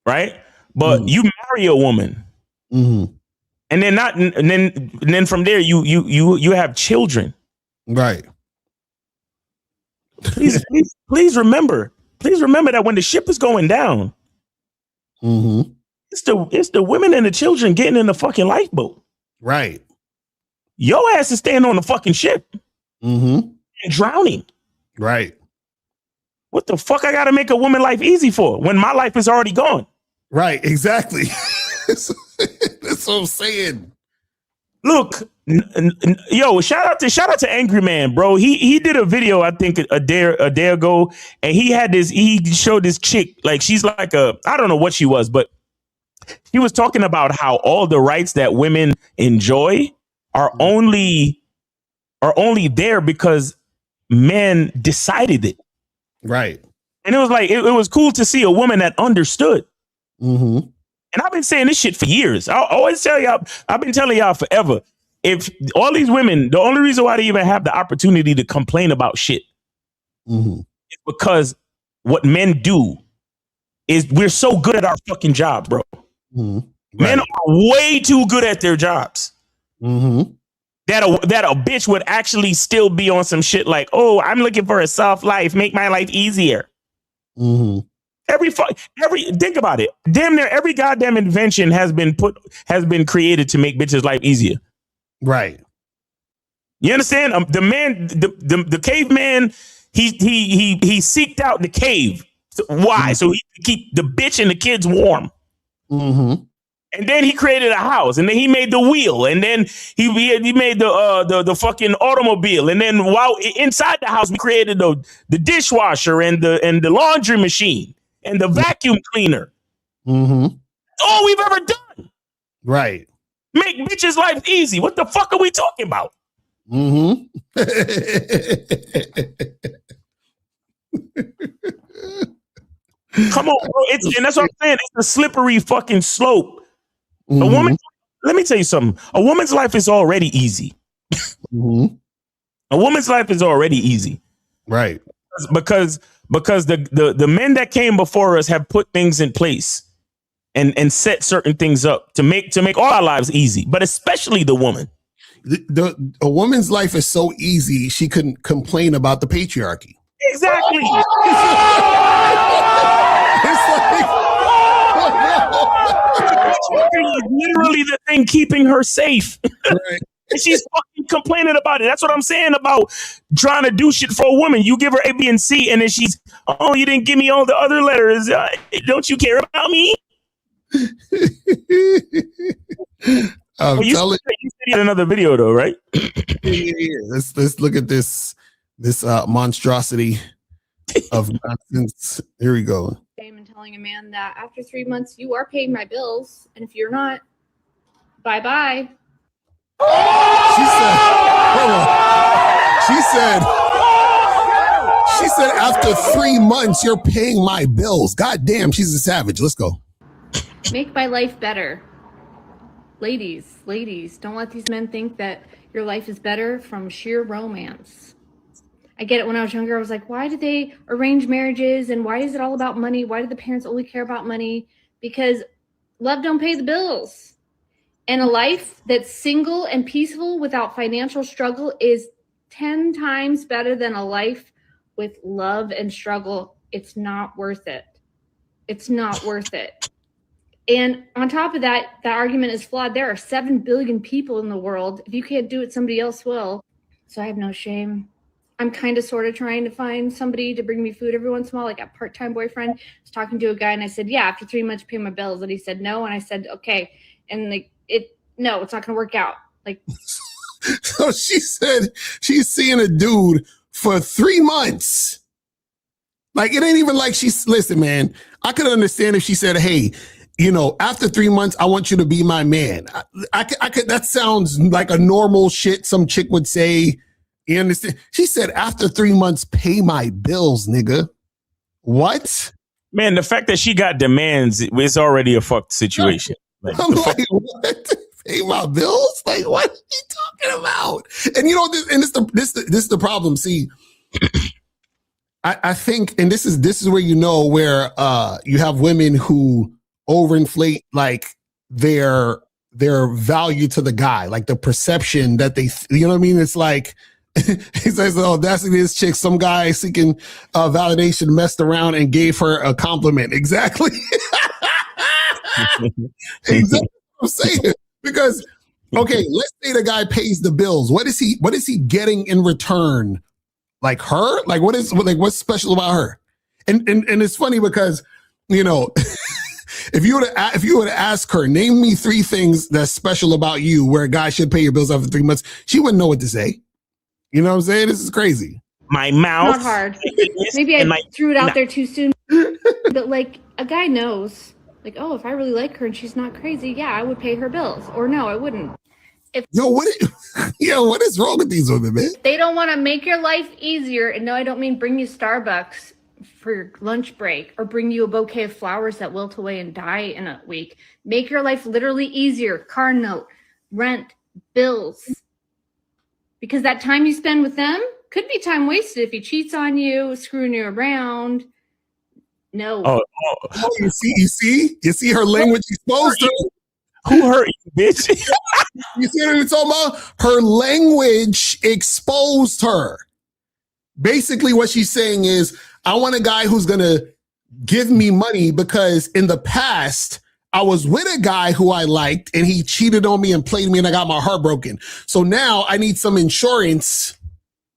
[SPEAKER 5] right? But you marry a woman, and then from there you have children.
[SPEAKER 10] Right.
[SPEAKER 5] Please remember that when the ship is going down, it's the women and the children getting in the fucking lifeboat.
[SPEAKER 10] Right.
[SPEAKER 5] Your ass is staying on the fucking ship and drowning.
[SPEAKER 10] Right.
[SPEAKER 5] What the fuck I gotta make a woman life easy for when my life is already gone?
[SPEAKER 10] Right, exactly. That's what I'm saying.
[SPEAKER 5] Look, yo, shout out to Angry Man, bro. He did a video, I think a day ago, and he showed this chick, like she's like I don't know what she was, but he was talking about how all the rights that women enjoy are only there because men decided it.
[SPEAKER 10] Right.
[SPEAKER 5] And it was like, it was cool to see a woman that understood. And I've been saying this shit for years. I always tell y'all, I've been telling y'all forever. If all these women, the only reason why they even have the opportunity to complain about shit is because what men do is we're so good at our fucking job, bro. Men are way too good at their jobs. That a bitch would actually still be on some shit like, oh, I'm looking for a soft life, make my life easier. Think about it. Damn near every goddamn invention has been created to make bitches' life easier.
[SPEAKER 10] Right.
[SPEAKER 5] You understand? The caveman, he seeked out the cave. Why? So he could keep the bitch and the kids warm. And then he created a house, and then he made the wheel, and then he made the fucking automobile, and then while inside the house we created the dishwasher and the laundry machine and the vacuum cleaner. All we've ever done.
[SPEAKER 10] Right.
[SPEAKER 5] Make bitches' life easy. What the fuck are we talking about? Come on, bro. And that's what I'm saying. It's a slippery fucking slope. A woman, let me tell you something. A woman's life is already easy. A woman's life is already easy.
[SPEAKER 10] Right.
[SPEAKER 5] Because the men that came before us have put things in place and set certain things up to make all our lives easy, but especially the woman.
[SPEAKER 10] A woman's life is so easy, she couldn't complain about the patriarchy.
[SPEAKER 5] Exactly. Is literally the thing keeping her safe. Right. And she's fucking complaining about it. That's what I'm saying about trying to do shit for a woman. You give her A, B, and C, and then she's, oh, you didn't give me all the other letters. Don't you care about me? You said another video though, right?
[SPEAKER 10] Yeah. Let's look at this monstrosity of nonsense. Here we go.
[SPEAKER 21] And telling a man that after 3 months you are paying my bills, and if you're not, bye-bye.
[SPEAKER 10] She said after 3 months you're paying my bills. God damn, she's a savage. Let's go.
[SPEAKER 21] Make my life better. Ladies, don't let these men think that your life is better from sheer romance. I get it. When I was younger, I was like, why did they arrange marriages? And why is it all about money? Why do the parents only care about money? Because love don't pay the bills. And a life that's single and peaceful without financial struggle is 10 times better than a life with love and struggle. It's not worth it. It's not worth it. And on top of that, that argument is flawed. There are 7 billion people in the world. If you can't do it, somebody else will. So I have no shame. I'm kind of sort of trying to find somebody to bring me food every once in a while, like a part-time boyfriend. I was talking to a guy and I said, yeah, after 3 months, pay my bills. And he said, no. And I said, okay. And no, it's not going to work out. Like,
[SPEAKER 10] so she said she's seeing a dude for 3 months. Like, it ain't even like listen, man, I could understand if she said, hey, after 3 months, I want you to be my man. I could, that sounds like a normal shit some chick would say. You understand? She said, after 3 months, pay my bills, nigga. What?
[SPEAKER 5] Man, the fact that she got demands, it's already a fucked situation. Like,
[SPEAKER 10] I'm like, what? Pay my bills? Like, what are you talking about? And this is the problem. See, I think, and this is where where you have women who overinflate like their value to the guy, like the perception that they, you know what I mean? It's like, he says, "Oh, that's this chick. Some guy seeking validation messed around and gave her a compliment." Exactly. Exactly what I'm saying. Because, okay, let's say the guy pays the bills. What is he getting in return? Like her? Like what's special about her? And it's funny because, you know, if you were to ask her, name me 3 things that's special about you where a guy should pay your bills after 3 months, she wouldn't know what to say. You know what I'm saying? This is crazy.
[SPEAKER 5] My mouth.
[SPEAKER 21] Not hard. Maybe I threw it out there too soon. But like a guy knows, like, oh, if I really like her and she's not crazy, yeah, I would pay her bills. Or no, I wouldn't.
[SPEAKER 10] What is wrong with these women, man?
[SPEAKER 21] They don't want to make your life easier. And no, I don't mean bring you Starbucks for your lunch break or bring you a bouquet of flowers that wilt away and die in a week. Make your life literally easier. Car note, rent, bills. Because that time you spend with them could be time wasted if he cheats on you, screwing you around. No.
[SPEAKER 10] Oh, you see her language exposed to her.
[SPEAKER 5] Who hurt you, bitch?
[SPEAKER 10] You see what I'm talking about? Her language exposed her. Basically, what she's saying is, I want a guy who's gonna give me money because in the past I was with a guy who I liked and he cheated on me and played me and I got my heart broken. So now I need some insurance.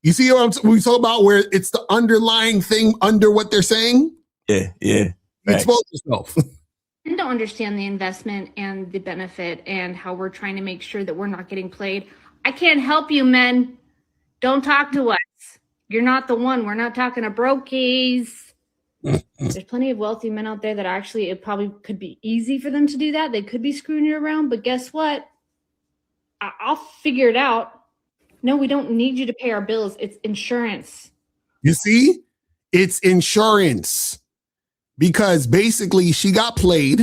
[SPEAKER 10] You see what we talk about, where it's the underlying thing under what they're saying?
[SPEAKER 5] Yeah.
[SPEAKER 10] Expose yourself.
[SPEAKER 21] I don't understand the investment and the benefit and how we're trying to make sure that we're not getting played. I can't help you, men. Don't talk to us. You're not the one. We're not talking to brokies. There's plenty of wealthy men out there that actually it probably could be easy for them to do that. They could be screwing you around, but guess what? I'll figure it out. No, we don't need you to pay our bills. It's insurance.
[SPEAKER 10] You see? It's insurance. Because basically she got played.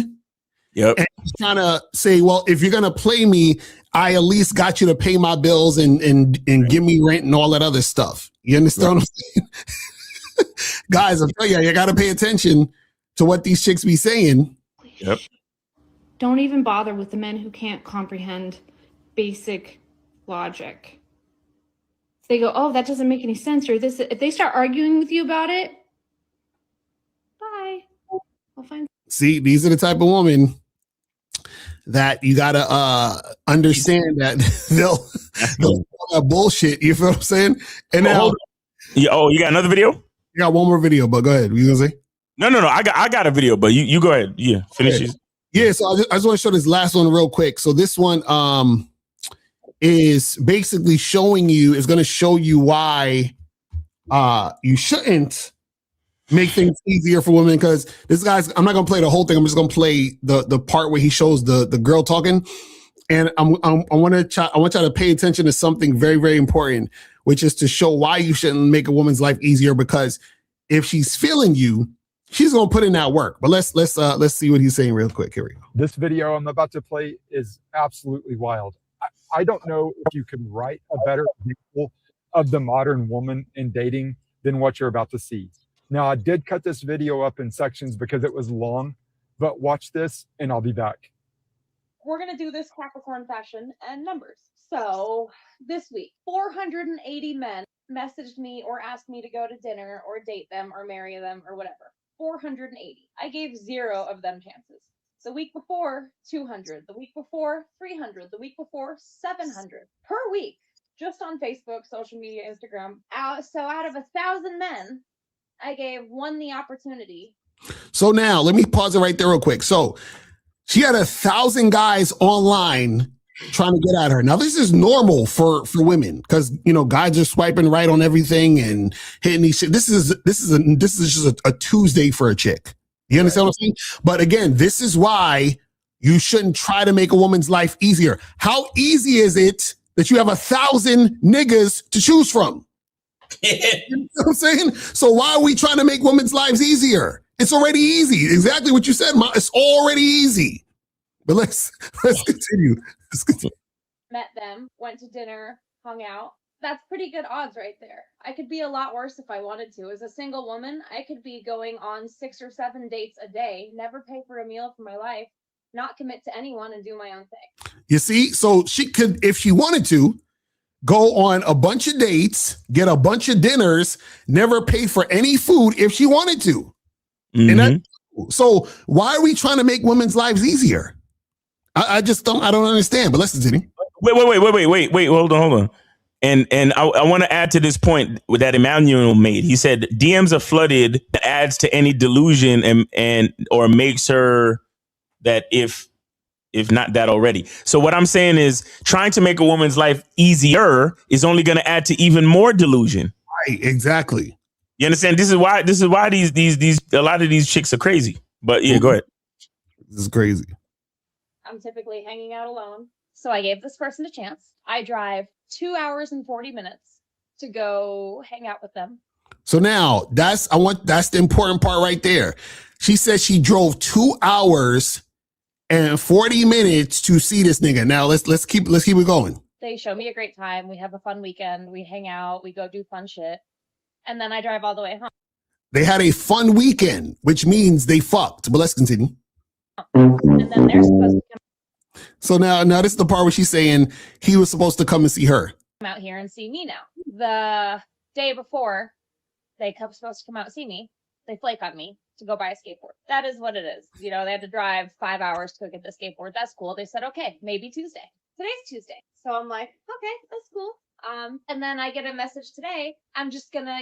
[SPEAKER 5] Yep.
[SPEAKER 10] And she's trying to say, well, if you're gonna play me, I at least got you to pay my bills and give me rent and all that other stuff. You understand what I'm saying? Guys, I'm telling you gotta pay attention to what these chicks be saying.
[SPEAKER 5] Yep.
[SPEAKER 21] Don't even bother with the men who can't comprehend basic logic. They go, oh, that doesn't make any sense, or this. If they start arguing with you about it, bye. I'll find.
[SPEAKER 10] See, these are the type of women that you gotta understand that they'll call that bullshit. You feel what I'm saying? And now,
[SPEAKER 5] you got another video?
[SPEAKER 10] You got one more video, but go ahead. What you gonna say?
[SPEAKER 5] No. I got a video, but you go ahead. Yeah, finish this.
[SPEAKER 10] Yeah, so I just want to show this last one real quick. So this one is basically showing you, is going to show you why you shouldn't make things easier for women, because this guy's, I'm not going to play the whole thing. I'm just going to play the part where he shows the girl talking. And I want y'all to pay attention to something very, very important, which is to show why you shouldn't make a woman's life easier, because if she's feeling you, she's going to put in that work. But let's see what he's saying real quick. Here we go.
[SPEAKER 1] This video I'm about to play is absolutely wild. I don't know if you can write a better example of the modern woman in dating than what you're about to see. Now, I did cut this video up in sections because it was long, but watch this and I'll be back.
[SPEAKER 22] We're going to do this Capricorn fashion and numbers. So this week, 480 men messaged me or asked me to go to dinner or date them or marry them or whatever. 480. I gave 0 of them chances. The week before, 200. The week before, 300. The week before, 700 per week, just on Facebook, social media, Instagram. So out of 1,000 men, I gave 1 the opportunity.
[SPEAKER 10] So now let me pause it right there real quick. So she had 1,000 guys online trying to get at her. Now this is normal for women, because guys are swiping right on everything and hitting these shit. This is just a Tuesday for a chick. You understand what I'm saying? But again, this is why you shouldn't try to make a woman's life easier. How easy is it that you have 1,000 niggas to choose from? You know what I'm saying? So why are we trying to make women's lives easier? It's already easy. Exactly what you said, Ma. It's already easy. But let's continue.
[SPEAKER 22] Met them, went to dinner, hung out. That's pretty good odds right there. I could be a lot worse if I wanted to. As a single woman, I could be going on 6 or 7 dates a day, never pay for a meal for my life, not commit to anyone, and do my own thing.
[SPEAKER 10] You see? So she could, if she wanted to, go on a bunch of dates, get a bunch of dinners, never pay for any food if she wanted to. And that, so why are we trying to make women's lives easier? I just don't understand. But listen, Zinni.
[SPEAKER 5] Wait, hold on. And I want to add to this point that Emmanuel made. He said DMs are flooded, that adds to any delusion and or makes her that if not that already. So what I'm saying is trying to make a woman's life easier is only going to add to even more delusion.
[SPEAKER 10] Right, exactly.
[SPEAKER 5] You understand? This is why these a lot of these chicks are crazy. But yeah, go ahead.
[SPEAKER 10] This is crazy.
[SPEAKER 22] I'm typically hanging out alone. So I gave this person a chance. I drive 2 hours and 40 minutes to go hang out with them.
[SPEAKER 10] So now that's the important part right there. She said she drove 2 hours and 40 minutes to see this nigga. Now let's keep it going.
[SPEAKER 22] They show me a great time. We have a fun weekend. We hang out. We go do fun shit. And then I drive all the way home.
[SPEAKER 10] They had a fun weekend, which means they fucked. But let's continue.
[SPEAKER 22] And then they're supposed to
[SPEAKER 10] So now this is the part where she's saying he was supposed to come and see her.
[SPEAKER 22] come out here and see me now. The day before supposed to come out and see me, they flake on me to go buy a skateboard. That is what it is. You know, they had to drive 5 hours to go get the skateboard. That's cool. They said, okay, maybe Tuesday. Today's Tuesday. So I'm like, okay, that's cool. And then I get a message today. I'm just gonna,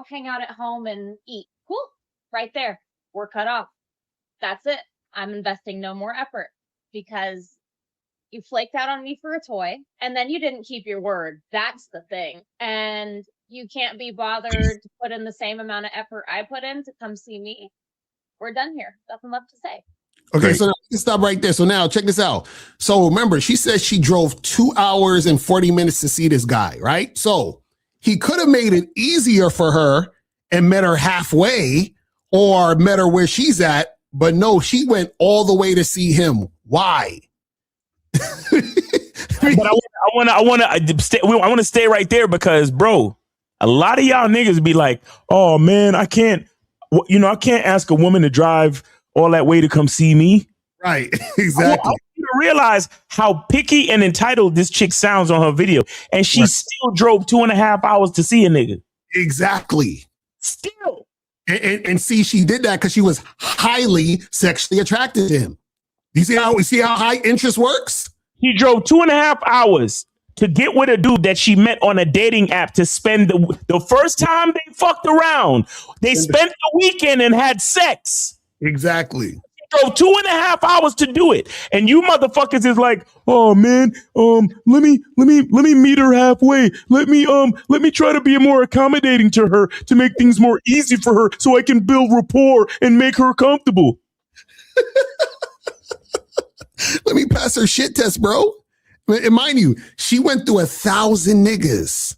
[SPEAKER 22] hang out at home and eat. Cool. Right there. We're cut off. That's it. I'm investing no more effort because you flaked out on me for a toy and then you didn't keep your word. That's the thing. And you can't be bothered to put in the same amount of effort I put in to come see me. We're done here. Nothing left to say.
[SPEAKER 10] Okay, so now let's stop right there. So now check this out. So remember, she says she drove 2 hours and 40 minutes to see this guy, right? So he could have made it easier for her and met her halfway or met her where she's at, but no, she went all the way to see him. Why?
[SPEAKER 5] But I want to stay right there because, bro, a lot of y'all niggas be like, oh man, I can't ask a woman to drive all that way to come see me.
[SPEAKER 10] Right, exactly.
[SPEAKER 5] I want you to realize how picky and entitled this chick sounds on her video. And she still drove 2.5 hours to see a nigga.
[SPEAKER 10] Exactly.
[SPEAKER 5] Still.
[SPEAKER 10] And see, she did that because she was highly sexually attracted to him. You see how high interest works?
[SPEAKER 5] He drove 2.5 hours to get with a dude that she met on a dating app to spend the first time they fucked around. They spent the weekend and had sex.
[SPEAKER 10] Exactly.
[SPEAKER 5] He drove 2.5 hours to do it. And you motherfuckers is like, oh man, let me meet her halfway. Let me try to be more accommodating to her to make things more easy for her so I can build rapport and make her comfortable.
[SPEAKER 10] Let me pass her shit test, bro. And mind you, she went through 1,000 niggas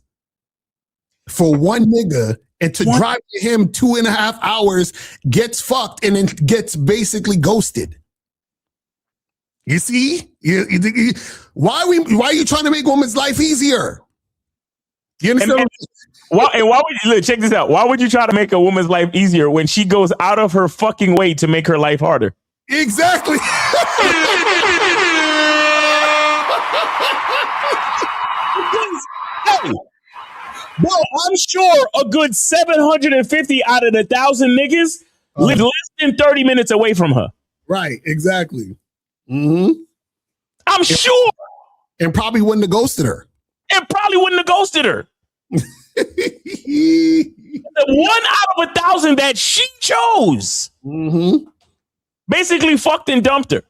[SPEAKER 10] for one nigga, and to drive to him 2.5 hours, gets fucked, and then gets basically ghosted. You see? Why are you trying to make women's life easier? You understand?
[SPEAKER 5] Why would you check this out? Why would you try to make a woman's life easier when she goes out of her fucking way to make her life harder?
[SPEAKER 10] Exactly.
[SPEAKER 5] Well, I'm sure a good 750 out of 1,000 niggas live less than 30 minutes away from her.
[SPEAKER 10] Right, exactly. Mm-hmm.
[SPEAKER 5] I'm sure.
[SPEAKER 10] And probably wouldn't have ghosted her.
[SPEAKER 5] The 1 out of 1,000 that she chose.
[SPEAKER 10] Mm-hmm.
[SPEAKER 5] Basically fucked and dumped her.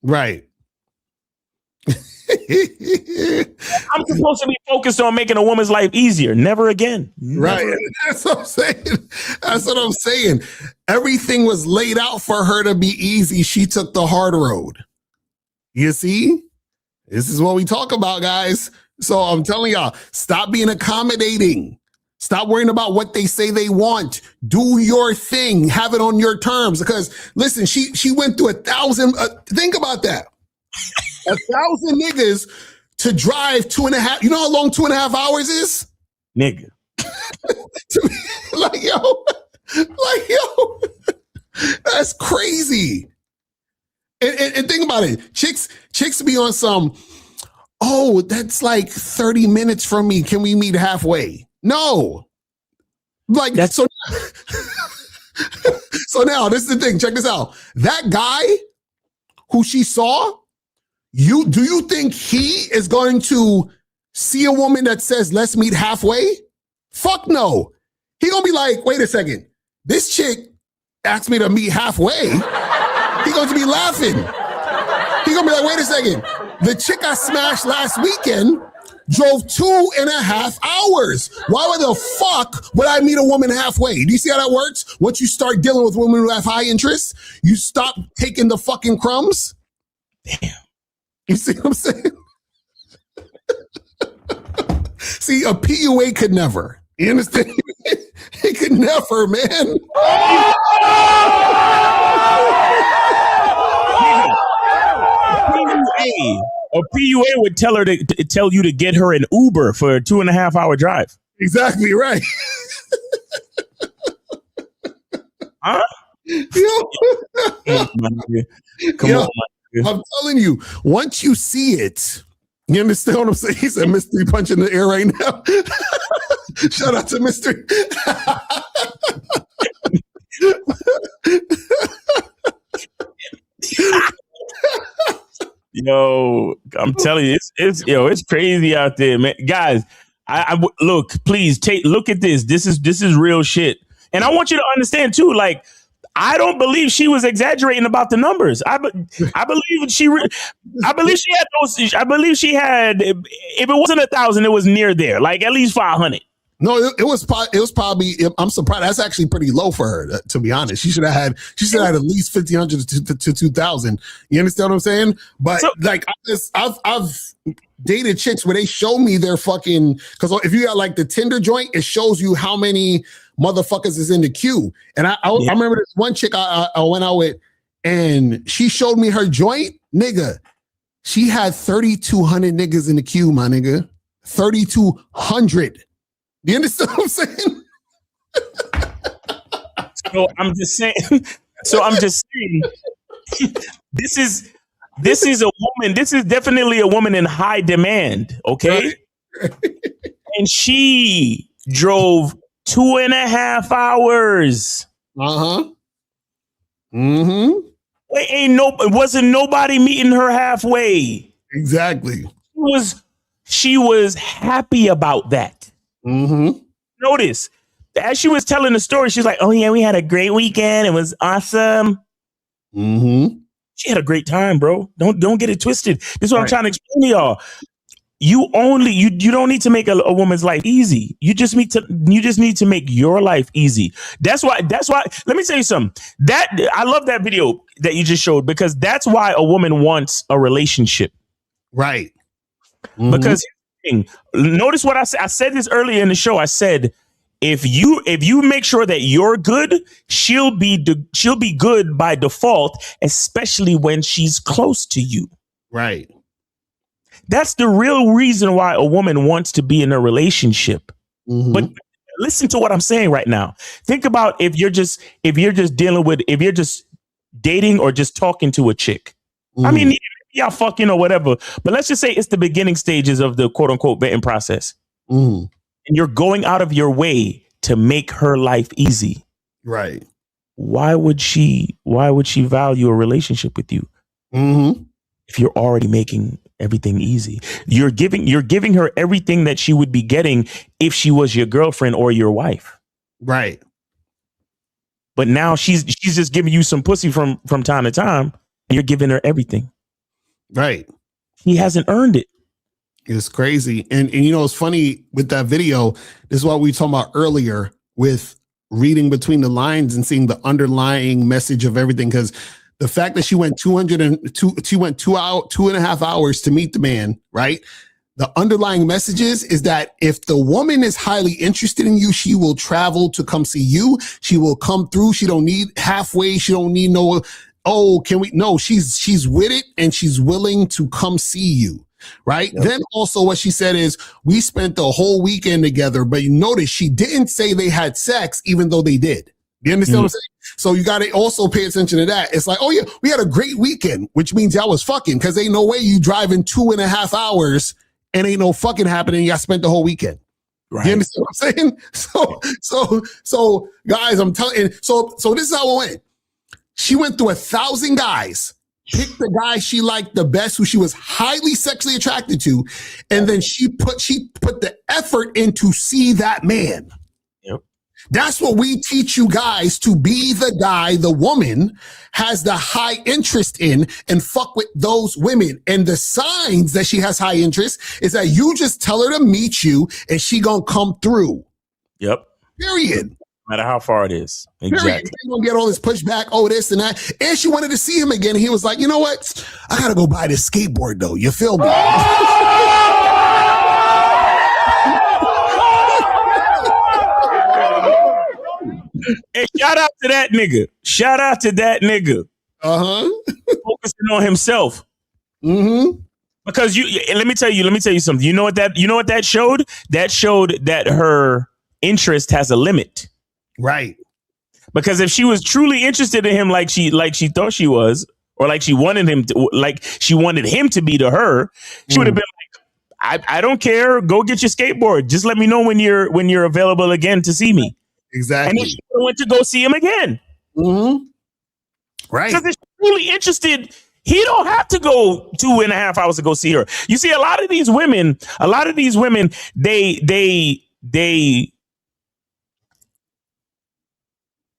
[SPEAKER 10] Right.
[SPEAKER 5] I'm supposed to be focused on making a woman's life easier. Never again.
[SPEAKER 10] Right. That's what I'm saying. Everything was laid out for her to be easy. She took the hard road. You see? This is what we talk about, guys. So I'm telling y'all, stop being accommodating. Stop worrying about what they say they want. Do your thing. Have it on your terms. Because listen, she went through 1,000. Think about that. 1,000 niggas to drive 2.5. You know how long 2.5 hours is?
[SPEAKER 5] nigga.
[SPEAKER 10] like yo, that's crazy. And think about it, chicks be on some. Oh, that's like 30 minutes from me. Can we meet halfway? No. Like that's so. So now this is the thing. Check this out. That guy who she saw, do you think he is going to see a woman that says, let's meet halfway? Fuck no. He gonna be like, wait a second. This chick asked me to meet halfway. He going to be laughing. He gonna be like, wait a second. The chick I smashed last weekend drove 2.5 hours. Why the fuck would I meet a woman halfway? Do you see how that works? Once you start dealing with women who have high interests, you stop taking the fucking crumbs.
[SPEAKER 5] Damn.
[SPEAKER 10] You see what I'm saying? See, a PUA could never. You understand? It could never, man.
[SPEAKER 5] A PUA would tell her to tell you to get her an Uber for a 2.5 hour drive.
[SPEAKER 10] Exactly right.
[SPEAKER 5] Huh?
[SPEAKER 10] Come on, I'm telling you, once you see it, you understand what I'm saying? He said mystery punch in the air right now. Shout out to mystery.
[SPEAKER 5] Yo, I'm telling you, it's crazy out there, man. Guys, I look, please look at this. This is real shit. And I want you to understand too, like, I don't believe she was exaggerating about the numbers. I believe she had those. I believe she had, if it wasn't 1,000, it was near there, like at least 500.
[SPEAKER 10] No, it was probably. I'm surprised. That's actually pretty low for her, to be honest. She should have had at least 1,500 to 2,000. You understand what I'm saying? But like, I've dated chicks where they show me their fucking, because if you got like the Tinder joint, it shows you how many motherfuckers is in the queue. And I remember this one chick I went out with, and she showed me her joint, nigga. She had 3,200 niggas in the queue, my nigga. 3,200. Do you understand what I'm saying?
[SPEAKER 5] So I'm just saying. This is a woman. This is definitely a woman in high demand. Okay, and she drove 2.5 hours.
[SPEAKER 10] Mm-hmm.
[SPEAKER 5] It wasn't nobody meeting her halfway.
[SPEAKER 10] Exactly.
[SPEAKER 5] She was happy about that.
[SPEAKER 10] Mm-hmm.
[SPEAKER 5] Notice, as she was telling the story, she's like, oh yeah, we had a great weekend. It was awesome.
[SPEAKER 10] Mm-hmm.
[SPEAKER 5] She had a great time, bro. Don't get it twisted. This is what I'm trying to explain to y'all. You don't need to make a woman's life easy. You just need to make your life easy. That's why, let me tell you something. I love that video that you just showed, because that's why a woman wants a relationship.
[SPEAKER 10] Right. Mm-hmm.
[SPEAKER 5] Because notice what I said. I said this earlier in the show. I said, if you make sure that you're good, she'll be good by default, especially when she's close to you.
[SPEAKER 10] Right.
[SPEAKER 5] That's the real reason why a woman wants to be in a relationship.
[SPEAKER 10] Mm-hmm.
[SPEAKER 5] But listen to what I'm saying right now. Think about if you're just dating or just talking to a chick. Mm-hmm. I mean, y'all fucking or whatever, but let's just say it's the beginning stages of the quote unquote vetting process.
[SPEAKER 10] Mm.
[SPEAKER 5] And you're going out of your way to make her life easy.
[SPEAKER 10] Right.
[SPEAKER 5] Why would she value a relationship with you?
[SPEAKER 10] Mm-hmm.
[SPEAKER 5] If you're already making everything easy? You're giving her everything that she would be getting if she was your girlfriend or your wife.
[SPEAKER 10] Right.
[SPEAKER 5] But now she's just giving you some pussy from time to time, and you're giving her everything.
[SPEAKER 10] Right.
[SPEAKER 5] He hasn't earned it.
[SPEAKER 10] It's crazy. And you know, it's funny with that video. This is what we were talking about earlier with reading between the lines and seeing the underlying message of everything. Because the fact that she went 2.5 hours to meet the man, right? The underlying messages is that if the woman is highly interested in you, she will travel to come see you. She will come through. She don't need halfway. She don't need no, oh, can we? No, she's with it and she's willing to come see you. right? Yep. Then also what she said is, we spent the whole weekend together, but you notice she didn't say they had sex, even though they did. You understand what I'm saying? So you got to also pay attention to that. It's like, oh yeah, we had a great weekend, which means y'all was fucking, because ain't no way you driving 2.5 hours and ain't no fucking happening. Y'all spent the whole weekend. Right. You understand what I'm saying? So guys, I'm telling you, so this is how it went. She went through 1,000 guys, picked the guy she liked the best, who she was highly sexually attracted to, and then she put the effort in to see that man. Yep. That's what we teach you guys, to be the guy the woman has the high interest in and fuck with those women. And the signs that she has high interest is that you just tell her to meet you and she gonna come through.
[SPEAKER 5] Yep.
[SPEAKER 10] Period.
[SPEAKER 5] No matter how far it is. Exactly.
[SPEAKER 10] You don't get all this pushback, oh, this and that. And she wanted to see him again. He was like, you know what? I got to go buy this skateboard, though. You feel me?
[SPEAKER 5] Hey, shout out to that nigga. Shout out to that nigga. Focusing on himself. Because let me tell you something. You know what that showed? That showed that her interest has a limit.
[SPEAKER 10] Right.
[SPEAKER 5] Because if she was truly interested in him like she thought she was, or like she wanted him to be to her, she would have been like, I don't care. Go get your skateboard. Just let me know when you're available again to see me.
[SPEAKER 10] Exactly.
[SPEAKER 5] And then she went to go see him again.
[SPEAKER 10] Right.
[SPEAKER 5] Because if she's truly interested, he don't have to go 2.5 hours to go see her. You see, a lot of these women,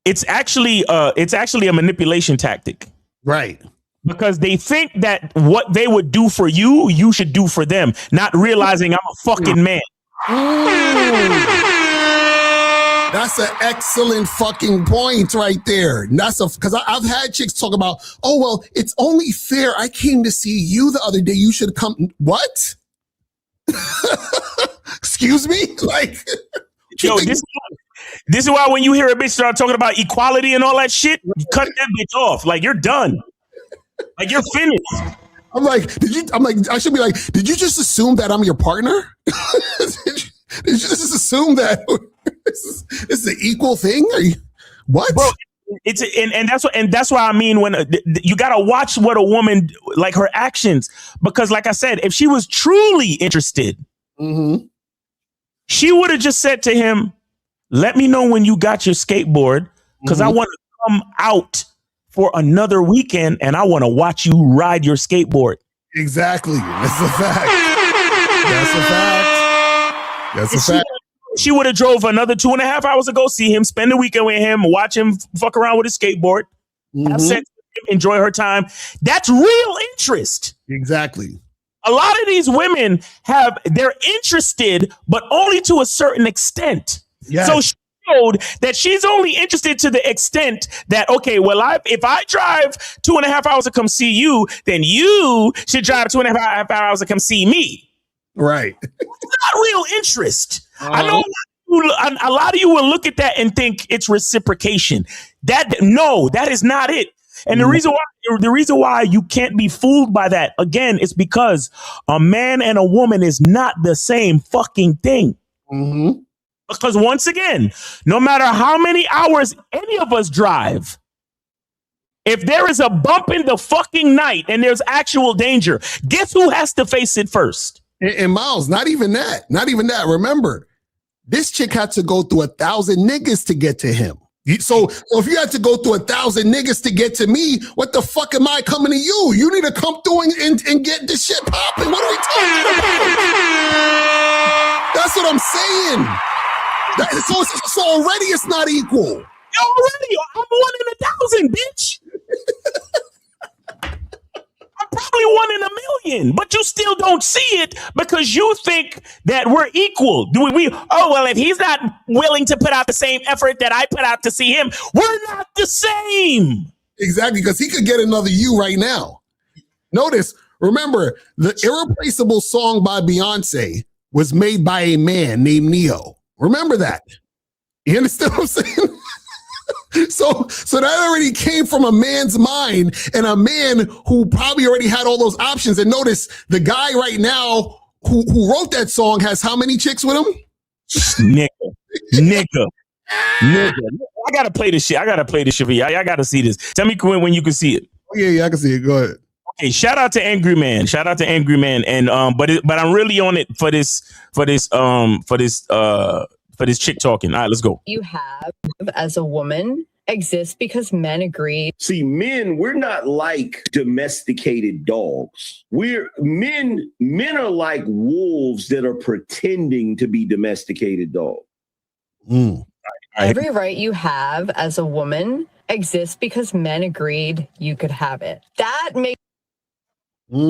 [SPEAKER 5] it's actually a manipulation tactic.
[SPEAKER 10] Right.
[SPEAKER 5] Because they think that what they would do for you, you should do for them, not realizing I'm a fucking man.
[SPEAKER 10] That's an excellent fucking point right there. Because I've had chicks talk about, oh, well, it's only fair. I came to see you the other day. You should come. What? Excuse me? Like,
[SPEAKER 5] yo, this is why when you hear a bitch start talking about equality and all that shit, you cut that bitch off. Like, you're done. Like, you're finished.
[SPEAKER 10] I should be like, did you just assume that I'm your partner? Did you just assume that this is an equal thing? What?
[SPEAKER 5] Bro, that's why I mean, when you got to watch what a woman, like her actions, because like I said, if she was truly interested, she would have just said to him, let me know when you got your skateboard, because I want to come out for another weekend and I want to watch you ride your skateboard.
[SPEAKER 10] Exactly. That's a fact. That's a fact.
[SPEAKER 5] She would have drove another 2.5 hours to go see him, spend the weekend with him, watch him fuck around with his skateboard, have sex with him, enjoy her time. That's real interest.
[SPEAKER 10] Exactly.
[SPEAKER 5] A lot of these women they're interested, but only to a certain extent. Yes. So she showed that she's only interested to the extent that, okay, well, if I drive 2.5 hours to come see you, then you should drive 2.5 hours to come see me.
[SPEAKER 10] Right.
[SPEAKER 5] It's not real interest. I know a lot of you will look at that and think it's reciprocation. That is not it. And the reason why you can't be fooled by that, again, is because a man and a woman is not the same fucking thing. Because once again, no matter how many hours any of us drive, if there is a bump in the fucking night and there's actual danger, guess who has to face it first?
[SPEAKER 10] And Miles, not even that. Remember, this chick had to go through 1,000 niggas to get to him. So if you had to go through 1,000 niggas to get to me, what the fuck am I coming to you? You need to come through and get this shit popping. What are we talking about? That's what I'm saying. So already it's not equal.
[SPEAKER 5] Already, I'm 1 in 1,000, bitch. I'm probably 1 in 1,000,000, but you still don't see it because you think that we're equal. If he's not willing to put out the same effort that I put out to see him, we're not the same.
[SPEAKER 10] Exactly, because he could get another you right now. Remember, the Irreplaceable song by Beyonce was made by a man named Neo. Remember that. You understand what I'm saying? So that already came from a man's mind, and a man who probably already had all those options. And notice the guy right now who wrote that song has how many chicks with him?
[SPEAKER 5] Nigga. I gotta play this shit. For you. I gotta see this. Tell me when you can see it.
[SPEAKER 10] Oh, yeah, I can see it. Go ahead.
[SPEAKER 5] Okay, shout out to Angry Man. And but I'm really on it for this chick talking. All right, let's go.
[SPEAKER 2] You have as a woman exists because men agree.
[SPEAKER 3] See, men, we're not like domesticated dogs. Men are like wolves that are pretending to be domesticated dogs.
[SPEAKER 2] Every right you have as a woman exists because men agreed you could have it. That makes
[SPEAKER 10] That's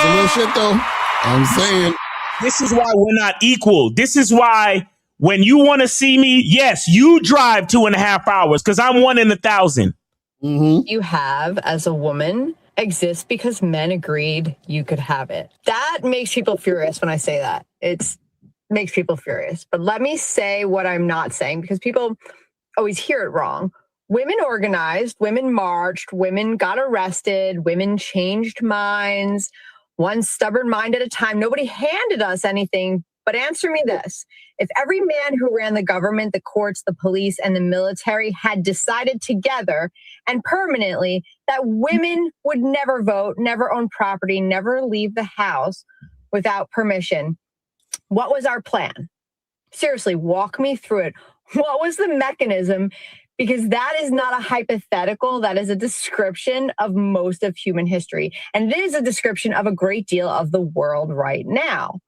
[SPEAKER 10] some real shit, though. I'm saying.
[SPEAKER 5] This is why we're not equal. This is why when you want to see me, yes, you drive 2.5 hours because I'm 1 in 1,000.
[SPEAKER 2] you have as a woman exists because men agreed you could have it. That makes people furious when I say that. It makes people furious. But let me say what I'm not saying, because people always hear it wrong. Women organized, women marched, women got arrested, women changed minds, one stubborn mind at a time. Nobody handed us anything. But answer me this. If every man who ran the government, the courts, the police, and the military had decided together and permanently that women would never vote, never own property, never leave the house without permission, what was our plan? Seriously, walk me through it. What was the mechanism? Because that is not a hypothetical. That is a description of most of human history. And it is a description of a great deal of the world right now.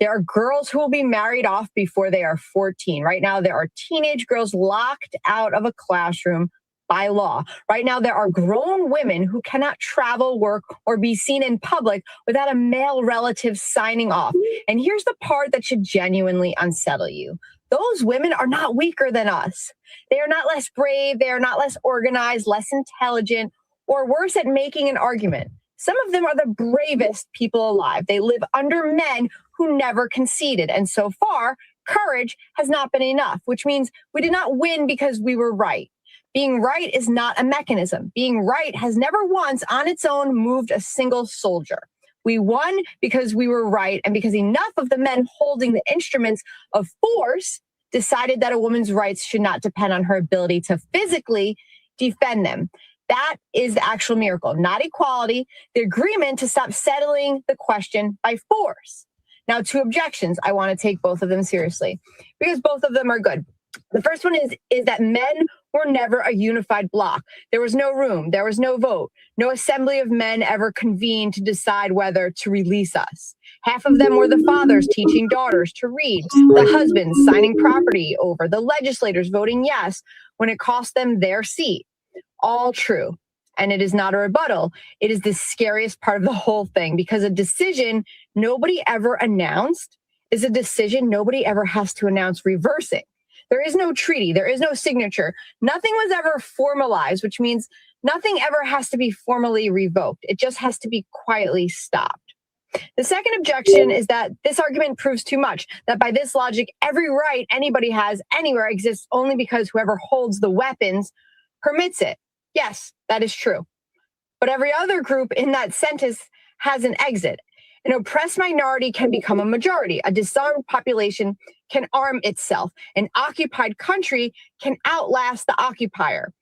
[SPEAKER 2] There are girls who will be married off before they are 14. Right now, there are teenage girls locked out of a classroom by law. Right now, there are grown women who cannot travel, work, or be seen in public without a male relative signing off. And here's the part that should genuinely unsettle you. Those women are not weaker than us. They are not less brave. They are not less organized, less intelligent, or worse at making an argument. Some of them are the bravest people alive. They live under men who never conceded. And so far, courage has not been enough, which means we did not win because we were right. Being right is not a mechanism. Being right has never once on its own moved a single soldier. We won because we were right and because enough of the men holding the instruments of force decided that a woman's rights should not depend on her ability to physically defend them. That is the actual miracle, not equality, the agreement to stop settling the question by force. Now, 2 objections. I want to take both of them seriously because both of them are good. The first one is that men were never a unified bloc. There was no room. There was no vote. No assembly of men ever convened to decide whether to release us. Half of them were the fathers teaching daughters to read, the husbands signing property over, the legislators voting yes when it cost them their seat. All true. And it is not a rebuttal. It is the scariest part of the whole thing because a decision nobody ever announced is a decision nobody ever has to announce reversing. There is no treaty. There is no signature. Nothing was ever formalized, which means nothing ever has to be formally revoked. It just has to be quietly stopped. The second objection is that this argument proves too much, that by this logic, every right anybody has anywhere exists only because whoever holds the weapons permits it. Yes, that is true. But every other group in that sentence has an exit. An oppressed minority can become a majority. A disarmed population can arm itself. An occupied country can outlast the occupier.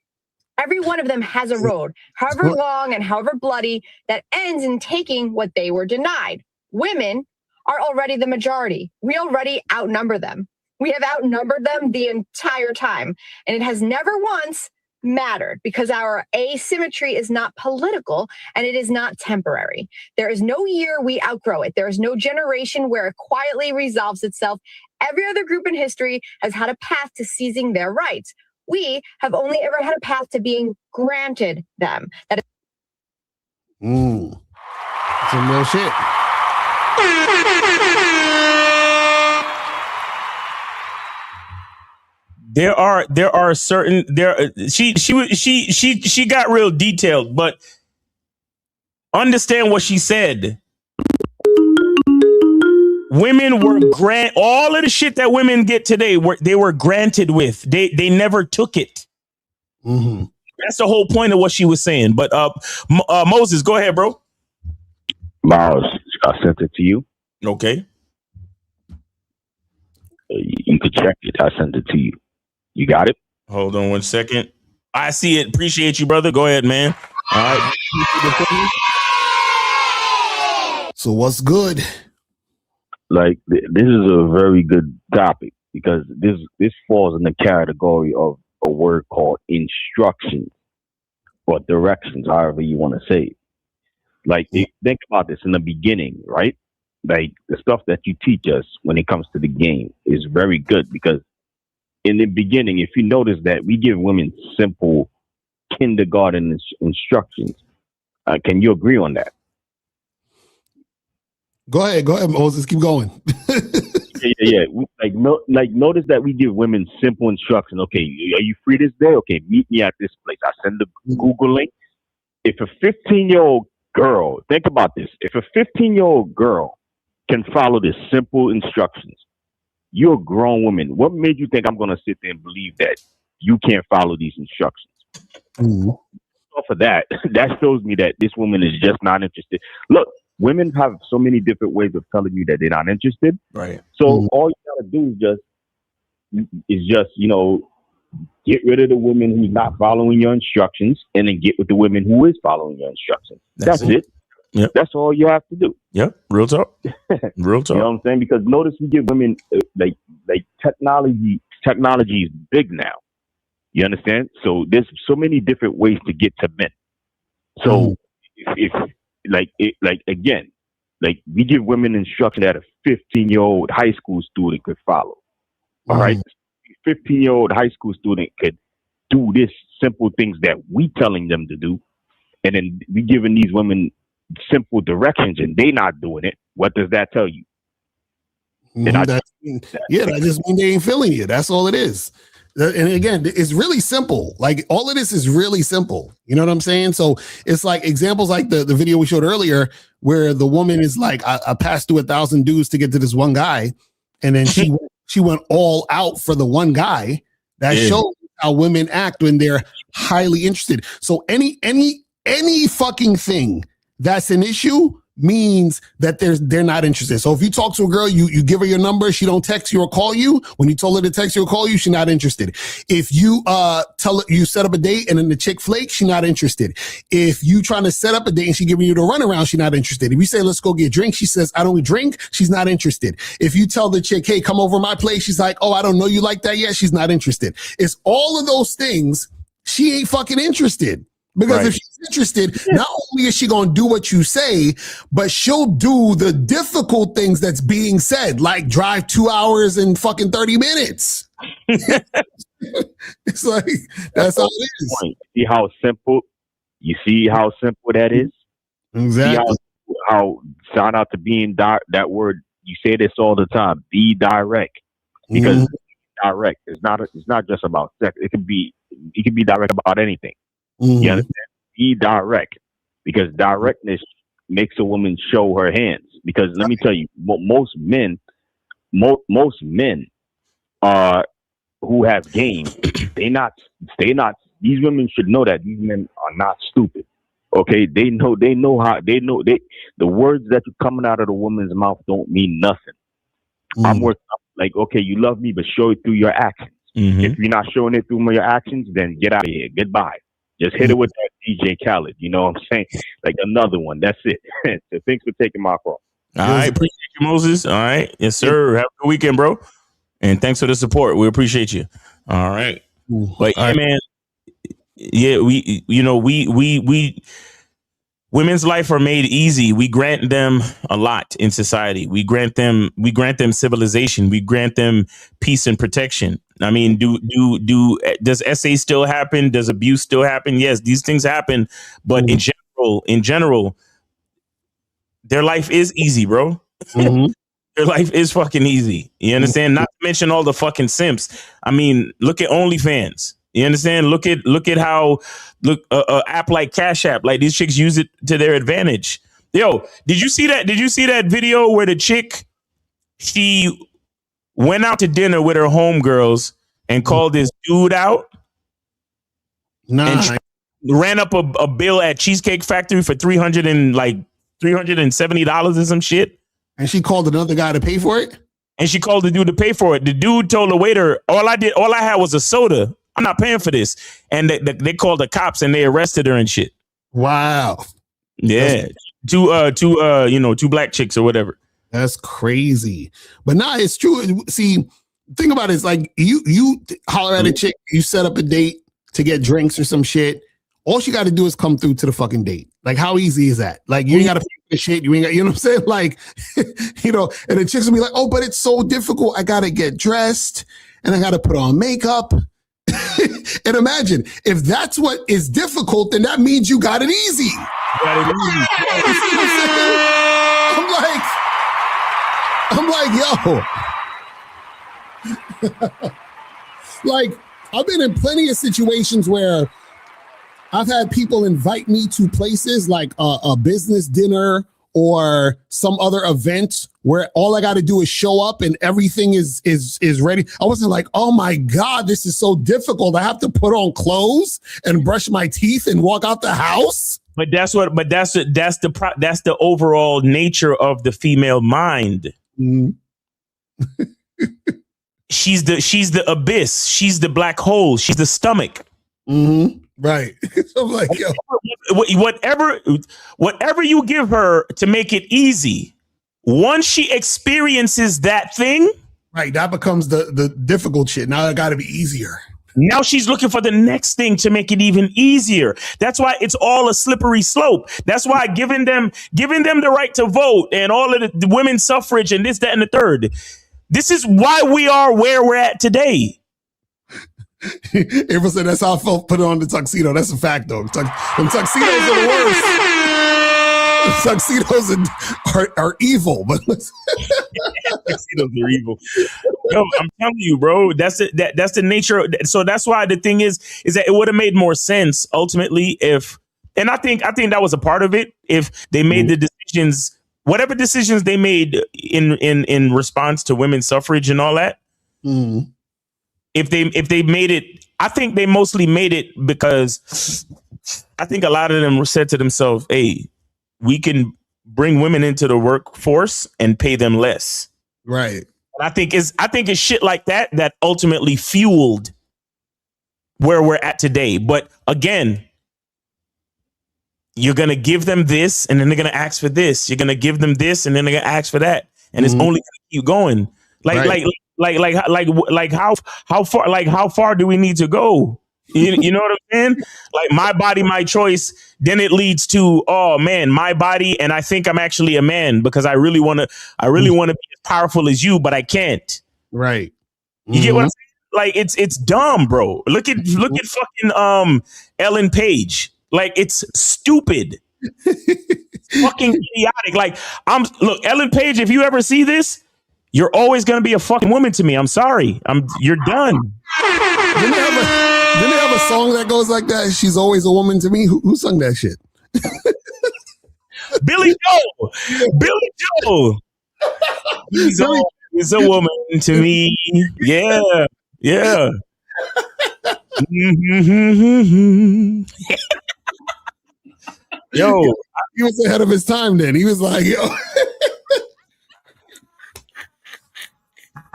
[SPEAKER 2] Every one of them has a road, however long and however bloody, that ends in taking what they were denied. Women are already the majority. We already outnumber them. We have outnumbered them the entire time. And it has never once mattered because our asymmetry is not political and it is not temporary. There is no year we outgrow it. There is no generation where it quietly resolves itself. Every other group in history has had a path to seizing their rights. We have only ever had a path to being granted them. That is
[SPEAKER 10] some real shit.
[SPEAKER 5] There are certain she got real detailed, but understand what she said. Women were all of the shit that women get today they were granted with. They never took it.
[SPEAKER 10] Mm-hmm.
[SPEAKER 5] That's the whole point of what she was saying. But Moses, go ahead, bro.
[SPEAKER 4] Miles, I sent it to you.
[SPEAKER 5] Okay.
[SPEAKER 4] You could check it. I sent it to you. You got it?
[SPEAKER 5] Hold on 1 second. I see it. Appreciate you, brother. Go ahead, man. All right.
[SPEAKER 10] So what's good?
[SPEAKER 4] Like this is a very good topic because this falls in the category of a word called instructions or directions, however you want to say it. Like think about this in the beginning, right? Like the stuff that you teach us when it comes to the game is very good because in the beginning, if you notice that we give women simple kindergarten instructions, can you agree on that?
[SPEAKER 10] Go ahead, Moses. Keep going.
[SPEAKER 4] Yeah. Like notice that we give women simple instructions. Okay, are you free this day? Okay, meet me at this place. I send the Google link. If a 15-year-old girl, think about this. If a 15-year-old girl can follow the simple instructions, you're a grown woman. What made you think I'm going to sit there and believe that you can't follow these instructions?
[SPEAKER 10] Mm-hmm.
[SPEAKER 4] Off of that shows me that this woman is just not interested. Look, women have so many different ways of telling you that they're not interested.
[SPEAKER 5] Right.
[SPEAKER 4] So all you gotta do is just get rid of the women who's not following your instructions, and then get with the women who is following your instructions. That's it.
[SPEAKER 5] Yep.
[SPEAKER 4] That's all you have to do.
[SPEAKER 5] Yep. Real talk. Real talk.
[SPEAKER 4] You know what I'm saying? Because notice we give women like technology. Technology is big now. You understand? So there's so many different ways to get to men. So if again, we give women instruction that a 15-year-old high school student could follow. All right, 15-year-old high school student could do this simple things that we telling them to do, and then we giving these women simple directions and they not doing it. What does that tell you?
[SPEAKER 10] That just means they ain't feeling you. That's all it is. And again, it's really simple. Like all of this is really simple. You know what I'm saying? So it's like examples like the video we showed earlier where the woman is like, I passed through 1,000 dudes to get to this one guy. And then she went all out for the one guy. That shows how women act when they're highly interested. So any fucking thing that's an issue means that they're not interested. So if you talk to a girl, you give her your number, she don't text you or call you. When you told her to text you or call you, she's not interested. If you tell her you set up a date and then the chick flakes, she's not interested. If you trying to set up a date and she giving you the runaround, she's not interested. If you say let's go get drinks, she says I don't drink, she's not interested. If you tell the chick, hey, come over my place, she's like, oh, I don't know you like that yet, she's not interested. It's all of those things. She ain't fucking interested. Because if she's interested, not only is she going to do what you say, but she'll do the difficult things that's being said, like drive 2 hours and fucking 30 minutes. It's like, that's how it is.
[SPEAKER 4] See how simple? You see how simple that is?
[SPEAKER 10] Exactly.
[SPEAKER 4] See how shout out to being that word. You say this all the time. Be direct. Because direct is it's not just about sex. It can be direct about anything. You understand? Be direct, because directness makes a woman show her hands. Because let me tell you, most men who have game, they not. These women should know that these men are not stupid. Okay, they know the words that are coming out of the woman's mouth don't mean nothing. I'm working like, okay, you love me, but show it through your actions. If you're not showing it through your actions, then get out of here. Goodbye. Just hit it with that DJ Khaled. You know what I'm saying? Like another one. That's it. So thanks for taking my call.
[SPEAKER 5] All right. Appreciate you, Moses. All right. Yes, sir. Have a good weekend, bro. And thanks for the support. We appreciate you. All right. But yeah, man. Yeah, we women's life are made easy. We grant them a lot in society. We grant them civilization. We grant them peace and protection. I mean, does SA still happen? Does abuse still happen? Yes, these things happen, but in general, their life is easy, bro. Their life is fucking easy. You understand? Not to mention all the fucking simps. I mean, look at OnlyFans. You understand? Look at how app like Cash App, like these chicks use it to their advantage. Yo, did you see that? Did you see that video where the chick she went out to dinner with her homegirls and called this dude out. And she ran up a bill at Cheesecake Factory for $370 or some shit.
[SPEAKER 10] And she called another guy to pay for it?
[SPEAKER 5] And she called the dude to pay for it. The dude told the waiter, all I had was a soda. I'm not paying for this. And they called the cops and they arrested her and shit.
[SPEAKER 10] Wow.
[SPEAKER 5] Yeah. Two black chicks or whatever.
[SPEAKER 10] That's crazy. But nah, it's true. See, think about it. It's like you holler at a chick, you set up a date to get drinks or some shit. All she got to do is come through to the fucking date. Like, how easy is that? Like, you ain't got to pay for the shit. You ain't got, you know what I'm saying? Like, you know, and the chicks will be like, oh, but it's so difficult. I got to get dressed and I got to put on makeup. And imagine if that's what is difficult, then that means you got it easy. I'm like, yo, like, I've been in plenty of situations where I've had people invite me to places like a business dinner or some other event where all I got to do is show up and everything is ready. I wasn't like, oh my God, this is so difficult. I have to put on clothes and brush my teeth and walk out the house.
[SPEAKER 5] But that's the overall nature of the female mind. She's the abyss. She's the black hole. She's the stomach.
[SPEAKER 10] Mm-hmm. Right. I'm like, yo.
[SPEAKER 5] Whatever you give her to make it easy, once she experiences that thing,
[SPEAKER 10] right, that becomes the difficult shit. Now it got to be easier.
[SPEAKER 5] Now she's looking for the next thing to make it even easier. That's why it's all a slippery slope. That's why giving them the right to vote and all of the women's suffrage and this, that, and the third. This is why we are where we're at today.
[SPEAKER 10] April said that's how I felt put on the tuxedo. That's a fact, though. Them tuxedos are the worst. Tuxedos are evil, but
[SPEAKER 5] tuxedos are evil. Yo, I'm telling you, bro. That's the nature. So that's why the thing is that it would have made more sense ultimately if, and I think that was a part of it, if they made the decisions, whatever decisions they made in response to women's suffrage and all that.
[SPEAKER 10] Mm.
[SPEAKER 5] If they made it, I think they mostly made it because I think a lot of them said to themselves, hey, we can bring women into the workforce and pay them less.
[SPEAKER 10] Right.
[SPEAKER 5] And I think it's shit like that ultimately fueled where we're at today. But again, you're going to give them this and then they're going to ask for this. You're going to give them this and then they're going to ask for that. And it's only going to keep going. How far do we need to go? You know what I'm saying? Like, my body, my choice. Then it leads to, oh man, my body, and I think I'm actually a man because I really want to be as powerful as you, but I can't.
[SPEAKER 10] Right.
[SPEAKER 5] You get what I'm saying? Like, it's dumb, bro. Look at fucking Ellen Page. Like, it's stupid. It's fucking idiotic. Like, look, Ellen Page, if you ever see this, you're always gonna be a fucking woman to me. I'm sorry. You're done.
[SPEAKER 10] Didn't they have a song that goes like that? She's always a woman to me. Who sung that shit?
[SPEAKER 5] Billy Joel. Billy Joel. He's always a woman to me. Yeah. Yeah. Yo,
[SPEAKER 10] he was ahead of his time. Then he was like, yo.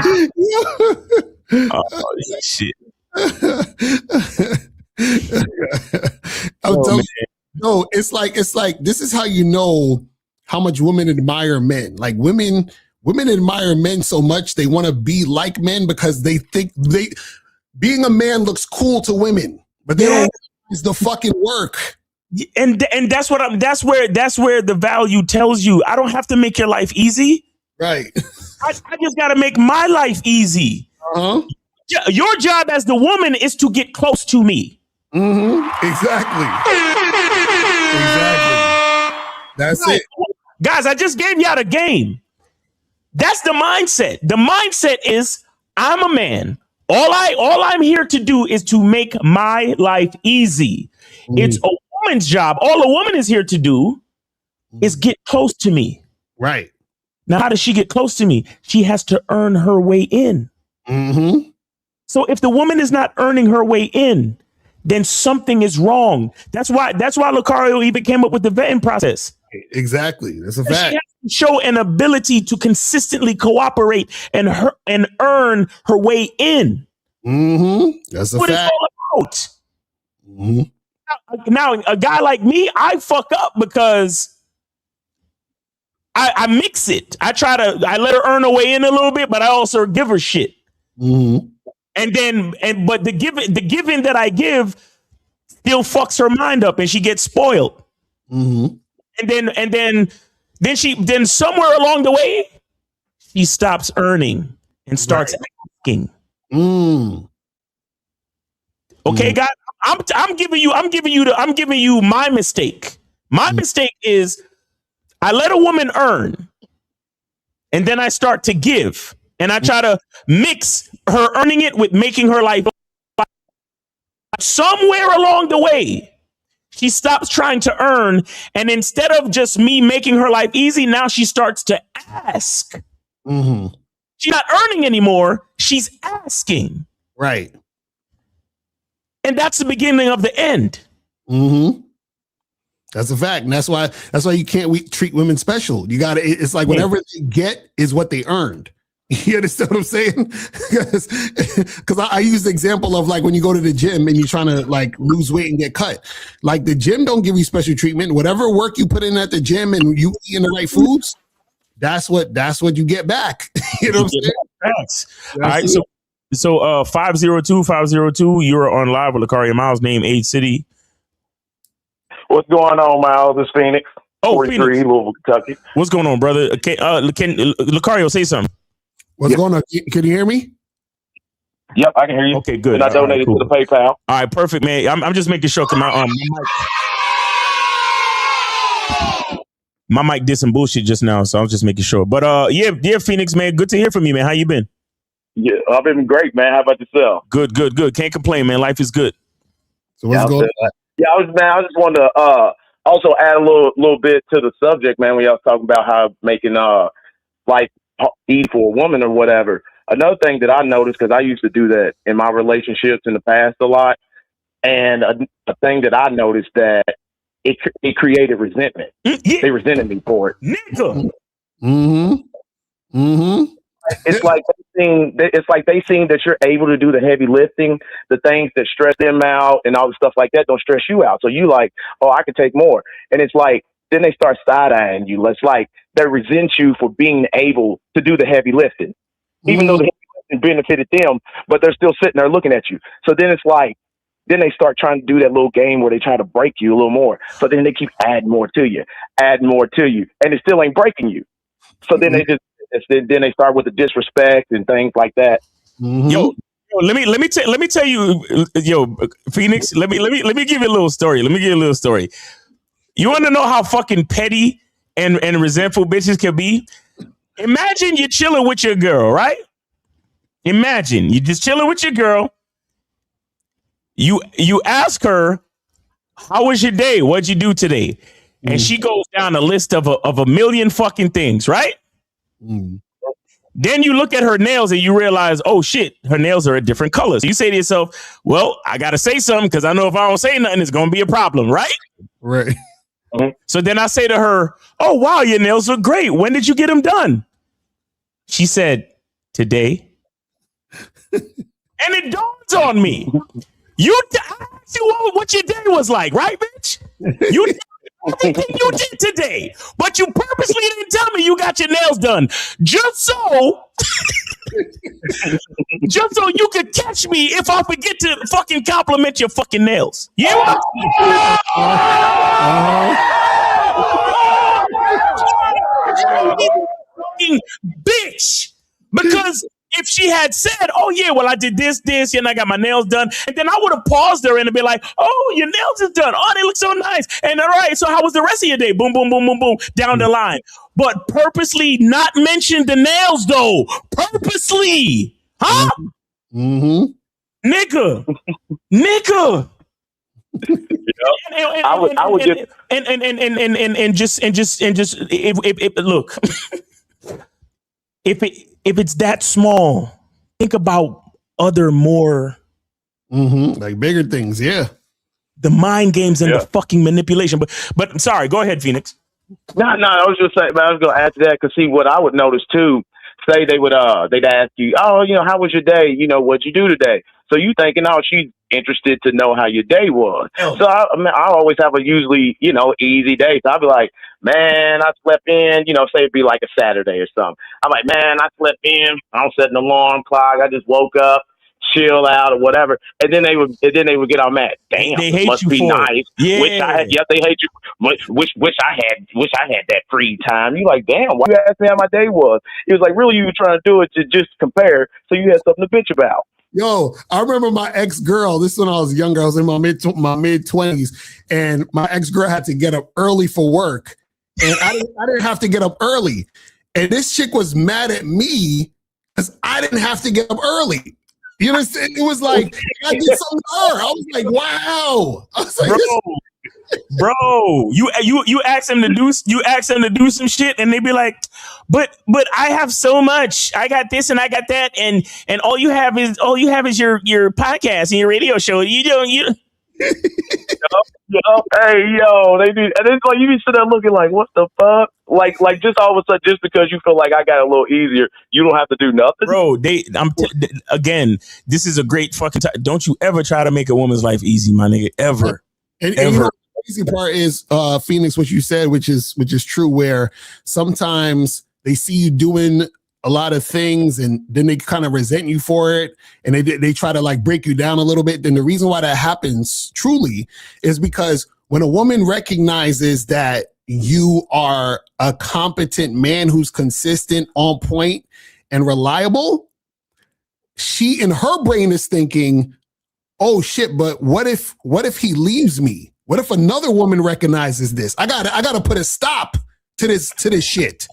[SPEAKER 5] Oh shit.
[SPEAKER 10] I'm telling you, no, it's like this is how you know how much women admire men. Like, women admire men so much they want to be like men because they think being a man looks cool to women, but they don't realize the fucking work.
[SPEAKER 5] And that's where the value tells you I don't have to make your life easy.
[SPEAKER 10] Right.
[SPEAKER 5] I just got to make my life easy.
[SPEAKER 10] Uh-huh.
[SPEAKER 5] Your job as the woman is to get close to me.
[SPEAKER 10] Mm-hmm. Exactly. That's it.
[SPEAKER 5] Guys, I just gave y'all the game. That's the mindset. The mindset is I'm a man. All I'm here to do is to make my life easy. It's a woman's job. All a woman is here to do is get close to me.
[SPEAKER 10] Right.
[SPEAKER 5] Now, how does she get close to me? She has to earn her way in.
[SPEAKER 10] Mm-hmm.
[SPEAKER 5] So if the woman is not earning her way in, then something is wrong. That's why Locario even came up with the vetting process.
[SPEAKER 10] Exactly. That's a fact.
[SPEAKER 5] She has to show an ability to consistently cooperate and earn her way in.
[SPEAKER 10] Mm-hmm. That's a
[SPEAKER 5] what
[SPEAKER 10] fact.
[SPEAKER 5] It's all about.
[SPEAKER 10] Mm-hmm.
[SPEAKER 5] Now, a guy like me, I fuck up because I mix it. I let her earn her way in a little bit, but I also give her shit.
[SPEAKER 10] Mm-hmm.
[SPEAKER 5] But the giving that I give still fucks her mind up, and she gets spoiled.
[SPEAKER 10] Mm-hmm.
[SPEAKER 5] And then somewhere along the way, she stops earning and starts asking. Okay, guys, I'm giving you my mistake. My mistake is I let a woman earn, and then I start to give, and I try to mix her earning it with making her life. Somewhere along the way, she stops trying to earn, and instead of just me making her life easy, now she starts to ask.
[SPEAKER 10] Mm-hmm.
[SPEAKER 5] She's not earning anymore. She's asking.
[SPEAKER 10] Right.
[SPEAKER 5] And that's the beginning of the end.
[SPEAKER 10] Mm-hmm. That's a fact. And that's why you can't treat women special. You got to, it's like whatever they get is what they earned. You understand what I'm saying? Because I use the example of like when you go to the gym and you're trying to like lose weight and get cut. Like the gym don't give you special treatment. Whatever work you put in at the gym and you eating the right foods, that's what you get back. You know what I'm saying?
[SPEAKER 5] Thanks. All right. So 502, you're on live with Locario Miles, name, age, city.
[SPEAKER 7] What's going on, Miles? It's Phoenix. 43,
[SPEAKER 5] Phoenix.
[SPEAKER 7] Louisville, Kentucky.
[SPEAKER 5] What's going on, brother? Can Locario say something?
[SPEAKER 10] What's going on? Can you hear me?
[SPEAKER 7] Yep, I can hear you.
[SPEAKER 5] Okay, good.
[SPEAKER 7] And I donated to the PayPal.
[SPEAKER 5] All right, perfect, man. I'm just making sure because my mic did some bullshit just now, so I was just making sure. But yeah, Phoenix, man, good to hear from you, man. How you been?
[SPEAKER 7] Yeah, I've been great, man. How about yourself?
[SPEAKER 5] Good. Can't complain, man. Life is good.
[SPEAKER 10] So what's going on?
[SPEAKER 7] Yeah, I just wanted to also add a little bit to the subject, man. When y'all was talking about how making life easy for a woman or whatever. Another thing that I noticed, because I used to do that in my relationships in the past a lot, and a thing that I noticed that it created resentment.
[SPEAKER 5] Yeah.
[SPEAKER 7] They resented me for it.
[SPEAKER 5] Nigga.
[SPEAKER 10] Mm-hmm. Mm-hmm.
[SPEAKER 7] It's like they seen that you're able to do the heavy lifting, the things that stress them out and all the stuff like that don't stress you out. So you like, oh, I could take more. And it's like, then they start side-eyeing you. It's like they resent you for being able to do the heavy lifting, even though the heavy lifting benefited them, but they're still sitting there looking at you. So then it's like, then they start trying to do that little game where they try to break you a little more. So then they keep adding more to you, and it still ain't breaking you. So then then they start with the disrespect and things like that.
[SPEAKER 10] Mm-hmm.
[SPEAKER 5] Yo, let me tell you, yo, Phoenix. Let me give you a little story. You want to know how fucking petty and resentful bitches can be? Imagine you're chilling with your girl, right? Imagine you're just chilling with your girl. You ask her, "How was your day? What'd you do today?" And she goes down a list of a million fucking things, right? Then you look at her nails and you realize, oh shit, her nails are a different color. So you say to yourself, well, I gotta say something because I know if I don't say nothing, it's gonna be a problem, right?
[SPEAKER 10] Right.
[SPEAKER 5] So then I say to her, oh wow, your nails look great. When did you get them done? She said, today. And it dawns on me. I asked you what your day was like, right, bitch? You did everything you did today, but you purposely didn't tell me you got your nails done, just so you could catch me if I forget to fucking compliment your fucking nails. Yeah. Fucking bitch, because if she had said, oh yeah, well I did this, and I got my nails done, and then I would have paused her and be like, oh, your nails is done. Oh, they look so nice. And all right, so how was the rest of your day? Boom, boom, boom, boom, boom, down the line. But purposely not mention the nails though. Purposely. Huh?
[SPEAKER 10] Mm-hmm.
[SPEAKER 5] Nigga. Look. if it's that small, think about other more
[SPEAKER 10] like bigger things. Yeah.
[SPEAKER 5] The mind games and the fucking manipulation. But sorry, go ahead, Phoenix.
[SPEAKER 7] No, I was just saying, but I was going to add to that because see what I would notice too. Say they'd ask you, oh, how was your day? What'd you do today? So you thinking, oh, she's interested to know how your day was. So I always have a usually, easy day. So I'll be like, man, I slept in, say it'd be like a Saturday or something. I'm like, man, I slept in. I don't set an alarm clock. I just woke up, chill out or whatever. And then they would get all mad. Damn,
[SPEAKER 5] they
[SPEAKER 7] it
[SPEAKER 5] hate
[SPEAKER 7] must
[SPEAKER 5] you
[SPEAKER 7] be
[SPEAKER 5] for
[SPEAKER 7] nice.
[SPEAKER 5] it. Yeah.
[SPEAKER 7] Wish I had, they hate you. Wish I had that free time. You like, damn, why you asked me how my day was? It was like, really, you were trying to do it to just compare so you had something to bitch about.
[SPEAKER 10] Yo, I remember my ex-girl, this is when I was younger, I was in my mid-20s, and my ex-girl had to get up early for work, and I didn't have to get up early. And this chick was mad at me because I didn't have to get up early. You understand? It was like, I did something to her. I was like, wow. I was like,
[SPEAKER 5] Bro, you ask them to do some shit, and they be like, but I have so much. I got this and I got that, and all you have is your podcast and your radio show. You don't.
[SPEAKER 7] Hey, they do, and it's like you be sitting there looking like, what the fuck? Like just all of a sudden, just because you feel like I got it a little easier, you don't have to do nothing,
[SPEAKER 5] bro. Again, this is a great fucking time. Don't you ever try to make a woman's life easy, my nigga, ever.
[SPEAKER 10] And the crazy part is, Phoenix, what you said, which is true, where sometimes they see you doing a lot of things and then they kind of resent you for it, and they try to like break you down a little bit. Then the reason why that happens truly is because when a woman recognizes that you are a competent man who's consistent, on point, and reliable, she in her brain is thinking, oh shit, but what if he leaves me? What if another woman recognizes this? I gotta put a stop to this shit,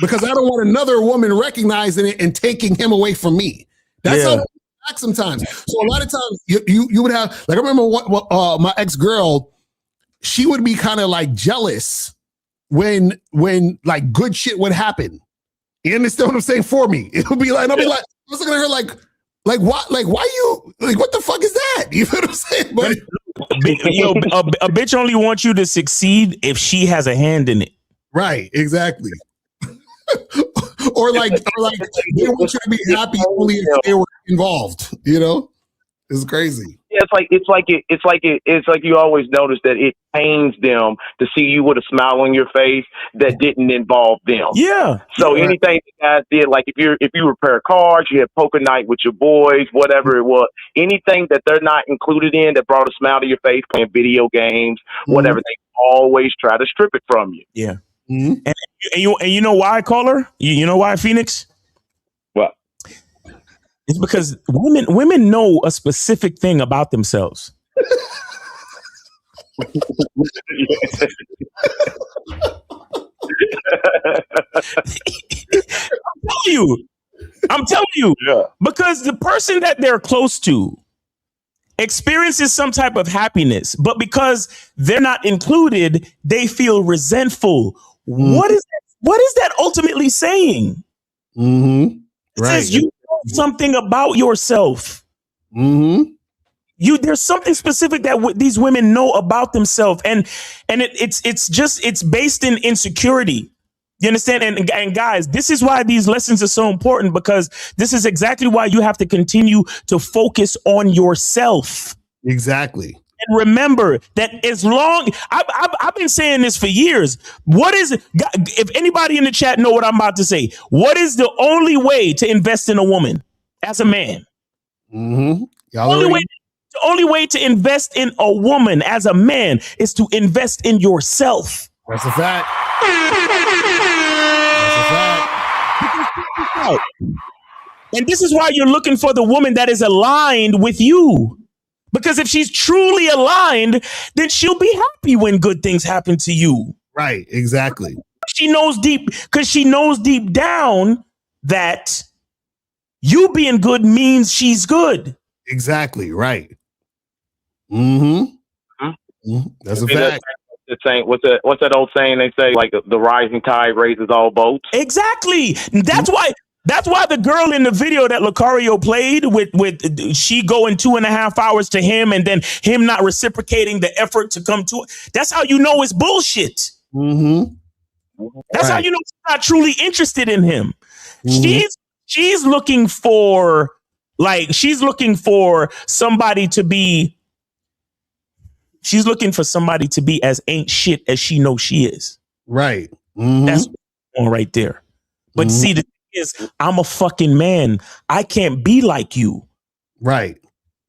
[SPEAKER 10] because I don't want another woman recognizing it and taking him away from me. That's how it acts sometimes. So a lot of times you would have, like, I remember my ex-girl, she would be kind of like jealous when like good shit would happen. You understand what I'm saying? For me, it would be like, I'll be like, I was looking at her like what? Like, why you, like, what the fuck is that? You know what I'm saying? But
[SPEAKER 5] a bitch only wants you to succeed if she has a hand in it.
[SPEAKER 10] Right, exactly. or like they want you to be happy only if they were involved. It's crazy.
[SPEAKER 7] Yeah, it's like you always notice that it pains them to see you with a smile on your face that didn't involve them.
[SPEAKER 5] Yeah.
[SPEAKER 7] So anything that guys did, like if you repair cars, you had poker night with your boys, whatever it was, anything that they're not included in that brought a smile to your face, playing video games, whatever, they always try to strip it from you.
[SPEAKER 5] Yeah. Mm-hmm. And you know why I call her? You know why, Phoenix?
[SPEAKER 7] What?
[SPEAKER 5] It's because women know a specific thing about themselves. I'm telling you, because the person that they're close to experiences some type of happiness, but because they're not included, they feel resentful. What is that ultimately saying?
[SPEAKER 10] Mm-hmm.
[SPEAKER 5] It says you know something about yourself.
[SPEAKER 10] Mm-hmm.
[SPEAKER 5] There's something specific that these women know about themselves, and it's based in insecurity. You understand? And guys, this is why these lessons are so important, because this is exactly why you have to continue to focus on yourself.
[SPEAKER 10] Exactly.
[SPEAKER 5] And remember that as long I've been saying this for years. If anybody in the chat know what I'm about to say, what is the only way to invest in a woman as a man?
[SPEAKER 10] Mm-hmm.
[SPEAKER 5] The only way to invest in a woman as a man is to invest in yourself.
[SPEAKER 10] That's a fact.
[SPEAKER 5] And this is why you're looking for the woman that is aligned with you. Because if she's truly aligned, then she'll be happy when good things happen to you.
[SPEAKER 10] Right, exactly.
[SPEAKER 5] She knows deep down that you being good means she's good.
[SPEAKER 10] Exactly, right. Mm-hmm. That's a fact.
[SPEAKER 7] The saying, what's that old saying they say, like the rising tide raises all boats?
[SPEAKER 5] Exactly. That's why That's why the girl in the video that Locario played with she going 2.5 hours to him and then him not reciprocating the effort to come to it. That's how you know it's bullshit. That's how you know she's not truly interested in him. She's looking for somebody to be. She's looking for somebody to be as ain't shit as she knows she is.
[SPEAKER 6] Right.
[SPEAKER 5] That's on right there. But see, the thing is, I'm a fucking man. I can't be like you.
[SPEAKER 6] Right.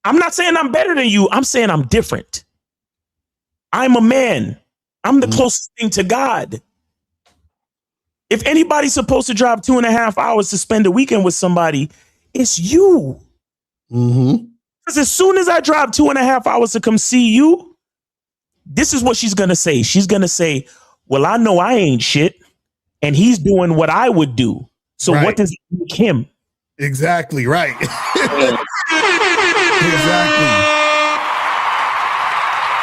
[SPEAKER 5] I'm not saying I'm better than you. I'm saying I'm different. I'm a man. I'm the closest thing to God. If anybody's supposed to drive 2.5 hours to spend a weekend with somebody, it's you. Because as soon as I drive 2.5 hours to come see you, this is what she's going to say. She's going to say, well, I know I ain't shit, and he's doing what I would do. So what does it make him?
[SPEAKER 6] Exactly, right. Exactly.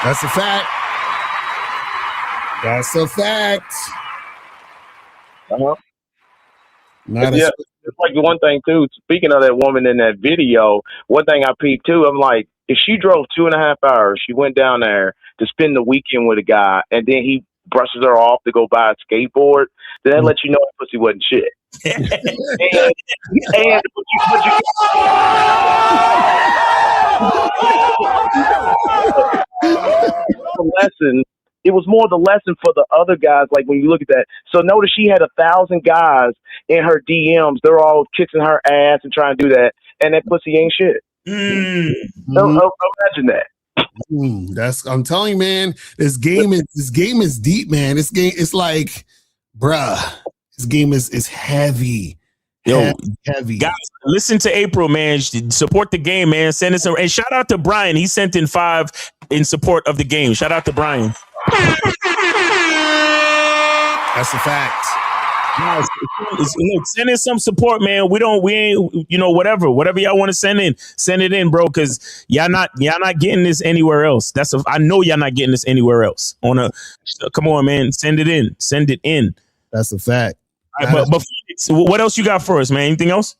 [SPEAKER 6] That's a fact. That's a fact.
[SPEAKER 7] It's like the one thing too. Speaking of that woman in that video, one thing I peeped too. I'm like, if she drove 2.5 hours, she went down there to spend the weekend with a guy, and then he brushes her off to go buy a skateboard. Then that lets you know that pussy wasn't shit. Lesson. It was more the lesson for the other guys. Like when you look at that, so notice she had 1,000 guys in her DMs. They're all kissing her ass and trying to do that, and that pussy ain't shit. Imagine that.
[SPEAKER 6] That's I'm telling you, man. This game is deep, man. This game is like, bruh. This game is heavy. Heavy.
[SPEAKER 5] Guys, listen to April, man. Support the game, man. Send us and shout out to Brian. He sent in 5 in support of the game. Shout out to Brian.
[SPEAKER 6] That's a fact.
[SPEAKER 5] Guys, look, send in some support, man. We ain't, whatever y'all want to send it in, bro. Because y'all not getting this anywhere else. I know y'all not getting this anywhere else. Come on, man. Send it in.
[SPEAKER 6] That's a fact.
[SPEAKER 5] Right, but what else you got for us, man? Anything else?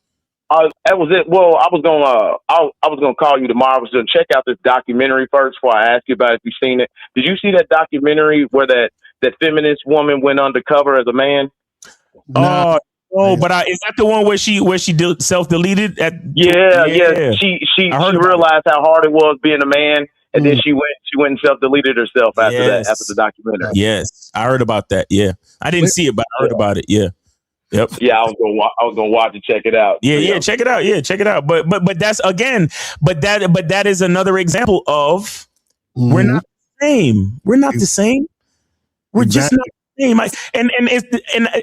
[SPEAKER 7] That was it. Well, I was gonna call you tomorrow. I was gonna check out this documentary first before I ask you about it, if you've seen it. Did you see that documentary where that feminist woman went undercover as a man?
[SPEAKER 5] But is that the one where she self-deleted?
[SPEAKER 7] Yeah. She realized how hard it was being a man, and then she went and self-deleted herself after that, after the documentary.
[SPEAKER 5] Yes, I heard about that. Yeah, I didn't see it, but I heard about it. Yeah. Yep.
[SPEAKER 7] Yeah, I was gonna watch and check it out.
[SPEAKER 5] Yeah, check it out. Yeah, check it out. But that's that is another example of we're not the same. We're not the same. We're just not the same.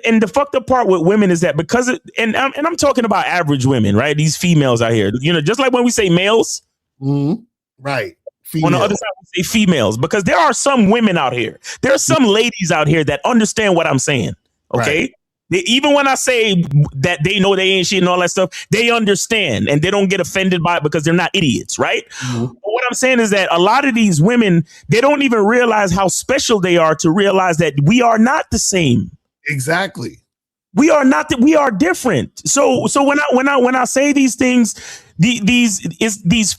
[SPEAKER 5] And the fucked up part with women is that because I'm talking about average women, right? These females out here, just like when we say males,
[SPEAKER 6] right?
[SPEAKER 5] Female. On the other side, we say females because there are some women out here. There are some ladies out here that understand what I'm saying. Okay. Right. Even when I say that they know they ain't shit and all that stuff, they understand and they don't get offended by it because they're not idiots, right? But what I'm saying is that a lot of these women, they don't even realize how special they are to realize that we are not the same.
[SPEAKER 6] Exactly.
[SPEAKER 5] We are not that we are different. So when I say these things, these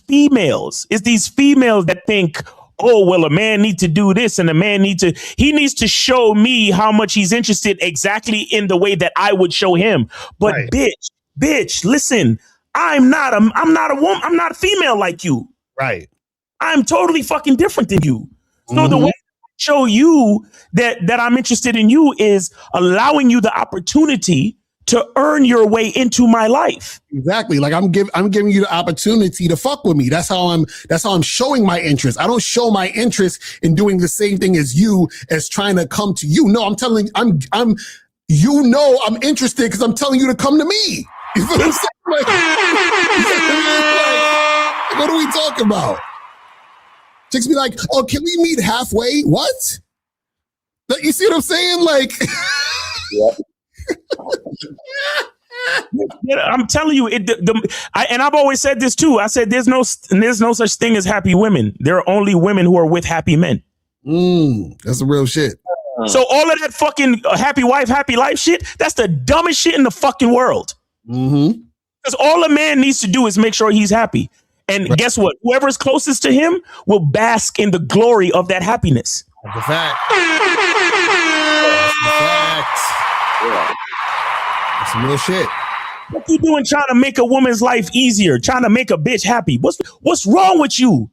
[SPEAKER 5] females that think, oh, well, a man needs to do this and a man needs to show me how much he's interested exactly in the way that I would show him. But bitch, listen, I'm not a woman. I'm not a female like you.
[SPEAKER 6] Right.
[SPEAKER 5] I'm totally fucking different than you. So the way I show you that I'm interested in you is allowing you the opportunity to earn your way into my life.
[SPEAKER 6] Exactly. Like I'm giving you the opportunity to fuck with me. That's how I'm showing my interest. I don't show my interest in doing the same thing as you as trying to come to you. No, I'm telling I'm interested because I'm telling you to come to me. You feel what I'm saying? Like, what are we talking about? Chicks be like, oh, can we meet halfway? What? You see what I'm saying? Like,
[SPEAKER 5] I'm telling you, and I've always said this too. I said there's no such thing as happy women. There are only women who are with happy men.
[SPEAKER 6] That's the real shit.
[SPEAKER 5] So all of that fucking happy wife, happy life shit, that's the dumbest shit in the fucking world. Because all a man needs to do is make sure he's happy. And guess what? Whoever's closest to him will bask in the glory of that happiness.
[SPEAKER 6] That's a fact. That's some real shit.
[SPEAKER 5] What you doing trying to make a woman's life easier, trying to make a bitch happy? What's wrong with you?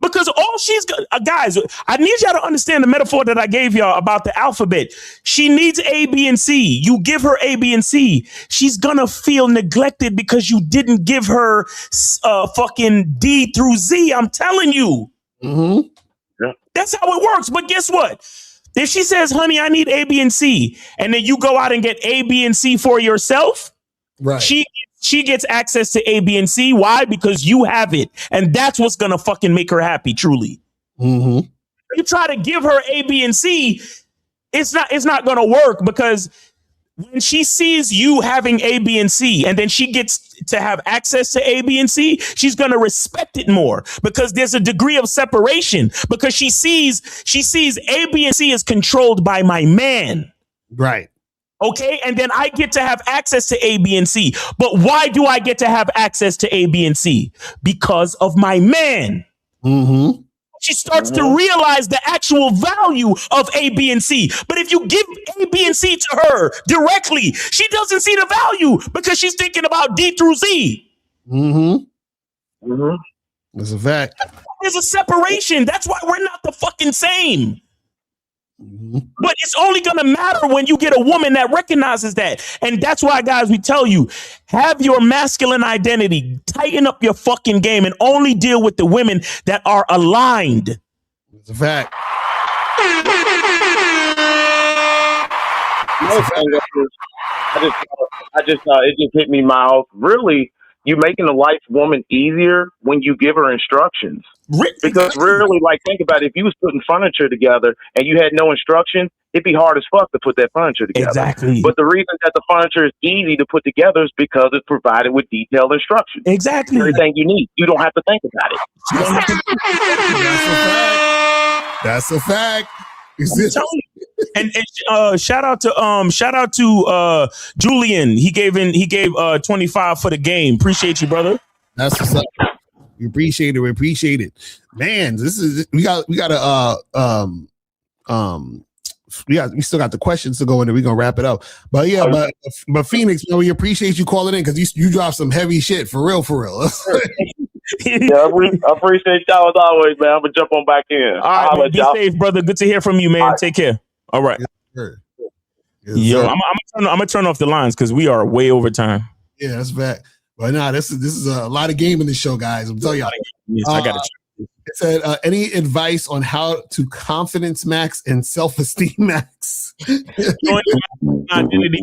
[SPEAKER 5] Because all she's got, guys, I need y'all to understand the metaphor that I gave y'all about the alphabet. She needs A, B, and C. You give her A, B, and C. She's gonna feel neglected because you didn't give her fucking D through Z. I'm telling you. That's how it works. But guess what? If she says, honey, I need A, B, and C, and then you go out and get A, B, and C for yourself, she gets access to A, B, and C. Why? Because you have it. And that's what's going to fucking make her happy, truly. You try to give her A, B, and C, it's not going to work, because when she sees you having A, B, and C, and then she gets to have access to A, B, and C, she's going to respect it more, because there's a degree of separation, because she sees A, B, and C is controlled by my man.
[SPEAKER 6] Right.
[SPEAKER 5] Okay. And then I get to have access to A, B, and C. But why do I get to have access to A, B, and C? Because of my man. She starts to realize the actual value of A, B, and C. But if you give A, B, and C to her directly, she doesn't see the value, because she's thinking about D through Z.
[SPEAKER 6] That's a fact.
[SPEAKER 5] There's a separation. That's why we're not the fucking same. But it's only going to matter when you get a woman that recognizes that. And that's why, guys, we tell you, have your masculine identity, tighten up your fucking game, and only deal with the women that are aligned.
[SPEAKER 6] It's a fact.
[SPEAKER 7] It just hit me mouth. Really, you making a life woman easier when you give her instructions. Because really, like, think about it. If you was putting furniture together and you had no instructions, it'd be hard as fuck to put that furniture together.
[SPEAKER 5] Exactly.
[SPEAKER 7] But the reason that the furniture is easy to put together is because it's provided with detailed instructions.
[SPEAKER 5] Exactly.
[SPEAKER 7] Everything you need. You don't have to think about it.
[SPEAKER 6] That's a fact.
[SPEAKER 5] And shout out to Julian. He gave 25 for the game. Appreciate you, brother.
[SPEAKER 6] That's what's up. We appreciate it. Man, we still got the questions to go in, and we're gonna wrap it up. But yeah, but Phoenix, we appreciate you calling in, because you dropped some heavy shit for real.
[SPEAKER 7] Yeah, I appreciate y'all as always, man. I'm gonna jump on back in.
[SPEAKER 5] All right, man, be safe, brother. Good to hear from you, man. All right. Take care. All right. Yo, I'm gonna turn off the lines, because we are way over time.
[SPEAKER 6] Yeah, that's bad. But nah, this is a lot of game in this show, guys. I'm telling y'all.
[SPEAKER 5] Yes, I got it.
[SPEAKER 6] It said, any advice on how to confidence max and self-esteem max?
[SPEAKER 5] Identity,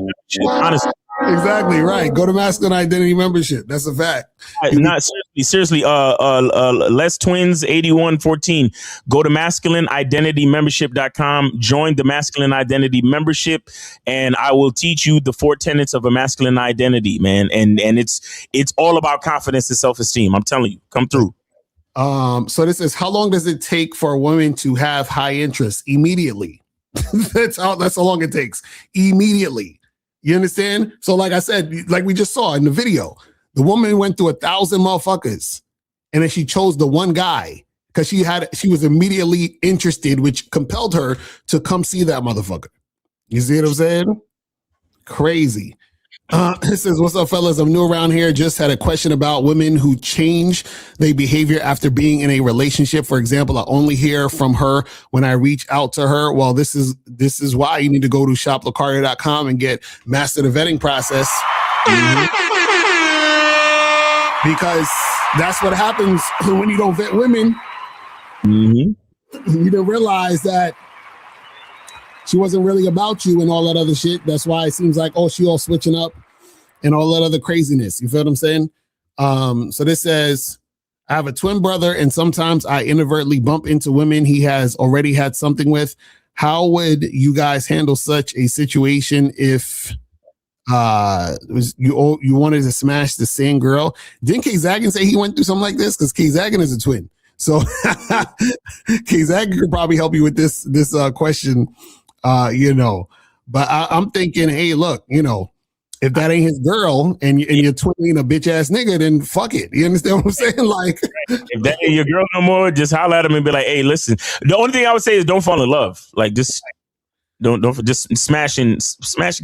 [SPEAKER 5] honestly.
[SPEAKER 6] Exactly right. Go to Masculine Identity Membership. That's a fact.
[SPEAKER 5] Not seriously. Les Twins 8114. Go to masculineidentitymembership.com. Join the Masculine Identity Membership, and I will teach you the 4 tenets of a masculine identity, man. And it's all about confidence and self-esteem. I'm telling you, come through.
[SPEAKER 6] So this is, how long does it take for a woman to have high interest? Immediately. That's how long it takes. Immediately. You understand? So like I said, like we just saw in the video, the woman went through 1,000 motherfuckers, and then she chose the one guy because she was immediately interested, which compelled her to come see that motherfucker. You see what I'm saying? Crazy. It says, what's up, fellas? I'm new around here. Just had a question about women who change their behavior after being in a relationship. For example, I only hear from her when I reach out to her. Well, this is why you need to go to shoplocario.com and master the vetting process. Because that's what happens when you don't vet women. You don't realize that she wasn't really about you and all that other shit. That's why it seems like, she all switching up and all that other craziness. You feel what I'm saying? So this says, I have a twin brother, and sometimes I inadvertently bump into women he has already had something with. How would you guys handle such a situation if you wanted to smash the same girl? Didn't K Zagan say he went through something like this? Because K Zagan is a twin. So K Zagan could probably help you with this question. But I'm thinking, hey, look, if that ain't his girl and you're twinning a bitch ass nigga, then fuck it. You understand what I'm saying? Like,
[SPEAKER 5] if that ain't your girl no more, just holler at him and be like, "Hey, listen." The only thing I would say is don't fall in love. Like, just don't just smash and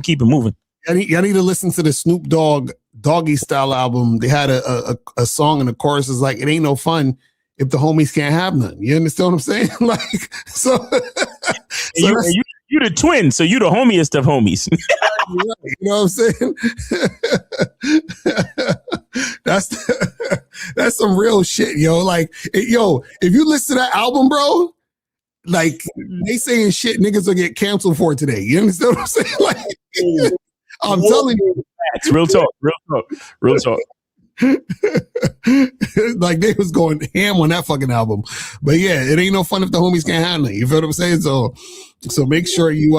[SPEAKER 5] keep it moving.
[SPEAKER 6] I need to listen to the Snoop Dogg Doggy Style album. They had a song and the chorus is like, "It ain't no fun if the homies can't have none." You understand what I'm saying? Like, so
[SPEAKER 5] you the twin, so you the homiest of homies.
[SPEAKER 6] You know what I'm saying? That's some real shit, yo. Like, yo, if you listen to that album, bro, like they saying shit niggas will get canceled for today. You understand what I'm saying? Like, I'm telling you,
[SPEAKER 5] it's real talk.
[SPEAKER 6] Like they was going ham on that fucking album. But yeah, it ain't no fun if the homies can't handle it. You feel what I'm saying? So make sure you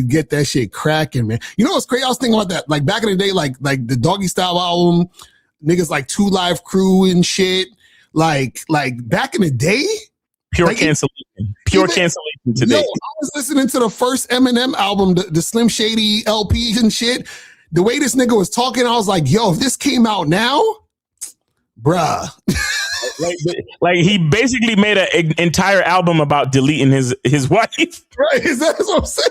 [SPEAKER 6] get that shit cracking, man. You know what's crazy? I was thinking about that. Like back in the day, like the Doggy Style album, niggas like 2 Live Crew and shit. Like back in the day.
[SPEAKER 5] Pure
[SPEAKER 6] like,
[SPEAKER 5] cancellation. Pure cancellation today.
[SPEAKER 6] Yo, I was listening to the first Eminem album, the Slim Shady LP and shit. The way this nigga was talking, I was like, yo, if this came out now, bruh.
[SPEAKER 5] like he basically made an entire album about deleting his wife.
[SPEAKER 6] Right, that's what I'm saying.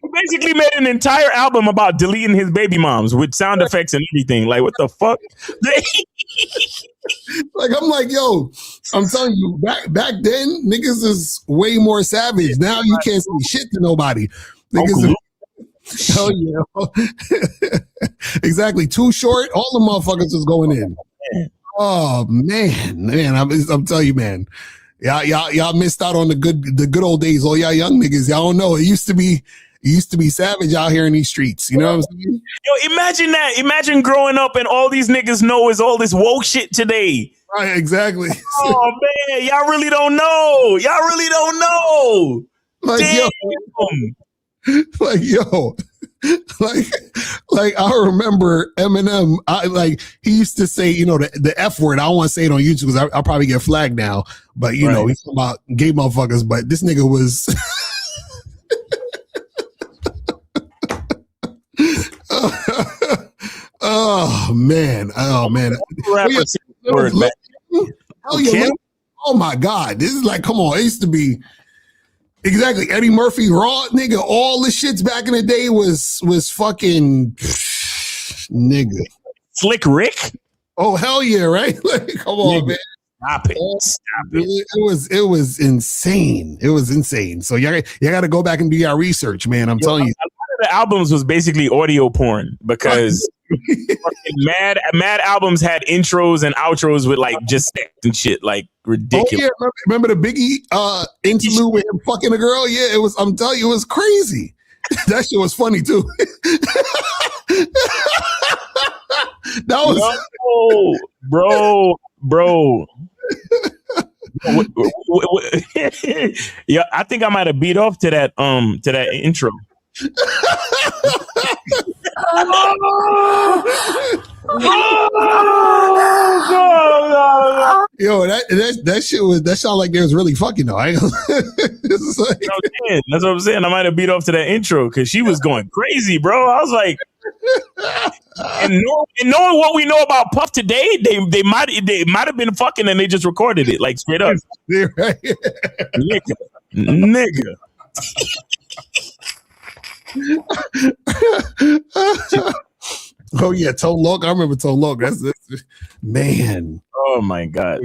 [SPEAKER 5] He basically made an entire album about deleting his baby moms with sound effects and everything. Like, what the fuck?
[SPEAKER 6] Like, I'm like, yo, I'm telling you, back then, niggas is way more savage. Now you can't say shit to nobody. Niggas hell yeah. Exactly. Too Short, all the motherfuckers was going in. Oh man, I'm telling you, man. Y'all missed out on the good old days. All y'all young niggas, y'all don't know. It used to be savage out here in these streets. You know what I'm saying?
[SPEAKER 5] Yo, imagine that. Imagine growing up and all these niggas know is all this woke shit today.
[SPEAKER 6] Right, exactly.
[SPEAKER 5] Oh man, y'all really don't know.
[SPEAKER 6] Like,
[SPEAKER 5] damn.
[SPEAKER 6] Like I remember Eminem. He used to say, you know, the F word. I don't want to say it on YouTube because I'll probably get flagged now. But you know, he's talking about gay motherfuckers. But this nigga was. Oh man. Oh yeah. Oh my God. This is like, come on. It used to be exactly Eddie Murphy, Raw, nigga. All the shits back in the day was fucking nigga.
[SPEAKER 5] Slick Rick.
[SPEAKER 6] Oh hell yeah, right? Like, come on, nigga, man.
[SPEAKER 5] Stop it.
[SPEAKER 6] It was insane. It was insane. So y'all got to go back and do your research, man. I'm telling you.
[SPEAKER 5] A lot of the albums was basically audio porn because mad albums had intros and outros with like just sex and shit, like ridiculous.
[SPEAKER 6] Oh yeah, remember the Biggie interlude with him fucking a girl? Yeah, it was. I'm telling you, it was crazy. That shit was funny too. That was
[SPEAKER 5] bro. Yeah, I think I might have beat off to that intro.
[SPEAKER 6] Yo, that shit was, that sounded like they was really fucking though. That's
[SPEAKER 5] what I'm saying. I might have beat off to that intro because she was going crazy, bro. I was like, and knowing what we know about Puff today, they might have been fucking and they just recorded it like straight up. Nigga.
[SPEAKER 6] Oh yeah, Tone Loc. I remember Tone Loc. That's man.
[SPEAKER 5] Oh my God.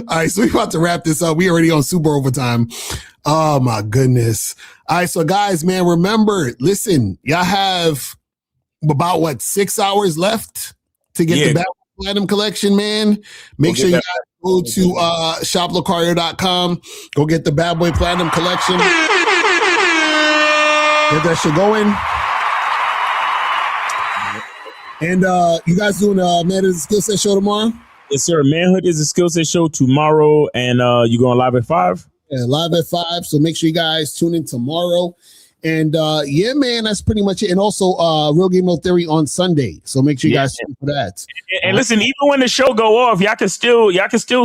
[SPEAKER 6] All right, so we about to wrap this up. We already on super overtime. Oh my goodness. All right, so guys, man, remember, listen, y'all have about 6 hours left to get the Bad Boy Platinum collection, man. Make sure you guys go to shoplocario.com. Go get the Bad Boy Platinum collection. Get that shit going. And you guys doing Man is a Skill Set show tomorrow?
[SPEAKER 5] Yes, sir. Manhood is a Skill Set show tomorrow, and you going live at 5?
[SPEAKER 6] Yeah, live at 5. So make sure you guys tune in tomorrow. And yeah, man, that's pretty much it. And also Real Game No Theory on Sunday. So make sure you guys tune for that.
[SPEAKER 5] And listen, even when the show go off, y'all can still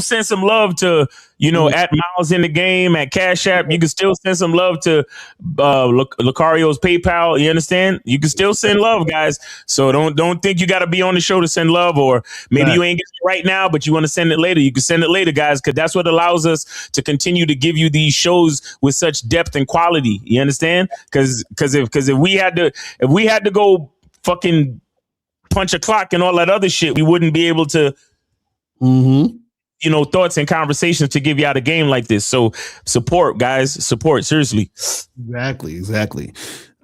[SPEAKER 5] send some love to, at Miles in the Game, at Cash App. You can still send some love to Locario's PayPal. You understand? You can still send love, guys. So don't think you got to be on the show to send love, or maybe you ain't getting it right now, but you want to send it later. You can send it later, guys, because that's what allows us to continue to give you these shows with such depth and quality. You understand? Because if we had to go fucking punch a clock and all that other shit, we wouldn't be able to, thoughts and conversations to give you out a game like this. So support, guys, support, seriously.
[SPEAKER 6] Exactly.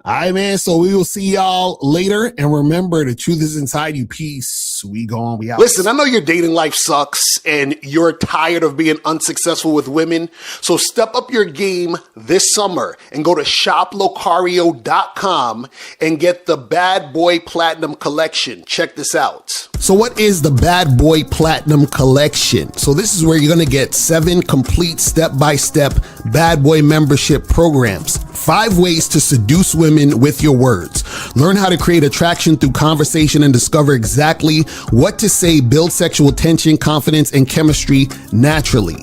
[SPEAKER 6] All right, man. So we will see y'all later. And remember, the truth is inside you. Peace. We gone. We out.
[SPEAKER 10] Listen, I know your dating life sucks and you're tired of being unsuccessful with women. So step up your game this summer and go to shoplocario.com and get the Bad Boy Platinum Collection. Check this out. So what is the Bad Boy Platinum Collection? So this is where you're going to get 7 complete step-by-step Bad Boy membership programs. 5 ways to seduce women with your words. Learn how to create attraction through conversation and discover exactly what to say, build sexual tension, confidence, and chemistry naturally.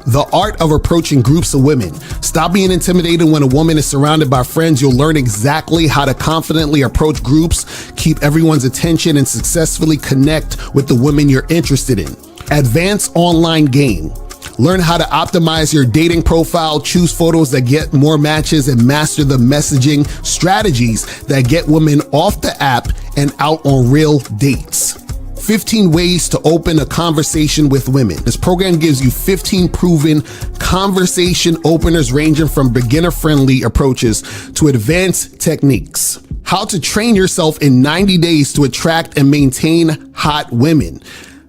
[SPEAKER 10] The art of approaching groups of women. Stop being intimidated when a woman is surrounded by friends. You'll learn exactly how to confidently approach groups, keep everyone's attention, and successfully connect with the women you're interested in. Advanced online game. Learn how to optimize your dating profile, choose photos that get more matches, and master the messaging strategies that get women off the app and out on real dates. 15 ways to open a conversation with women. This program gives you 15 proven conversation openers ranging from beginner-friendly approaches to advanced techniques. How to train yourself in 90 days to attract and maintain hot women.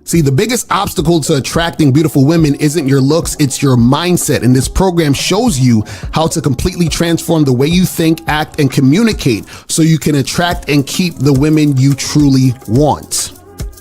[SPEAKER 10] See, the biggest obstacle to attracting beautiful women isn't your looks, it's your mindset. And this program shows you how to completely transform the way you think, act, and communicate so you can attract and keep the women you truly want.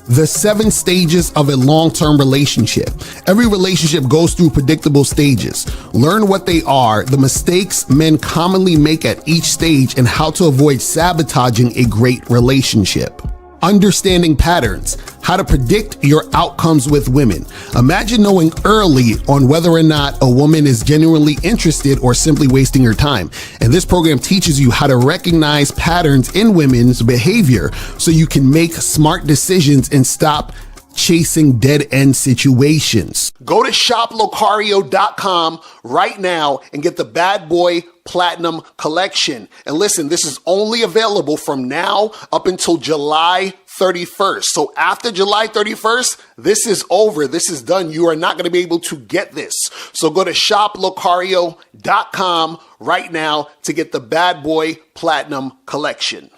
[SPEAKER 10] The 7 stages of a long-term relationship. Every relationship goes through predictable stages. Learn what they are, the mistakes men commonly make at each stage, and how to avoid sabotaging a great relationship. Understanding patterns, how to predict your outcomes with women. Imagine knowing early on whether or not a woman is genuinely interested or simply wasting your time. And this program teaches you how to recognize patterns in women's behavior so you can make smart decisions and stop chasing dead-end situations. Go to shoplocario.com right now and get the Bad Boy Platinum Collection. And listen, this is only available from now up until July 31st. So after July 31st, this is over. This is done. You are not going to be able to get this. So go to shoplocario.com right now to get the Bad Boy Platinum Collection.